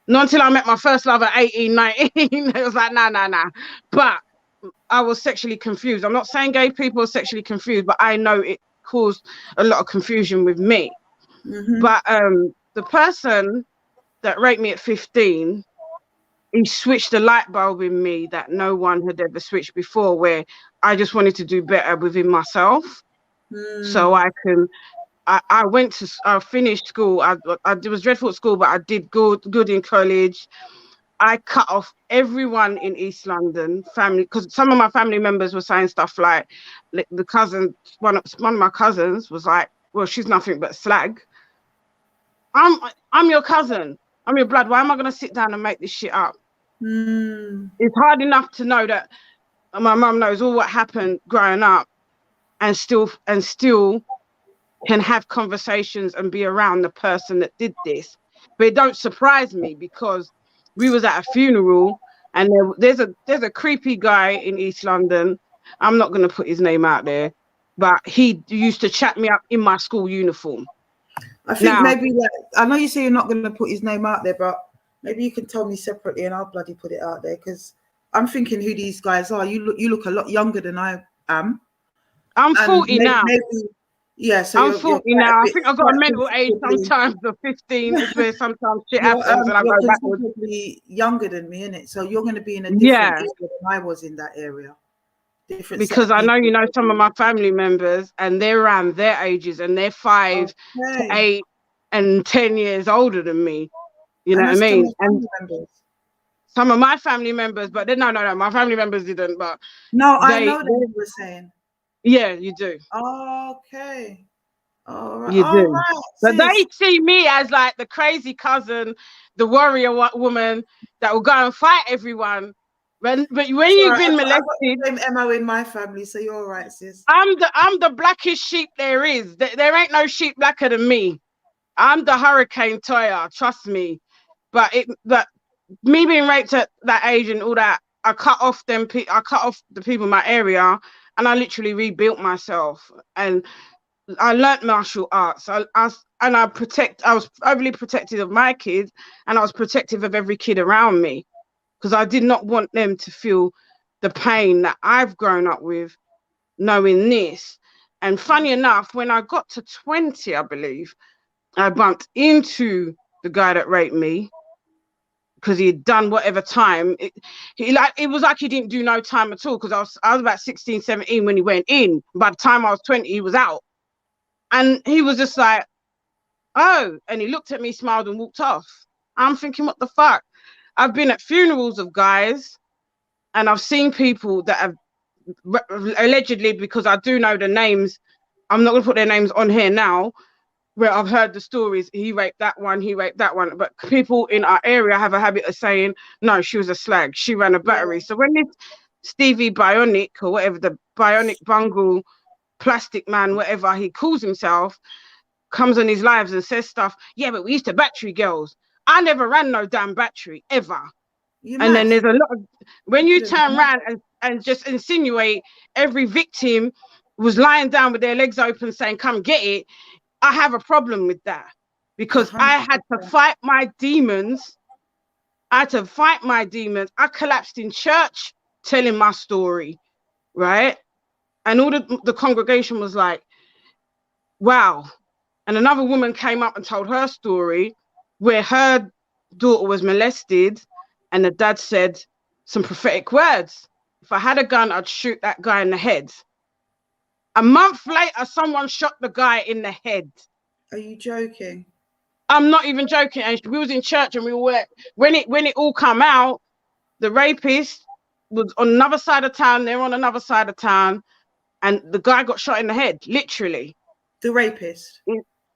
Not until I met my first love at 18, 19. It was like, nah. But I was sexually confused. I'm not saying gay people are sexually confused, but I know it caused a lot of confusion with me. But the person that raped me at 15, he switched the light bulb in me that no one had ever switched before, where I just wanted to do better within myself. So I finished school. I was dreadful at school, but I did good in college. I cut off everyone in East London family, because some of my family members were saying stuff like the cousin, one of my cousins was like, well, she's nothing but slag. I'm your cousin. I'm your blood. Why am I going to sit down and make this shit up? It's hard enough to know that my mum knows all what happened growing up, and still can have conversations and be around the person that did this. But it don't surprise me because we was at a funeral and there's a creepy guy in East London. I'm not going to put his name out there, but he used to chat me up in my school uniform. I think maybe I know you say you're not going to put his name out there, but maybe you can tell me separately and I'll bloody put it out there, because I'm thinking who these guys are. You look a lot younger than I am. I'm 40 now. Yeah, so I'm 40 now. I think I've got a mental age sometimes of 15. It's where sometimes shit happens and I go backwards. You're considerably younger than me, innit? So you're going to be in a different area than I was in that area. Because I know you know some of my family members and they're around their ages and they're 5 to 8 and 10 years older than me. You know what I mean? And some of my family members, but no, my family members didn't. But No, I know that you were saying. Yeah, you do. Okay. All right. You All do. right. But Sis. they see me as like the crazy cousin, the warrior woman that will go and fight everyone. But when you've been molested, I've got the same MO in my family, so you're all right, sis. I'm the blackest sheep there is. There ain't no sheep blacker than me. I'm the Hurricane Toya, trust me. But me being raped at that age and all that, I cut off the people in my area, and I literally rebuilt myself. And I learned martial arts. I was overly protective of my kids, and I was protective of every kid around me, because I did not want them to feel the pain that I've grown up with, knowing this. And funny enough, when I got to 20, I believe, I bumped into the guy that raped me, because he had done whatever time. It was like he didn't do no time at all, because I was about 16, 17 when he went in. By the time I was 20, he was out. And he was just like, oh, and he looked at me, smiled, and walked off. I'm thinking, what the fuck? I've been at funerals of guys, and I've seen people that have allegedly, because I do know the names, I'm not going to put their names on here now, where I've heard the stories, he raped that one, but people in our area have a habit of saying, no, she was a slag, she ran a battery. Yeah. So when this Stevie Bionic, or whatever, the Bionic Bungle plastic man, whatever he calls himself, comes on his lives and says stuff, yeah, but we used to battery girls. I never ran no damn battery, ever. And then there's a lot of, when you turn around and just insinuate every victim was lying down with their legs open saying, come get it, I have a problem with that, because 100%. I had to fight my demons. I collapsed in church telling my story, right? And all the congregation was like, wow. And another woman came up and told her story, where her daughter was molested, and the dad said some prophetic words. If I had a gun, I'd shoot that guy in the head. A month later, someone shot the guy in the head. Are you joking? I'm not even joking. And we was in church, and we were, when it all come out, the rapist was on another side of town. They're on another side of town, and the guy got shot in the head, literally. The rapist.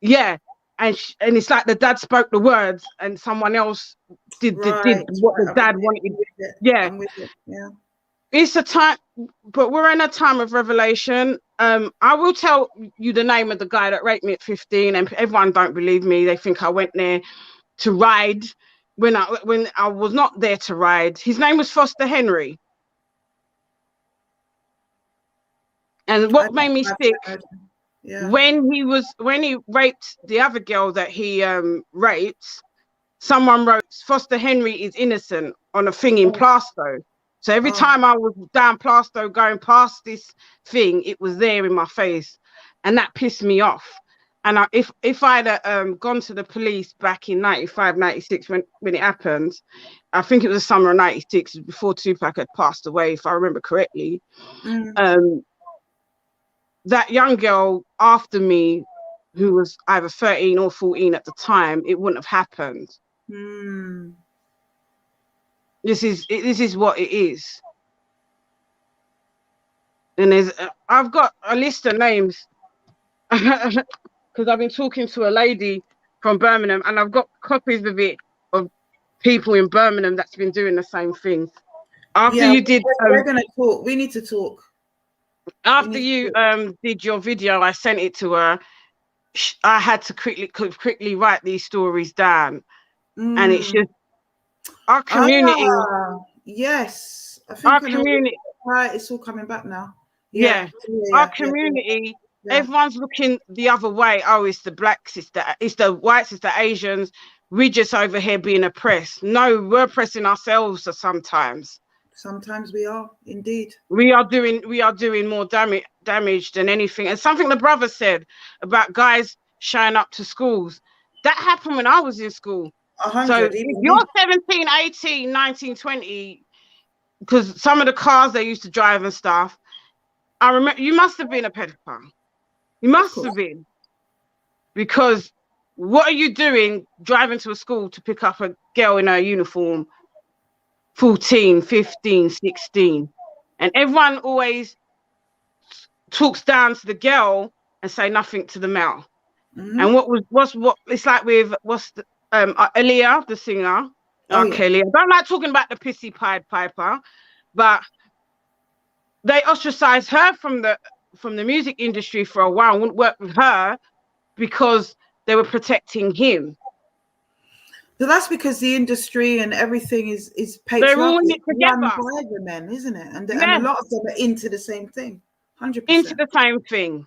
Yeah, and it's like the dad spoke the words, and someone else did what the dad wanted. Yeah. Yeah. It's a time, but we're in a time of revelation. I will tell you the name of the guy that raped me at 15, and everyone don't believe me. They think I went there to ride when I was not there to ride. His name was Foster Henry. And what made me sick, when he raped the other girl that he raped, someone wrote Foster Henry is innocent on a thing in Plaistow. So every time I was down Plaistow going past this thing, it was there in my face, and that pissed me off. And if I'd gone to the police back in 95, 96 when it happened, I think it was the summer of 96, before Tupac had passed away, if I remember correctly. That young girl after me, who was either 13 or 14 at the time, it wouldn't have happened. This is what it is. And I've got a list of names because I've been talking to a lady from Birmingham, and I've got copies of it, of people in Birmingham that's been doing the same thing. After you did, we're gonna talk. We need to talk. After you did your video, I sent it to her. I had to quickly write these stories down, and it's just our community. Yes, I think our community. Right, it's all coming back now. Yeah. Our community. Yeah. Everyone's looking the other way. Oh, it's the black sister, it's the white sister, Asians. We just over here being oppressed. No, we're oppressing ourselves sometimes. Sometimes we are, indeed. We are doing more damage than anything. And something the brother said about guys showing up to schools, that happened when I was in school. 100, so if you're 17, 18, 19, 20, because some of the cars they used to drive and stuff, I remember you must have been a pedophile. You must have been. Because what are you doing driving to a school to pick up a girl in her uniform? 14, 15, 16. And everyone always talks down to the girl and say nothing to the male. Mm-hmm. And what it's like with Aaliyah, the singer, Kelly. I don't like talking about the pissy Pied Piper, but they ostracized her from the music industry for a while, wouldn't work with her because they were protecting him. So that's because the industry and everything is They're all in it run together. by the men, isn't it? And a lot of them are into the same thing, 100%. Into the same thing.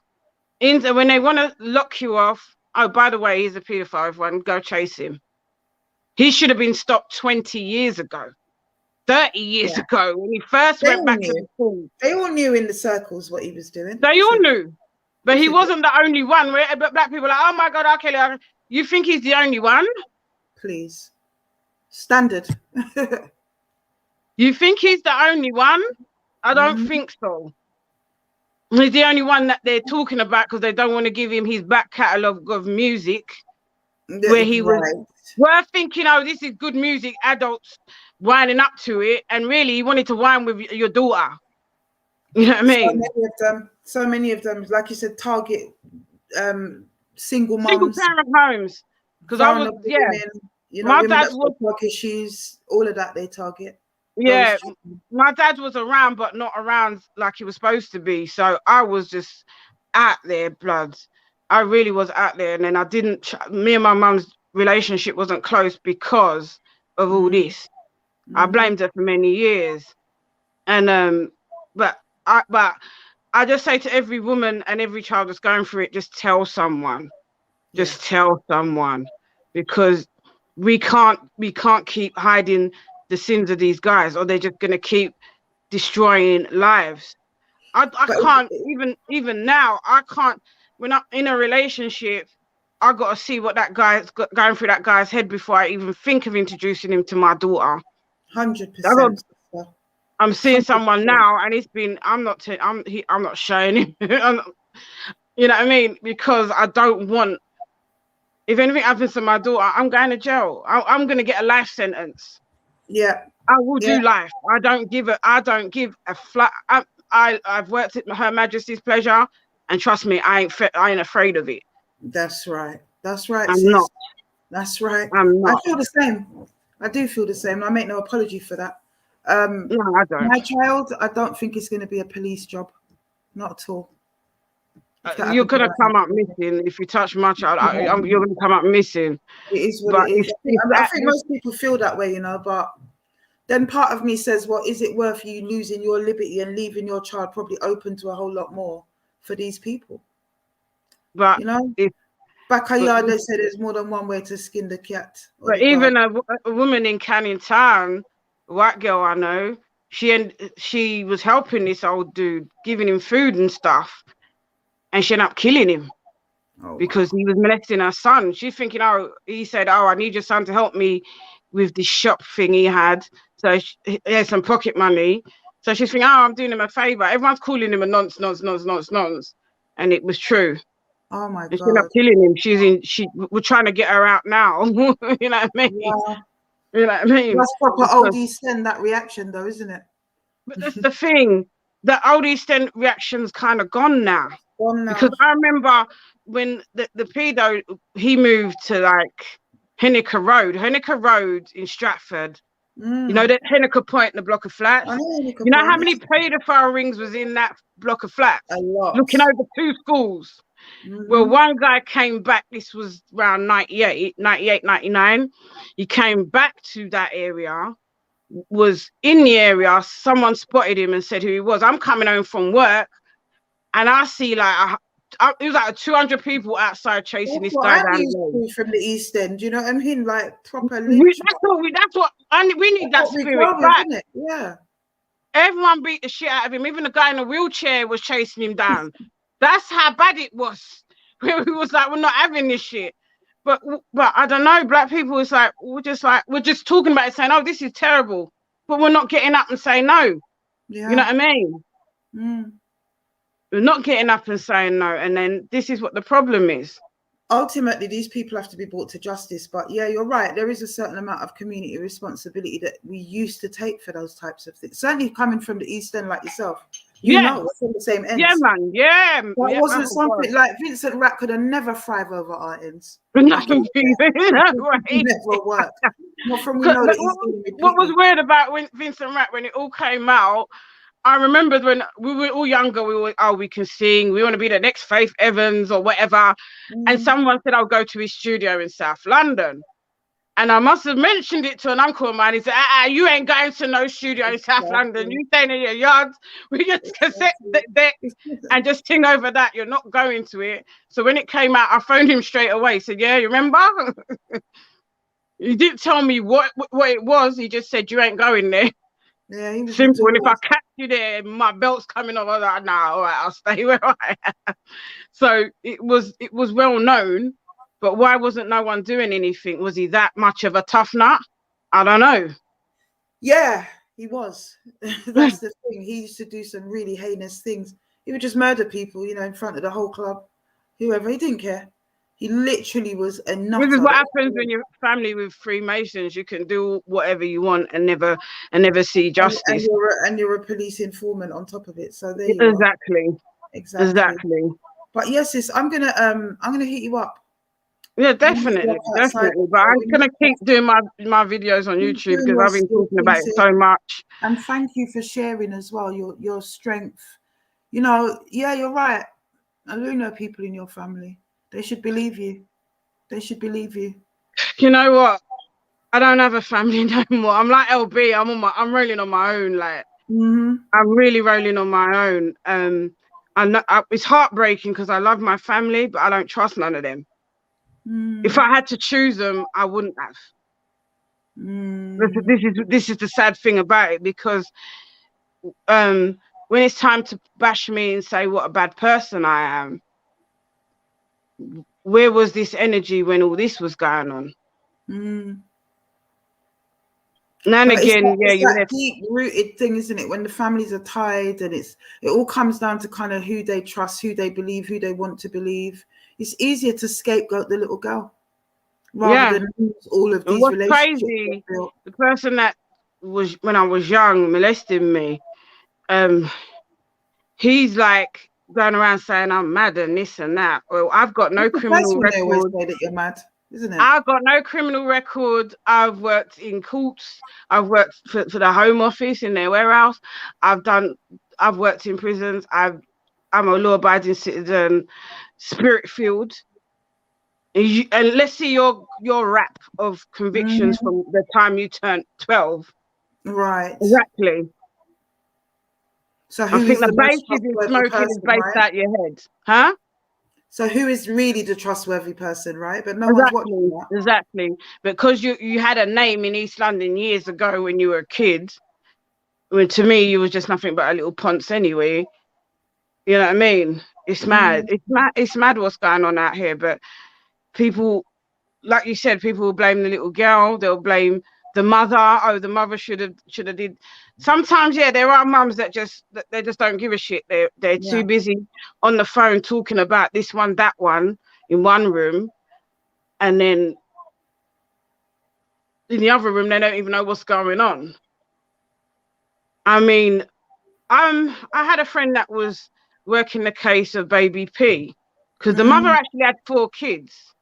When they want to lock you off, oh, by the way, he's a paedophile, everyone, go chase him. He should have been stopped 20 years ago, 30 years ago, when he first went back to the school. They all knew in the circles what he was doing. They all knew. But he wasn't the only one. But black people are like, oh my God, R. Kelly, you think he's the only one? Please. Standard. You think he's the only one? I don't think so. He's the only one that they're talking about because they don't want to give him his back catalogue of music where he was thinking, oh, this is good music, adults winding up to it, and really he wanted to whine with your daughter. You know what I mean? So many of them, like you said, target single moms. Single parent homes. Because I was, women, you know, my dad was drug issues, all of that they target. Yeah, my dad was around, but not around like he was supposed to be. So I was just out there, blood. I really was out there. And then me and my mum's relationship wasn't close because of all this. I blamed her for many years. And, but I just say to every woman and every child that's going through it, just tell someone. Just tell someone. Because we can't keep hiding the sins of these guys, or they're just going to keep destroying lives. I can't even now. I can't. When I'm in a relationship, I got to see what that guy's going through that guy's head before I even think of introducing him to my daughter. 100%. I'm seeing someone now, and it's been. I'm not showing him. You know what I mean? Because I don't want. If anything happens to my daughter, I'm going to jail. I'm going to get a life sentence. Yeah, I will do life. I don't give a flat. I've worked at Her Majesty's pleasure, and trust me, I ain't afraid of it. That's right. I'm sis. Not. That's right. I'm not. I feel the same. I do feel the same. I make no apology for that. No, I don't. My child, I don't think it's going to be a police job. Not at all. You're going to come up missing if you touch my child. You're going to come up missing. It is what it is. I think most people feel that way, you know, but then part of me says, well, is it worth you losing your liberty and leaving your child probably open to a whole lot more for these people? But, you know, Backyard, they say there's more than one way to skin the cat. But even a woman in Canning Town, a white girl I know, she was helping this old dude, giving him food and stuff. And she ended up killing him because he was molesting her son. She's thinking, he said, I need your son to help me with this shop thing he had. So he had some pocket money. So she's thinking, I'm doing him a favor. Everyone's calling him a nonce. And it was true. Oh my God. She ended up killing him. We're trying to get her out now. You know what I mean? Yeah. You know what I mean? That's proper old East End, that reaction though, isn't it? But that's the thing. The old East End reaction's kind of gone now. Because I remember when the pedo, he moved to like Henniker Road in Stratford. You know that Henniker Point in the block of flats. You know how many pedophile rings was in that block of flats? A lot. Looking over 2 schools. Well, one guy came back. This was around 98, 99. He came back to that area. Was in the area. Someone spotted him and said who he was. I'm coming home from work. And I see it was like 200 people outside chasing this guy down the road. From the East End, you know what I mean? Like proper. We need that spirit back. Yeah. Everyone beat the shit out of him. Even the guy in the wheelchair was chasing him down. That's how bad it was. We was like, we're not having this shit. But I don't know. Black people is like we're just talking about it, saying, "Oh, this is terrible," but we're not getting up and saying no. Yeah. You know what I mean? We're not getting up and saying no, and then this is what the problem is. ultimately these people have to be brought to justice. But yeah, you're right, there is a certain amount of community responsibility that we used to take for those types of things, certainly coming from the East End like yourself, you know, we're from the same ends. Yeah, man. Yeah. That Yeah, wasn't something like Vincent Rapp could have never thrive over our ends. nothing It never worked. Not from we know that he's dealing with what was people. weird about Vincent Rapp when it all came out, I remembered when we were all younger, we were, oh, we can sing, we want to be the next Faith Evans or whatever. And someone said, I'll go to his studio in South London. And I must have mentioned it to an uncle of mine. He said, you ain't going to no studio in South London. You staying in your yards with your cassette deck and just sing over that. You're not going to it. So when it came out, I phoned him straight away. He said, yeah, you remember? He didn't tell me what it was. He just said, you ain't going there. Yeah, he was simple. And if I catch you there, my belt's coming off. I was like, nah, all right, I'll stay where I am. So it was well known, but why wasn't no one doing anything? Was he that much of a tough nut? I don't know. Yeah, he was. That's the thing. He used to do some really heinous things. He would just murder people, you know, in front of the whole club. Whoever, he didn't care. He literally was a nutter. This is what happens when you're family with Freemasons. You can do whatever you want and never see justice. And you're a police informant on top of it. So there you exactly. are. Exactly. But yes, sis, I'm gonna hit you up. Yeah, definitely. But I'm gonna keep doing my videos on YouTube because I've been talking about it so much. And thank you for sharing as well your strength. You know, yeah, you're right. I do know people in your family. They should believe you. They should believe you. You know what? I don't have a family no more. I'm like LB. I'm rolling on my own. Like I'm really rolling on my own. It's heartbreaking because I love my family, but I don't trust none of them. If I had to choose them, I wouldn't have. This is the sad thing about it, because when it's time to bash me and say what a bad person I am, where was this energy when all this was going on? Now and again, it's that deep-rooted thing, isn't it? When the families are tied, and it all comes down to kind of who they trust, who they believe, who they want to believe. It's easier to scapegoat the little girl rather than lose all of these relationships. Crazy, the person that was, when I was young, molesting me, he's like going around saying I'm mad and this and that. Well, I've got no criminal record. They always say that you're mad, isn't it? I've got no criminal record. I've worked in courts. I've worked for the Home Office in their warehouse. I've worked in prisons. I'm a law-abiding citizen, spirit-filled. And let's see your rap of convictions from the time you turned 12. Right. Exactly. So I think the base is smoking is based out your head. Huh? So who is really the trustworthy person, right? But no one's watching that. Exactly. Because you had a name in East London years ago when you were a kid. When to me you was just nothing but a little ponce anyway. You know what I mean? It's mad. It's mad what's going on out here. But people, like you said, people will blame the little girl. They'll blame the mother. Oh, the mother should have did. Sometimes, yeah, there are mums that just don't give a shit. They're too busy on the phone talking about this one, that one in one room, and then in the other room they don't even know what's going on. I mean, I had a friend that was working the case of baby P, because the mother actually had 4 kids.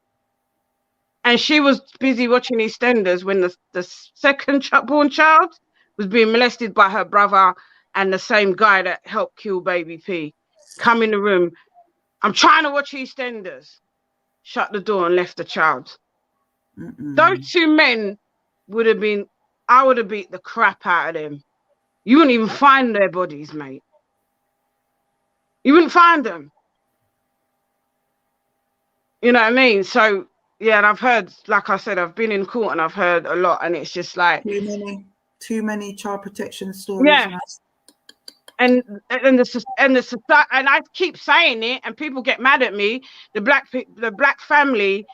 And she was busy watching EastEnders when the second born child was being molested by her brother and the same guy that helped kill baby P. Come in the room. I'm trying to watch EastEnders. Shut the door and left the child. Those 2 men I would have beat the crap out of them. You wouldn't even find their bodies, mate. You wouldn't find them. You know what I mean? So, yeah, and I've heard, like I said, I've been in court and I've heard a lot, and it's just like too many child protection stories. Yeah, and I keep saying it, and people get mad at me. The black family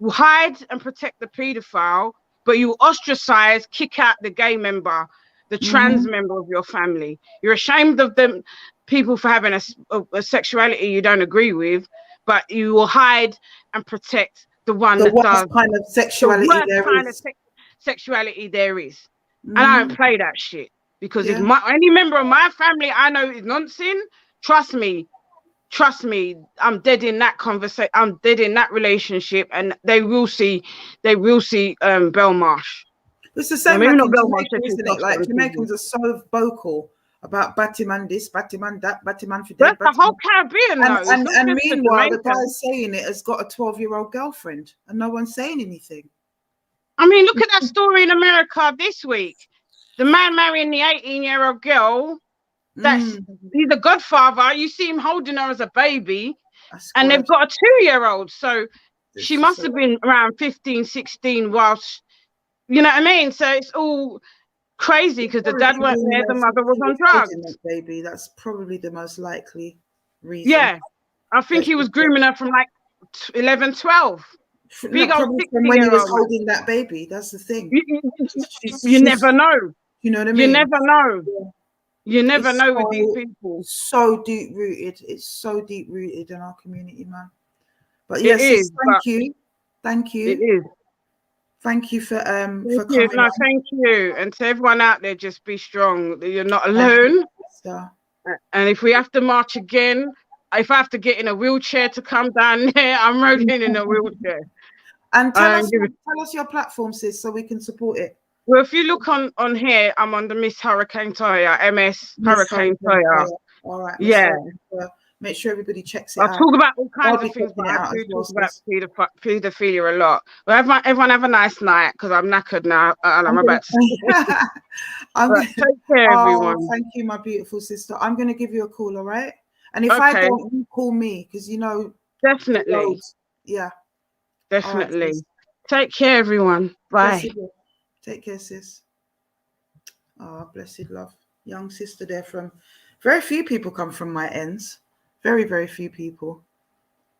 will hide and protect the paedophile, but you ostracize, kick out the gay member, the trans member of your family. You're ashamed of them people for having a sexuality you don't agree with, but you will hide and protect the one The that worst does kind of the sexuality worst there kind of is. sexuality there is. And I don't Mm, play that shit, because if yeah. any member of my family I know is nonsense, trust me, I'm dead in that conversation. I'm dead in that relationship, and they will see Belmarsh. It's the Yeah, same maybe like not in Belmarsh, Jamaica, they're too isn't it? soft Like on TV. Jamaicans are so vocal about Batman this, Batman that, Batman for That's dead, the whole Batman. Caribbean, And, though. It's and, not and just the meanwhile, the guy Jamaicans. saying it has got a 12-year-old girlfriend and no one's saying anything. I mean, look at that story in America this week. The man marrying the 18-year-old girl. Mm, He's a godfather. You see him holding her as a baby, that's and they've good. got a 2-year-old. So she This is must have been around 15, 16 whilst, you know what I mean? So it's all crazy because the dad probably weren't being there, the there since mother was he on was holding that drugs. baby. That's probably the most likely reason. Yeah, I think That he was grooming her from like 11, 12. no, Big old probably from when he was 60-year-old man. holding that baby. That's the thing. You never know. You know what I You mean? never know. Yeah. You never It's know with these people. so deep rooted. It's so deep rooted in our community, man. But It yes, is. thank you. Thank It you. is. Thank you for Thank you. coming No, on. thank you. And to everyone out there, just be strong. You're not alone. And if we have to march again, if I have to get in a wheelchair to come down there, I'm rolling in a wheelchair. And tell us your platform, sis, so we can support it. Well, if you look on here, I'm on the Miss Hurricane Toya, MS Hurricane Toya. All right. Yeah. Make sure everybody checks it I'll out. talk about all kinds I'll be of things, but checking it I out do as well, talk about sis. paedophilia a lot. Well, everyone have a nice night, because I'm knackered now and I'm about to sleep. Take care, everyone. Thank you, my beautiful sister. I'm going to give you a call, all right? And if Okay. I don't, you call me, because you know. Definitely. Yeah. Definitely. Right, take care, everyone. Bye. Take care, sis. Oh, blessed love. Young sister there from... Very few people come from my ends. Very, very few people.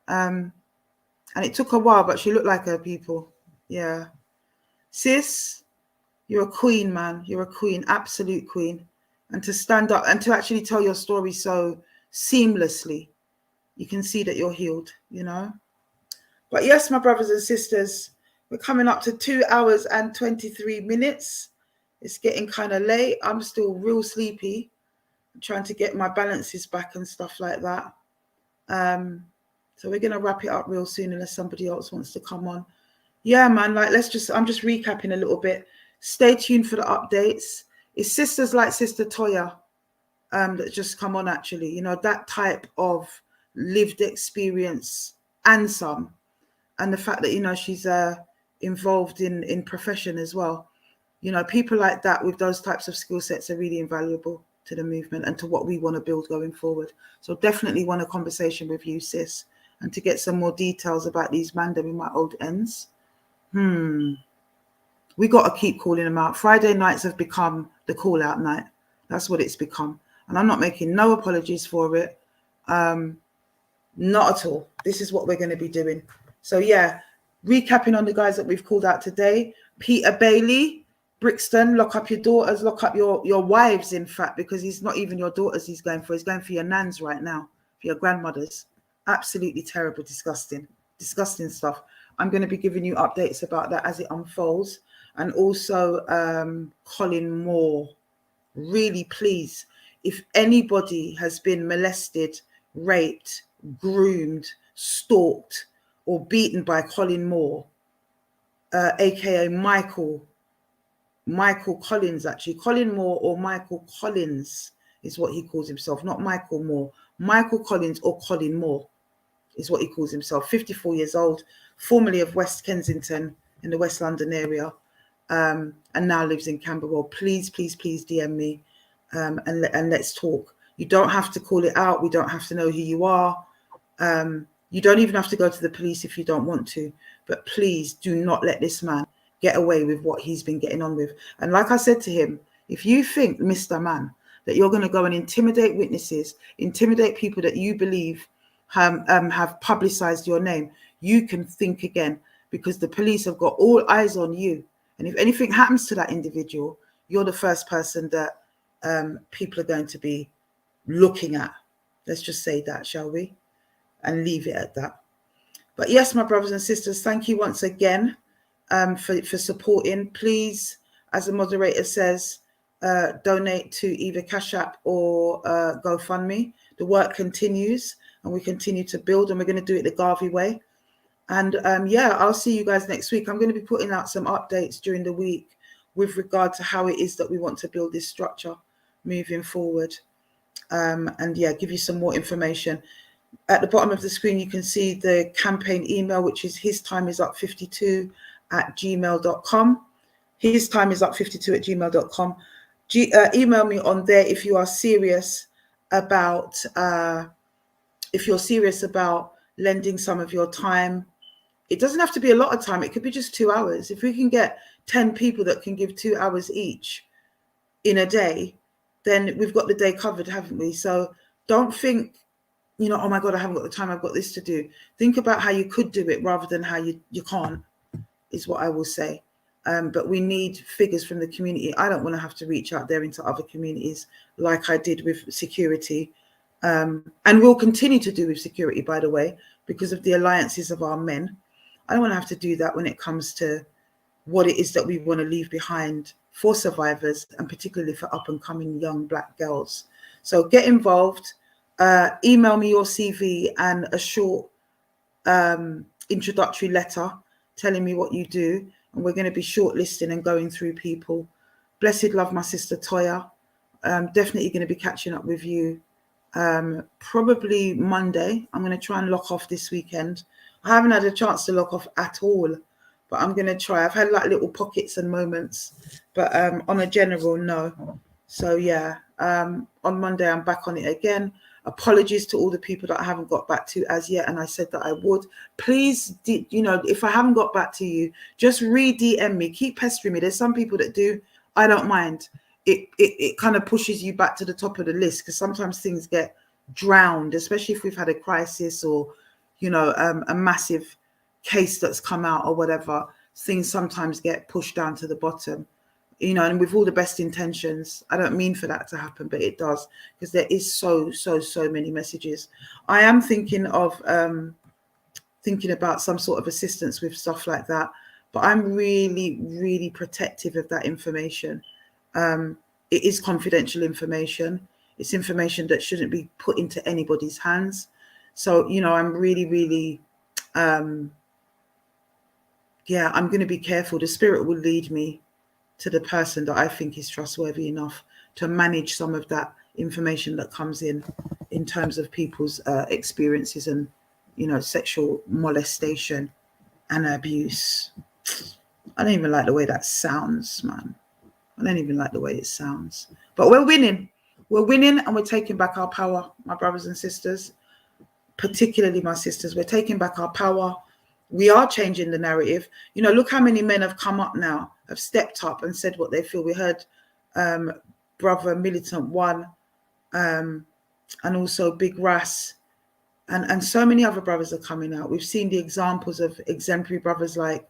And it took a while, but she looked like her people. Yeah. Sis, you're a queen, man. You're a queen, absolute queen. And to stand up and to actually tell your story so seamlessly, you can see that you're healed, you know? But yes, my brothers and sisters, we're coming up to 2 hours and 23 minutes. It's getting kind of late. I'm still real sleepy. I'm trying to get my balances back and stuff like that. So we're going to wrap it up real soon unless somebody else wants to come on. Yeah, man, like I'm just recapping a little bit. Stay tuned for the updates. It's sisters like Sister Toya that just come on, actually. You know, that type of lived experience and some. And the fact that, you know, she's involved in profession as well. You know, people like that with those types of skill sets are really invaluable to the movement and to what we want to build going forward. So definitely want a conversation with you, sis, and to get some more details about these mandem in my old ends. We got to keep calling them out. Friday nights have become the call out night. That's what it's become. And I'm not making no apologies for it. Not at all. This is what we're going to be doing. So yeah, recapping on the guys that we've called out today. Peter Bailey, Brixton, lock up your daughters, lock up your wives, in fact, because he's not even your daughters he's going for. He's going for your nans right now, for your grandmothers. Absolutely terrible, disgusting stuff. I'm going to be giving you updates about that as it unfolds. And also Colin Moore. Really, please, if anybody has been molested, raped, groomed, stalked, or beaten by Colin Moore, aka Michael Collins, actually. Colin Moore or Michael Collins is what he calls himself, not Michael Moore. Michael Collins or Colin Moore is what he calls himself. 54 years old, formerly of West Kensington in the West London area, and now lives in Camberwell. Please, please, please DM me and let's talk. You don't have to call it out. We don't have to know who you are. You don't even have to go to the police if you don't want to. But please do not let this man get away with what he's been getting on with. And like I said to him, if you think, Mr. Man, that you're going to go and intimidate witnesses, intimidate people that you believe have publicized your name, you can think again, because the police have got all eyes on you. And if anything happens to that individual, you're the first person that people are going to be looking at. Let's just say that, shall we? and leave it at that. But yes, my brothers and sisters, thank you once again for supporting. Please, as the moderator says, donate to either Cash App or GoFundMe. The work continues and we continue to build, and we're going to do it the Garvey way. And yeah, I'll see you guys next week. I'm going to be putting out some updates during the week with regard to how it is that we want to build this structure moving forward. And yeah, give you some more information. At the bottom of the screen, you can see the campaign email, which is histimeisup52@gmail.com. histimeisup52@gmail.com. Email me on there if you are serious about lending some of your time. It doesn't have to be a lot of time. It could be just 2 hours. If we can get 10 people that can give 2 hours each in a day, then we've got the day covered, haven't we? So don't think, you know, oh my God, I haven't got the time, I've got this to do. Think about how you could do it rather than how you can't, is what I will say. But we need figures from the community. I don't want to have to reach out there into other communities like I did with security. And we'll continue to do with security, by the way, because of the alliances of our men. I don't want to have to do that when it comes to what it is that we want to leave behind for survivors, and particularly for up and coming young Black girls. So get involved. Email me your CV and a short introductory letter telling me what you do, and we're going to be shortlisting and going through people. Blessed love, my sister Toya. Definitely going to be catching up with you probably Monday. I'm going to try and lock off this weekend. I haven't had a chance to lock off at all, but I'm going to try. I've had like little pockets and moments, but on a general, no. So yeah, on Monday, I'm back on it again. Apologies to all the people that I haven't got back to as yet, and I said that I would. Please, you know, if I haven't got back to you, just re-DM me. Keep pestering me. There's some people that do. I don't mind. It kind of pushes you back to the top of the list, because sometimes things get drowned, especially if we've had a crisis or, you know, a massive case that's come out or whatever. Things sometimes get pushed down to the bottom. You know, and with all the best intentions, I don't mean for that to happen, but it does, because there is so many messages. I am thinking of thinking about some sort of assistance with stuff like that, but I'm really protective of that information. It is confidential information. It's information that shouldn't be put into anybody's hands. So, you know, I'm really yeah, I'm going to be careful. The Spirit will lead me to the person that I think is trustworthy enough to manage some of that information that comes in terms of people's experiences and, you know, sexual molestation and abuse. I don't even like the way that sounds, man. I don't even like the way it sounds. But we're winning. We're winning, and we're taking back our power, my brothers and sisters, particularly my sisters. We're taking back our power. We are changing the narrative. You know, look how many men have come up now, have stepped up and said what they feel. We heard Brother Militant One and also Big Ras, and so many other brothers are coming out. We've seen the examples of exemplary brothers like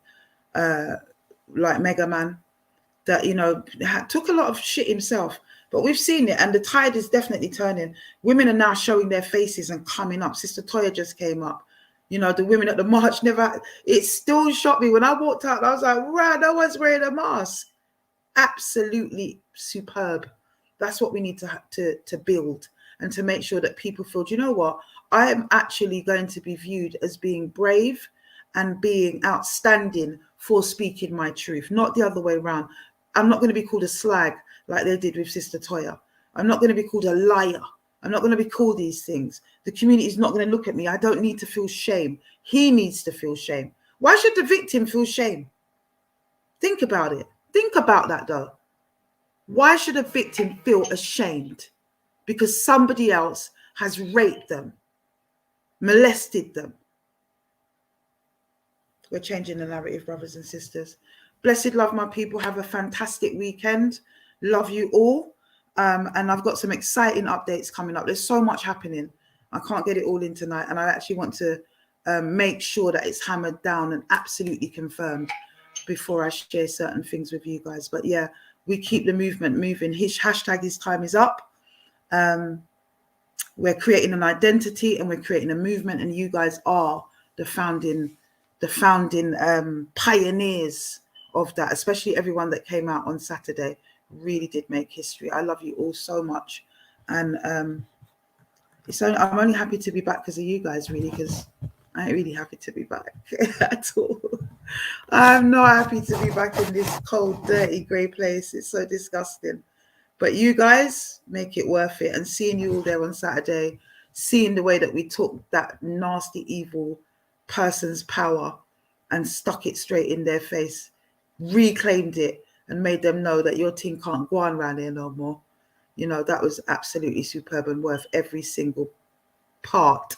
Mega Man, that, you know, took a lot of shit himself, but we've seen it, and the tide is definitely turning. Women are now showing their faces and coming up. Sister Toya just came up. You know, the women at the march it still shocked me when I walked out. I was like, wow, no one's wearing a mask. Absolutely superb. That's what we need to build, and to make sure that people feel, do you know what? I am actually going to be viewed as being brave and being outstanding for speaking my truth, not the other way around. I'm not going to be called a slag like they did with Sister Toya. I'm not going to be called a liar. I'm not going to be called these things. The community is not going to look at me. I don't need to feel shame. He needs to feel shame. Why should the victim feel shame? Think about it. Think about that, though. Why should a victim feel ashamed because somebody else has raped them, molested them? We're changing the narrative, brothers and sisters. Blessed love, my people. Have a fantastic weekend. Love you all. And I've got some exciting updates coming up. There's so much happening. I can't get it all in tonight. And I actually want to make sure that it's hammered down and absolutely confirmed before I share certain things with you guys. But yeah, we keep the movement moving. His hashtag, his time is up. we're creating an identity and we're creating a movement, and you guys are the founding pioneers of that, especially everyone that came out on Saturday. Really did make history. I love you all so much, and I'm only happy to be back because of you guys, really, because I ain't really happy to be back at all. I'm not happy to be back in this cold, dirty, grey place. It's so disgusting. But you guys make it worth it. And seeing you all there on Saturday, seeing the way that we took that nasty, evil person's power and stuck it straight in their face, reclaimed it, and made them know that your team can't go on around here no more. You know, that was absolutely superb and worth every single part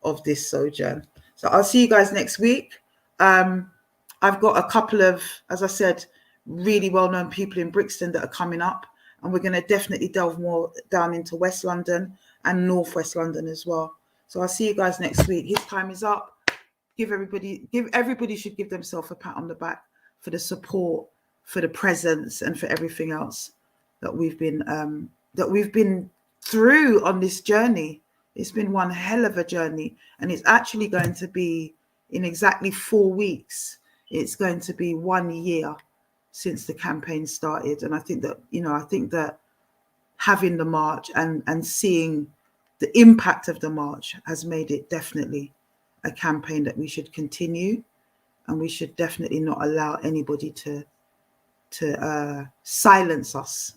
of this sojourn. So I'll see you guys next week. I've got a couple of, as I said, really well-known people in Brixton that are coming up, and we're going to definitely delve more down into West London and Northwest London as well. So I'll see you guys next week. His time is up. Everybody should give themselves a pat on the back for the support, for the presence, and for everything else that we've been through on this journey. It's been one hell of a journey, and it's actually going to be in exactly 4 weeks. It's going to be 1 year since the campaign started. And I think that having the march and seeing the impact of the march has made it definitely a campaign that we should continue, and we should definitely not allow anybody to silence us.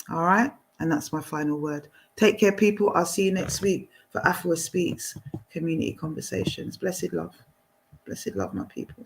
All right. And that's my final word. Take care, people. I'll see you next week for Afua Speaks Community Conversations. Blessed love. Blessed love, my people.